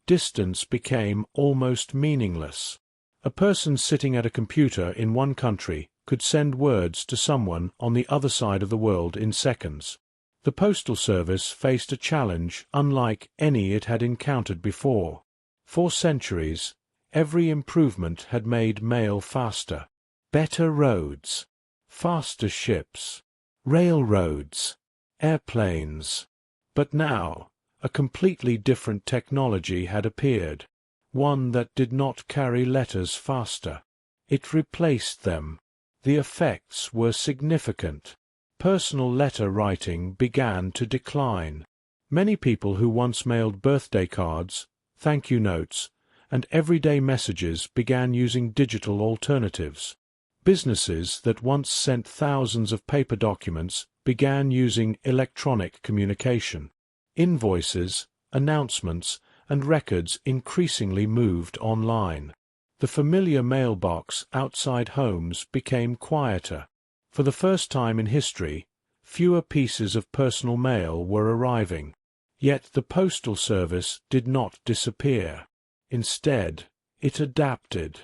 distance became almost meaningless. A person sitting at a computer in one country could send words to someone on the other side of the world in seconds. The Postal Service faced a challenge unlike any it had encountered before. For centuries, every improvement had made mail faster. Better roads, faster ships, railroads, airplanes. But now, a completely different technology had appeared, one that did not carry letters faster. It replaced them. The effects were significant. Personal letter writing began to decline. Many people who once mailed birthday cards, thank you notes, and everyday messages began using digital alternatives. Businesses that once sent thousands of paper documents began using electronic communication. Invoices, announcements, and records increasingly moved online. The familiar mailbox outside homes became quieter. For the first time in history, fewer pieces of personal mail were arriving. Yet the Postal Service did not disappear. Instead, it adapted.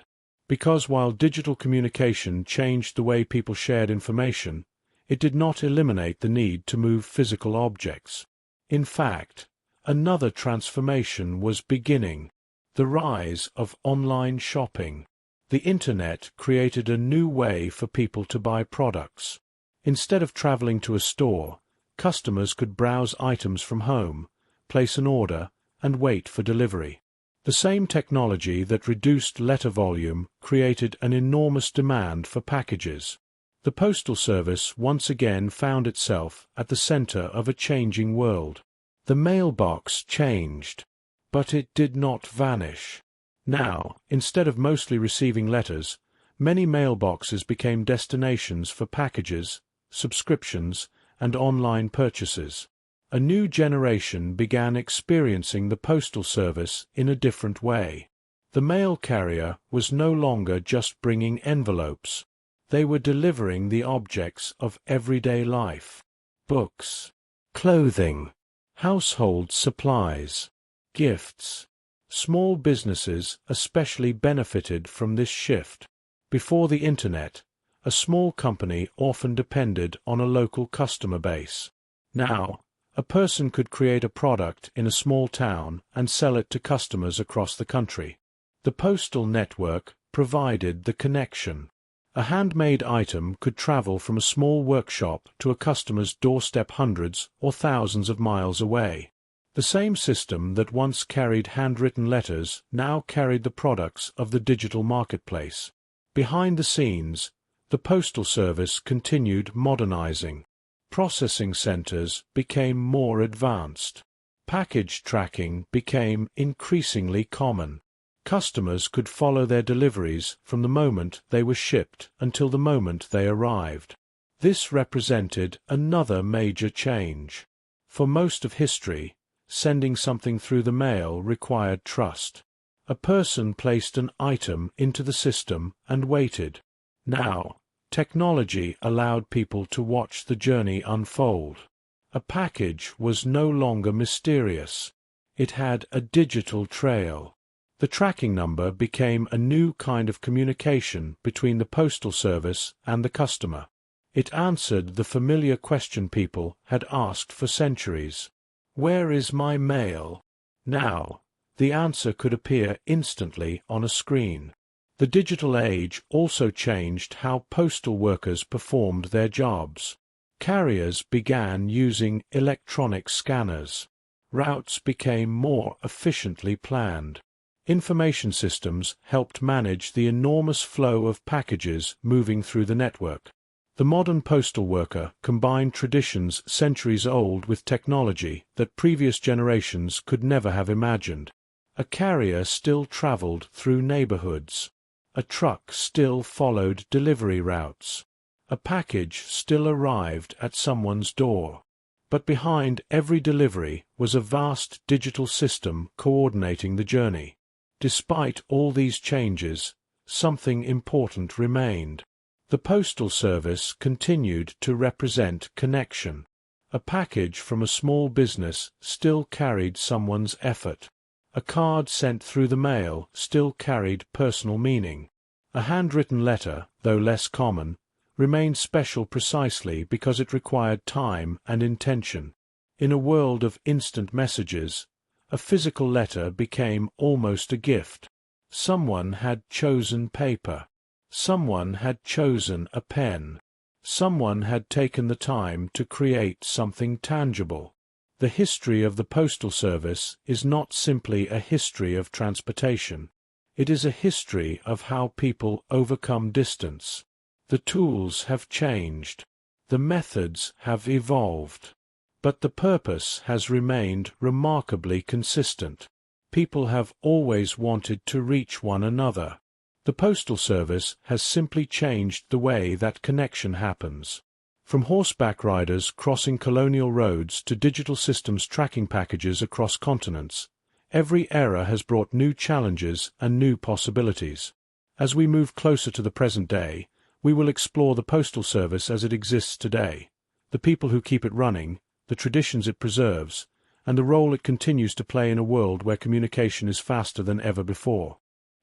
Because while digital communication changed the way people shared information, it did not eliminate the need to move physical objects. In fact, another transformation was beginning: the rise of online shopping. The Internet created a new way for people to buy products. Instead of traveling to a store, customers could browse items from home, place an order, and wait for delivery. The same technology that reduced letter volume created an enormous demand for packages. The Postal Service once again found itself at the center of a changing world. The mailbox changed, but it did not vanish. Now, instead of mostly receiving letters, many mailboxes became destinations for packages, subscriptions, and online purchases. A new generation began experiencing the Postal Service in a different way. The mail carrier was no longer just bringing envelopes. They were delivering the objects of everyday life: books, clothing, household supplies, gifts. Small businesses especially benefited from this shift. Before the Internet, a small company often depended on a local customer base. Now, a person could create a product in a small town and sell it to customers across the country. The postal network provided the connection. A handmade item could travel from a small workshop to a customer's doorstep hundreds or thousands of miles away. The same system that once carried handwritten letters now carried the products of the digital marketplace. Behind the scenes, the Postal Service continued modernizing. Processing centers became more advanced. Package tracking became increasingly common. Customers could follow their deliveries from the moment they were shipped until the moment they arrived. This represented another major change. For most of history, sending something through the mail required trust. A person placed an item into the system and waited. Now, technology allowed people to watch the journey unfold. A package was no longer mysterious. It had a digital trail. The tracking number became a new kind of communication between the Postal Service and the customer. It answered the familiar question people had asked for centuries: "Where is my mail?" Now, the answer could appear instantly on a screen. The digital age also changed how postal workers performed their jobs. Carriers began using electronic scanners. Routes became more efficiently planned. Information systems helped manage the enormous flow of packages moving through the network. The modern postal worker combined traditions centuries old with technology that previous generations could never have imagined. A carrier still traveled through neighborhoods. A truck still followed delivery routes. A package still arrived at someone's door. But behind every delivery was a vast digital system coordinating the journey. Despite all these changes, something important remained. The Postal Service continued to represent connection. A package from a small business still carried someone's effort. A card sent through the mail still carried personal meaning. A handwritten letter, though less common, remained special precisely because it required time and intention. In a world of instant messages, a physical letter became almost a gift. Someone had chosen paper. Someone had chosen a pen. Someone had taken the time to create something tangible. The history of the Postal Service is not simply a history of transportation. It is a history of how people overcome distance. The tools have changed. The methods have evolved. But the purpose has remained remarkably consistent. People have always wanted to reach one another. The Postal Service has simply changed the way that connection happens. From horseback riders crossing colonial roads to digital systems tracking packages across continents, every era has brought new challenges and new possibilities. As we move closer to the present day, we will explore the Postal Service as it exists today, the people who keep it running, the traditions it preserves, and the role it continues to play in a world where communication is faster than ever before.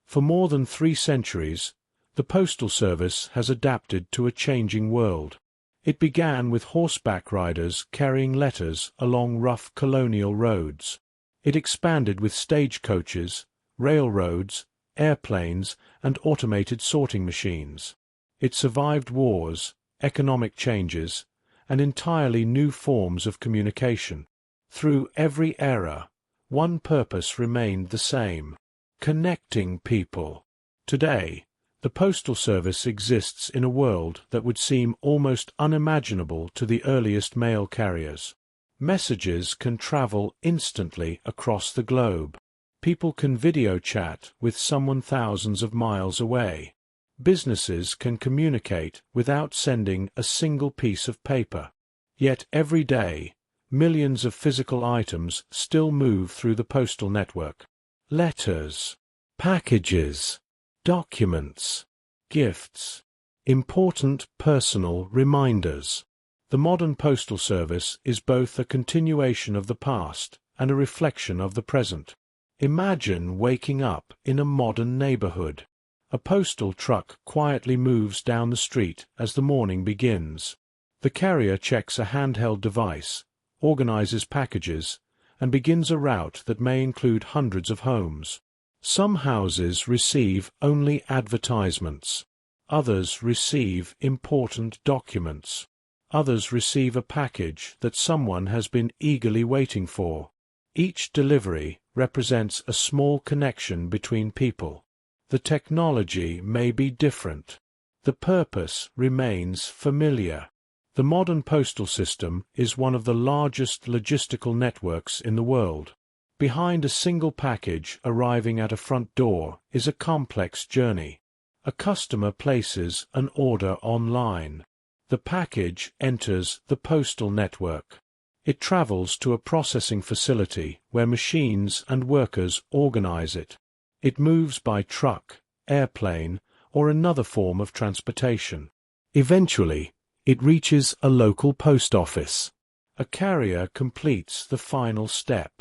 For more than 3 centuries, the Postal Service has adapted to a changing world. It began with horseback riders carrying letters along rough colonial roads. It expanded with stagecoaches, railroads, airplanes, and automated sorting machines. It survived wars, economic changes, and entirely new forms of communication. Through every era, one purpose remained the same: connecting people. Today, the Postal Service exists in a world that would seem almost unimaginable to the earliest mail carriers. Messages can travel instantly across the globe. People can video chat with someone thousands of miles away. Businesses can communicate without sending a single piece of paper. Yet every day, millions of physical items still move through the postal network. Letters, packages, documents, gifts, important personal reminders. The modern Postal Service is both a continuation of the past and a reflection of the present. Imagine waking up in a modern neighborhood. A postal truck quietly moves down the street as the morning begins. The carrier checks a handheld device, organizes packages, and begins a route that may include hundreds of homes. Some houses receive only advertisements. Others receive important documents. Others receive a package that someone has been eagerly waiting for. Each delivery represents a small connection between people. The technology may be different. The purpose remains familiar. The modern postal system is one of the largest logistical networks in the world. Behind a single package arriving at a front door is a complex journey. A customer places an order online. The package enters the postal network. It travels to a processing facility where machines and workers organize it. It moves by truck, airplane, or another form of transportation. Eventually, it reaches a local post office. A carrier completes the final step.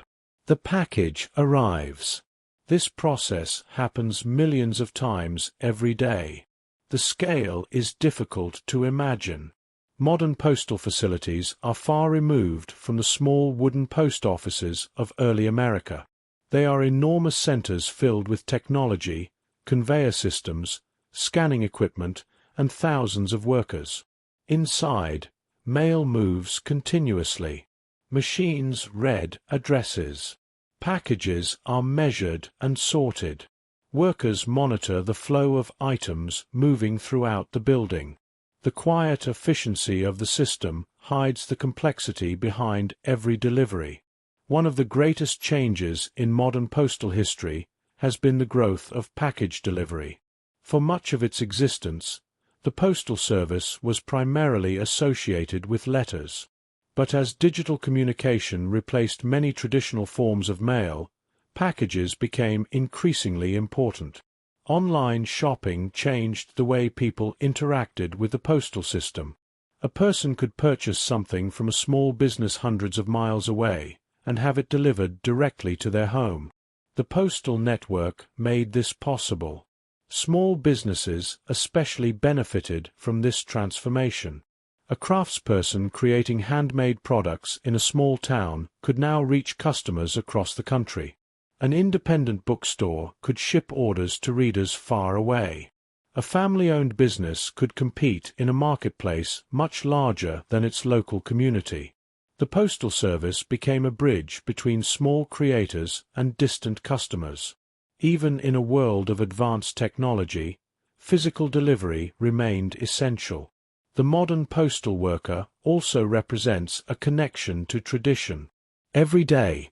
The package arrives. This process happens millions of times every day. The scale is difficult to imagine. Modern postal facilities are far removed from the small wooden post offices of early America. They are enormous centers filled with technology, conveyor systems, scanning equipment, and thousands of workers. Inside, mail moves continuously. Machines read addresses. Packages are measured and sorted. Workers monitor the flow of items moving throughout the building. The quiet efficiency of the system hides the complexity behind every delivery. One of the greatest changes in modern postal history has been the growth of package delivery. For much of its existence, the Postal Service was primarily associated with letters. But as digital communication replaced many traditional forms of mail, packages became increasingly important. Online shopping changed the way people interacted with the postal system. A person could purchase something from a small business hundreds of miles away and have it delivered directly to their home. The postal network made this possible. Small businesses especially benefited from this transformation. A craftsperson creating handmade products in a small town could now reach customers across the country. An independent bookstore could ship orders to readers far away. A family-owned business could compete in a marketplace much larger than its local community. The Postal Service became a bridge between small creators and distant customers. Even in a world of advanced technology, physical delivery remained essential. The modern postal worker also represents a connection to tradition. Every day,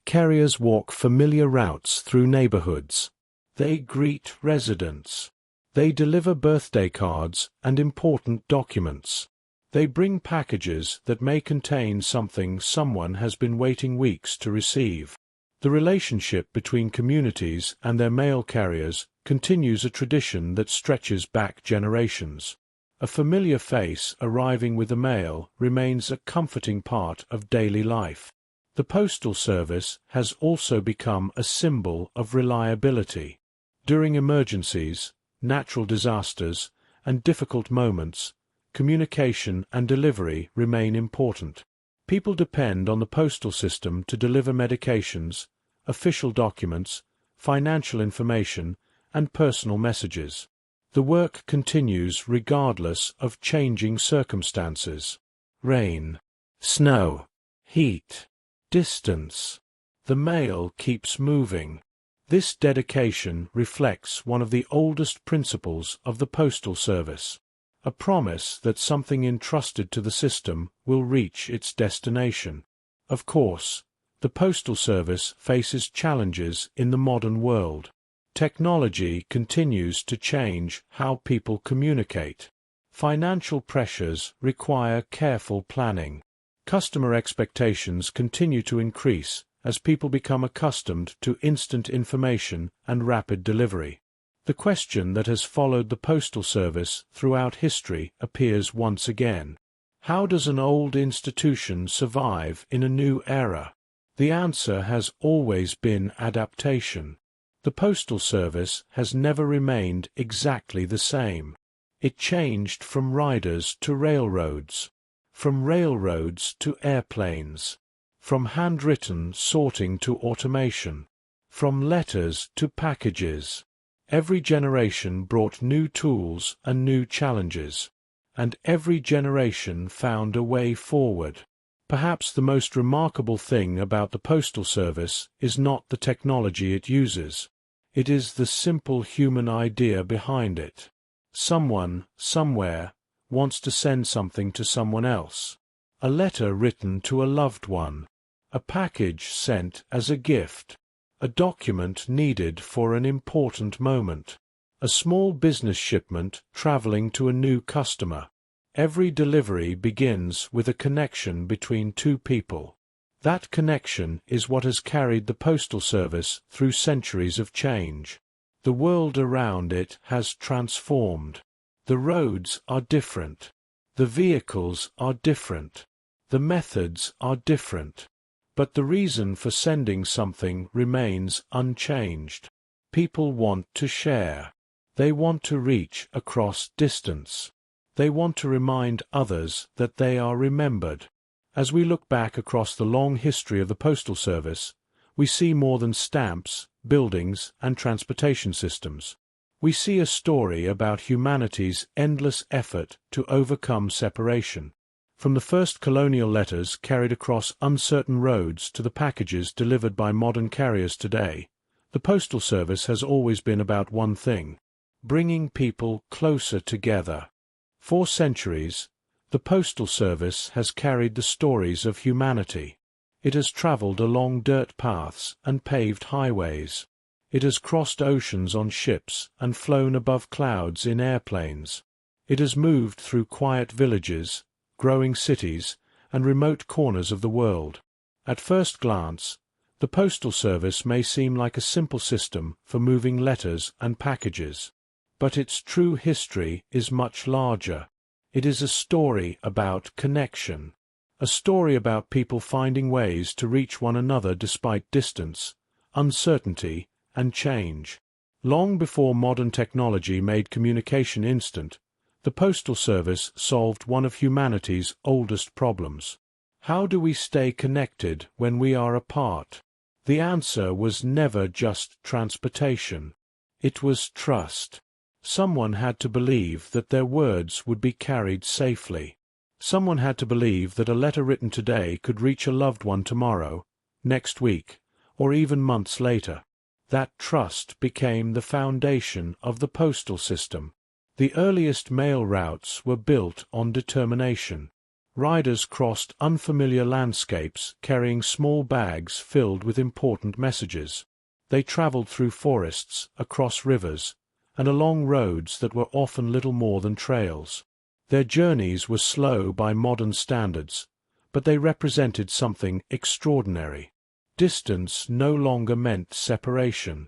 carriers walk familiar routes through neighborhoods. They greet residents. They deliver birthday cards and important documents. They bring packages that may contain something someone has been waiting weeks to receive. The relationship between communities and their mail carriers continues a tradition that stretches back generations. A familiar face arriving with the mail remains a comforting part of daily life. The Postal Service has also become a symbol of reliability. During emergencies, natural disasters, and difficult moments, communication and delivery remain important. People depend on the postal system to deliver medications, official documents, financial information, and personal messages. The work continues regardless of changing circumstances. Rain, snow, heat, distance. The mail keeps moving. This dedication reflects one of the oldest principles of the Postal Service, a promise that something entrusted to the system will reach its destination. Of course, the Postal Service faces challenges in the modern world. Technology continues to change how people communicate. Financial pressures require careful planning. Customer expectations continue to increase as people become accustomed to instant information and rapid delivery. The question that has followed the Postal Service throughout history appears once again. How does an old institution survive in a new era? The answer has always been adaptation. The Postal Service has never remained exactly the same. It changed from riders to railroads, from railroads to airplanes, from handwritten sorting to automation, from letters to packages. Every generation brought new tools and new challenges, and every generation found a way forward. Perhaps the most remarkable thing about the Postal Service is not the technology it uses. It is the simple human idea behind it. Someone, somewhere, wants to send something to someone else. A letter written to a loved one. A package sent as a gift. A document needed for an important moment. A small business shipment traveling to a new customer. Every delivery begins with a connection between two people. That connection is what has carried the Postal Service through centuries of change. The world around it has transformed. The roads are different. The vehicles are different. The methods are different. But the reason for sending something remains unchanged. People want to share. They want to reach across distance. They want to remind others that they are remembered. As we look back across the long history of the Postal Service, we see more than stamps, buildings, and transportation systems. We see a story about humanity's endless effort to overcome separation. From the first colonial letters carried across uncertain roads to the packages delivered by modern carriers today, the Postal Service has always been about one thing: bringing people closer together. For centuries, the Postal Service has carried the stories of humanity. It has traveled along dirt paths and paved highways. It has crossed oceans on ships and flown above clouds in airplanes. It has moved through quiet villages, growing cities, and remote corners of the world. At first glance, the Postal Service may seem like a simple system for moving letters and packages. But its true history is much larger. It is a story about connection. A story about people finding ways to reach one another despite distance, uncertainty, and change. Long before modern technology made communication instant, the Postal Service solved one of humanity's oldest problems. How do we stay connected when we are apart? The answer was never just transportation. It was trust. Someone had to believe that their words would be carried safely. Someone had to believe that a letter written today could reach a loved one tomorrow, next week, or even months later. That trust became the foundation of the postal system. The earliest mail routes were built on determination. Riders crossed unfamiliar landscapes carrying small bags filled with important messages. They traveled through forests, across rivers, and along roads that were often little more than trails. Their journeys were slow by modern standards, but they represented something extraordinary. Distance no longer meant separation.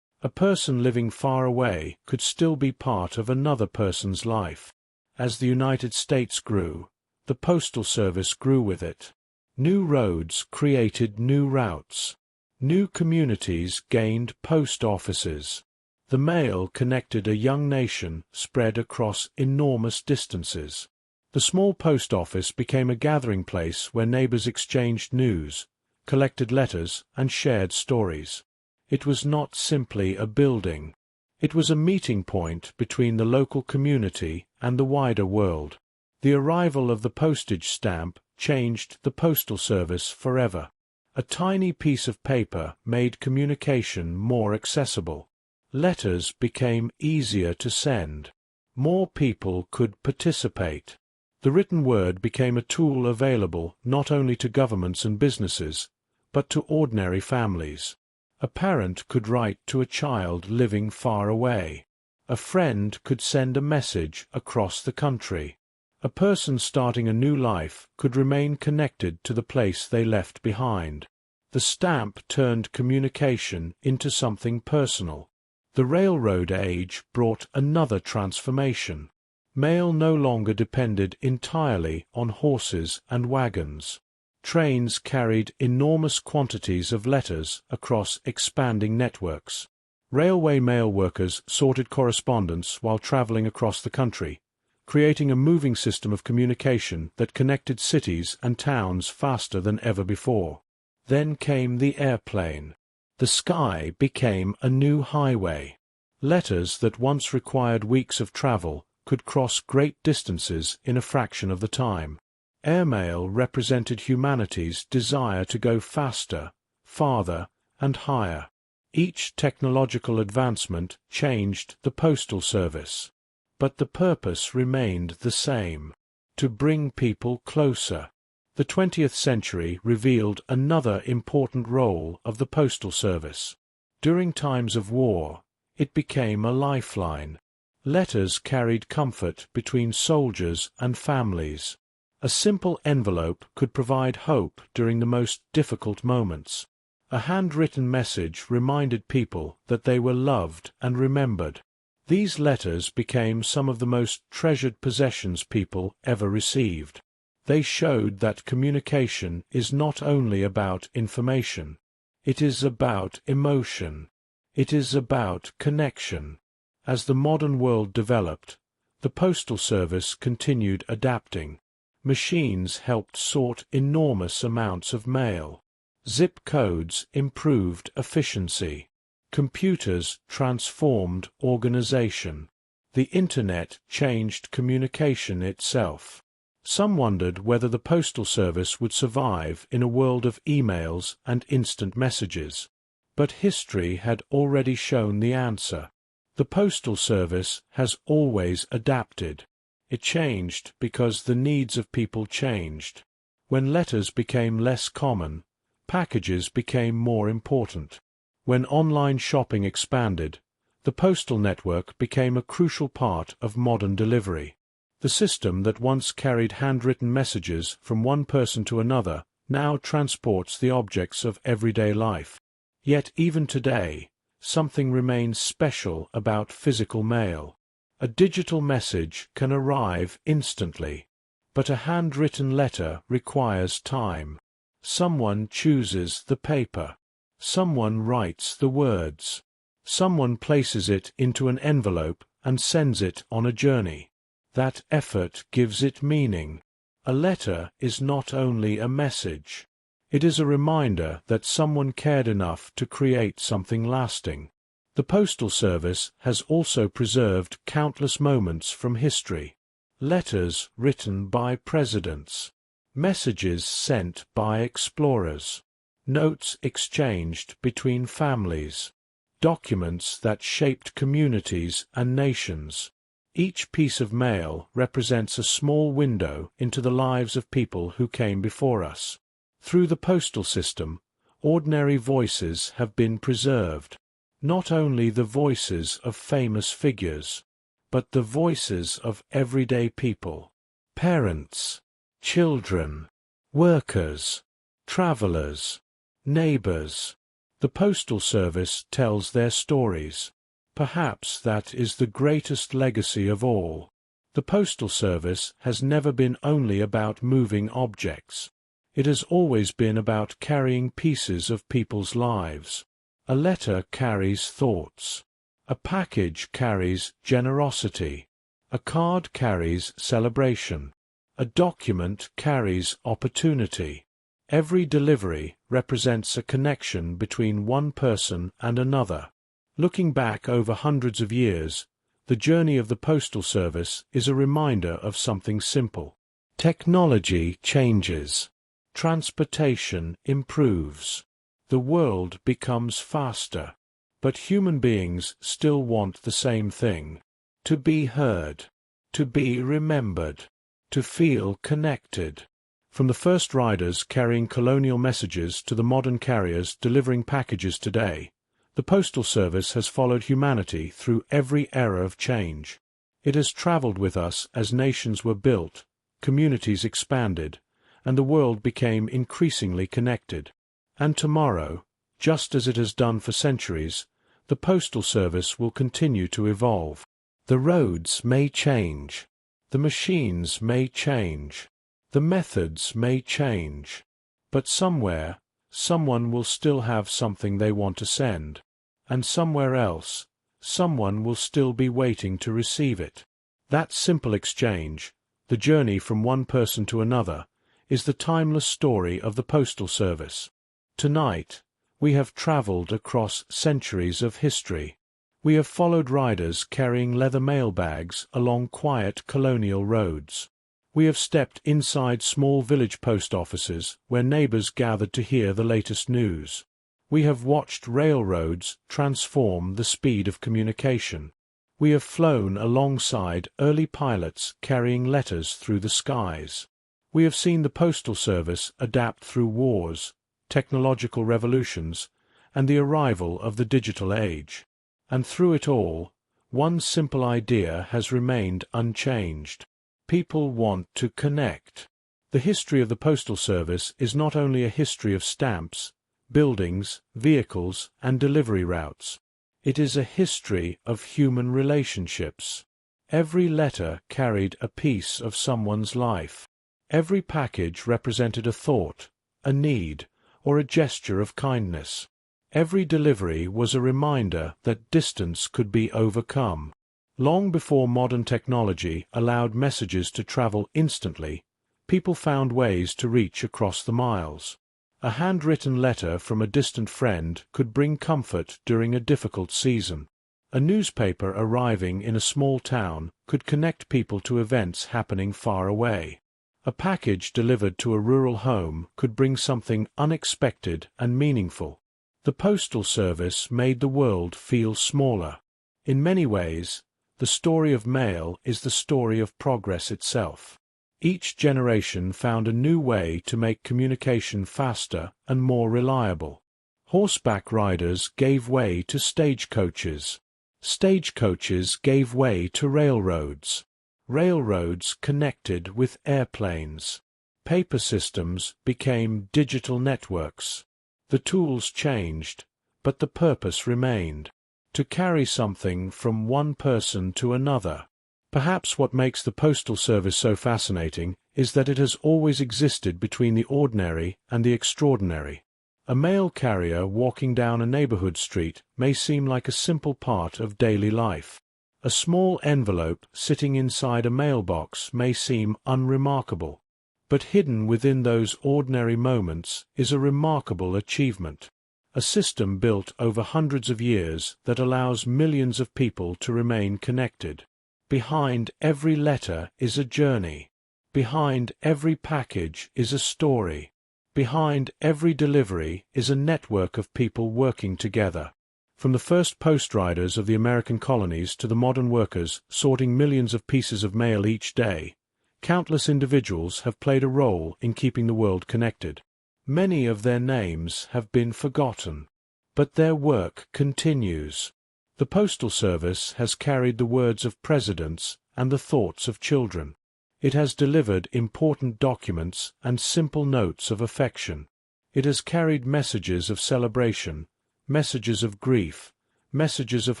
A person living far away could still be part of another person's life. As the United States grew, the Postal Service grew with it. New roads created new routes. New communities gained post offices. The mail connected a young nation spread across enormous distances. The small post office became a gathering place where neighbors exchanged news, collected letters, and shared stories. It was not simply a building. It was a meeting point between the local community and the wider world. The arrival of the postage stamp changed the Postal Service forever. A tiny piece of paper made communication more accessible. Letters became easier to send. More people could participate. The written word became a tool available not only to governments and businesses, but to ordinary families. A parent could write to a child living far away. A friend could send a message across the country. A person starting a new life could remain connected to the place they left behind. The stamp turned communication into something personal. The railroad age brought another transformation. Mail no longer depended entirely on horses and wagons. Trains carried enormous quantities of letters across expanding networks. Railway mail workers sorted correspondence while traveling across the country, creating a moving system of communication that connected cities and towns faster than ever before. Then came the airplane. The sky became a new highway. Letters that once required weeks of travel could cross great distances in a fraction of the time. Airmail represented humanity's desire to go faster, farther, and higher. Each technological advancement changed the Postal Service. But the purpose remained the same: to bring people closer. The 20th century revealed another important role of the Postal Service. During times of war, it became a lifeline. Letters carried comfort between soldiers and families. A simple envelope could provide hope during the most difficult moments. A handwritten message reminded people that they were loved and remembered. These letters became some of the most treasured possessions people ever received. They showed that communication is not only about information. It is about emotion. It is about connection. As the modern world developed, the Postal Service continued adapting. Machines helped sort enormous amounts of mail. Zip codes improved efficiency. Computers transformed organization. The Internet changed communication itself. Some wondered whether the Postal Service would survive in a world of emails and instant messages. But history had already shown the answer. The Postal Service has always adapted. It changed because the needs of people changed. When letters became less common, packages became more important. When online shopping expanded, the postal network became a crucial part of modern delivery. The system that once carried handwritten messages from one person to another now transports the objects of everyday life. Yet even today, something remains special about physical mail. A digital message can arrive instantly, but a handwritten letter requires time. Someone chooses the paper. Someone writes the words. Someone places it into an envelope and sends it on a journey. That effort gives it meaning. A letter is not only a message. It is a reminder that someone cared enough to create something lasting. The Postal Service has also preserved countless moments from history. Letters written by presidents. Messages sent by explorers. Notes exchanged between families. Documents that shaped communities and nations. Each piece of mail represents a small window into the lives of people who came before us. Through the postal system, ordinary voices have been preserved. Not only the voices of famous figures, but the voices of everyday people. Parents, children, workers, travelers, neighbors. The Postal Service tells their stories. Perhaps that is the greatest legacy of all. The Postal Service has never been only about moving objects. It has always been about carrying pieces of people's lives. A letter carries thoughts. A package carries generosity. A card carries celebration. A document carries opportunity. Every delivery represents a connection between one person and another. Looking back over hundreds of years, the journey of the Postal Service is a reminder of something simple. Technology changes. Transportation improves. The world becomes faster. But human beings still want the same thing: to be heard, to be remembered, to feel connected. From the first riders carrying colonial messages to the modern carriers delivering packages today, the Postal Service has followed humanity through every era of change. It has traveled with us as nations were built, communities expanded, and the world became increasingly connected. And tomorrow, just as it has done for centuries, the Postal Service will continue to evolve. The roads may change. The machines may change. The methods may change. But somewhere, someone will still have something they want to send. And somewhere else, someone will still be waiting to receive it. That simple exchange, the journey from one person to another, is the timeless story of the Postal Service. Tonight, we have traveled across centuries of history. We have followed riders carrying leather mailbags along quiet colonial roads. We have stepped inside small village post offices where neighbors gathered to hear the latest news. We have watched railroads transform the speed of communication. We have flown alongside early pilots carrying letters through the skies. We have seen the Postal Service adapt through wars, technological revolutions, and the arrival of the digital age. And through it all, one simple idea has remained unchanged. People want to connect. The history of the Postal Service is not only a history of stamps, buildings, vehicles, and delivery routes. It is a history of human relationships. Every letter carried a piece of someone's life. Every package represented a thought, a need, or a gesture of kindness. Every delivery was a reminder that distance could be overcome. Long before modern technology allowed messages to travel instantly, people found ways to reach across the miles. A handwritten letter from a distant friend could bring comfort during a difficult season. A newspaper arriving in a small town could connect people to events happening far away. A package delivered to a rural home could bring something unexpected and meaningful. The Postal Service made the world feel smaller. In many ways, the story of mail is the story of progress itself. Each generation found a new way to make communication faster and more reliable. Horseback riders gave way to stagecoaches. Stagecoaches gave way to railroads. Railroads connected with airplanes. Paper systems became digital networks. The tools changed, but the purpose remained: to carry something from one person to another. Perhaps what makes the Postal Service so fascinating is that it has always existed between the ordinary and the extraordinary. A mail carrier walking down a neighborhood street may seem like a simple part of daily life. A small envelope sitting inside a mailbox may seem unremarkable. But hidden within those ordinary moments is a remarkable achievement. A system built over hundreds of years that allows millions of people to remain connected. Behind every letter is a journey. Behind every package is a story. Behind every delivery is a network of people working together. From the first post riders of the American colonies to the modern workers sorting millions of pieces of mail each day, countless individuals have played a role in keeping the world connected. Many of their names have been forgotten, but their work continues. The Postal Service has carried the words of presidents and the thoughts of children. It has delivered important documents and simple notes of affection. It has carried messages of celebration, messages of grief, messages of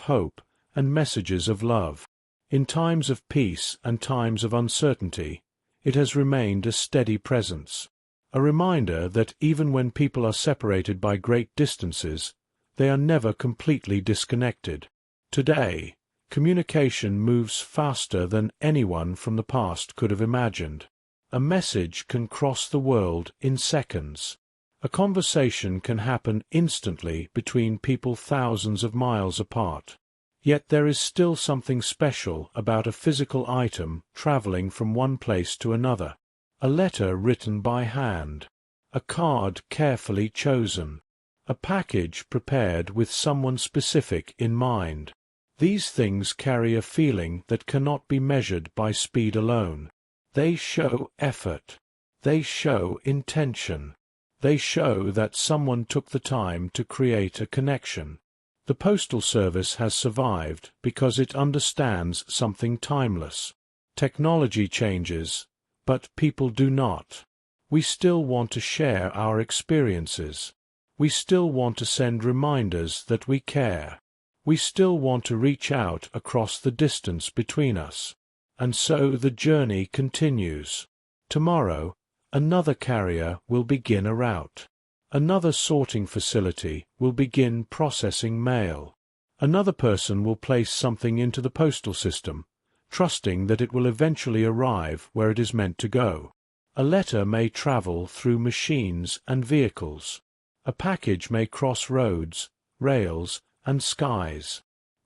hope, and messages of love. In times of peace and times of uncertainty, it has remained a steady presence, a reminder that even when people are separated by great distances, they are never completely disconnected. Today, communication moves faster than anyone from the past could have imagined. A message can cross the world in seconds. A conversation can happen instantly between people thousands of miles apart. Yet there is still something special about a physical item traveling from one place to another. A letter written by hand, a card carefully chosen, a package prepared with someone specific in mind. These things carry a feeling that cannot be measured by speed alone. They show effort. They show intention. They show that someone took the time to create a connection. The Postal Service has survived because it understands something timeless. Technology changes, but people do not. We still want to share our experiences. We still want to send reminders that we care. We still want to reach out across the distance between us. And so the journey continues. Tomorrow, another carrier will begin a route. Another sorting facility will begin processing mail. Another person will place something into the postal system, trusting that it will eventually arrive where it is meant to go. A letter may travel through machines and vehicles. A package may cross roads, rails, and skies.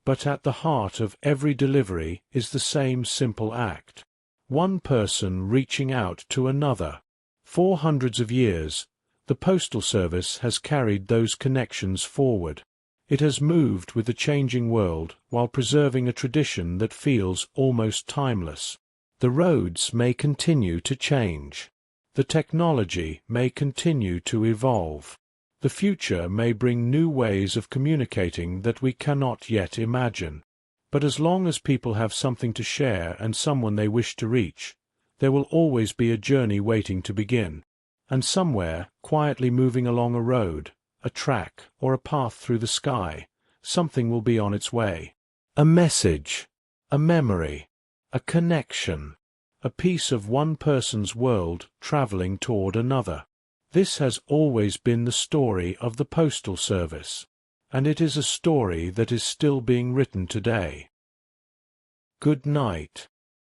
But at the heart of every delivery is the same simple act. One person reaching out to another. For hundreds of years, the Postal Service has carried those connections forward. It has moved with the changing world while preserving a tradition that feels almost timeless. The roads may continue to change. The technology may continue to evolve. The future may bring new ways of communicating that we cannot yet imagine. But as long as people have something to share and someone they wish to reach, there will always be a journey waiting to begin. And somewhere, quietly moving along a road, a track, or a path through the sky, something will be on its way. A message, a memory, a connection, a piece of one person's world traveling toward another. This has always been the story of the Postal Service, and it is a story that is still being written today. Good night.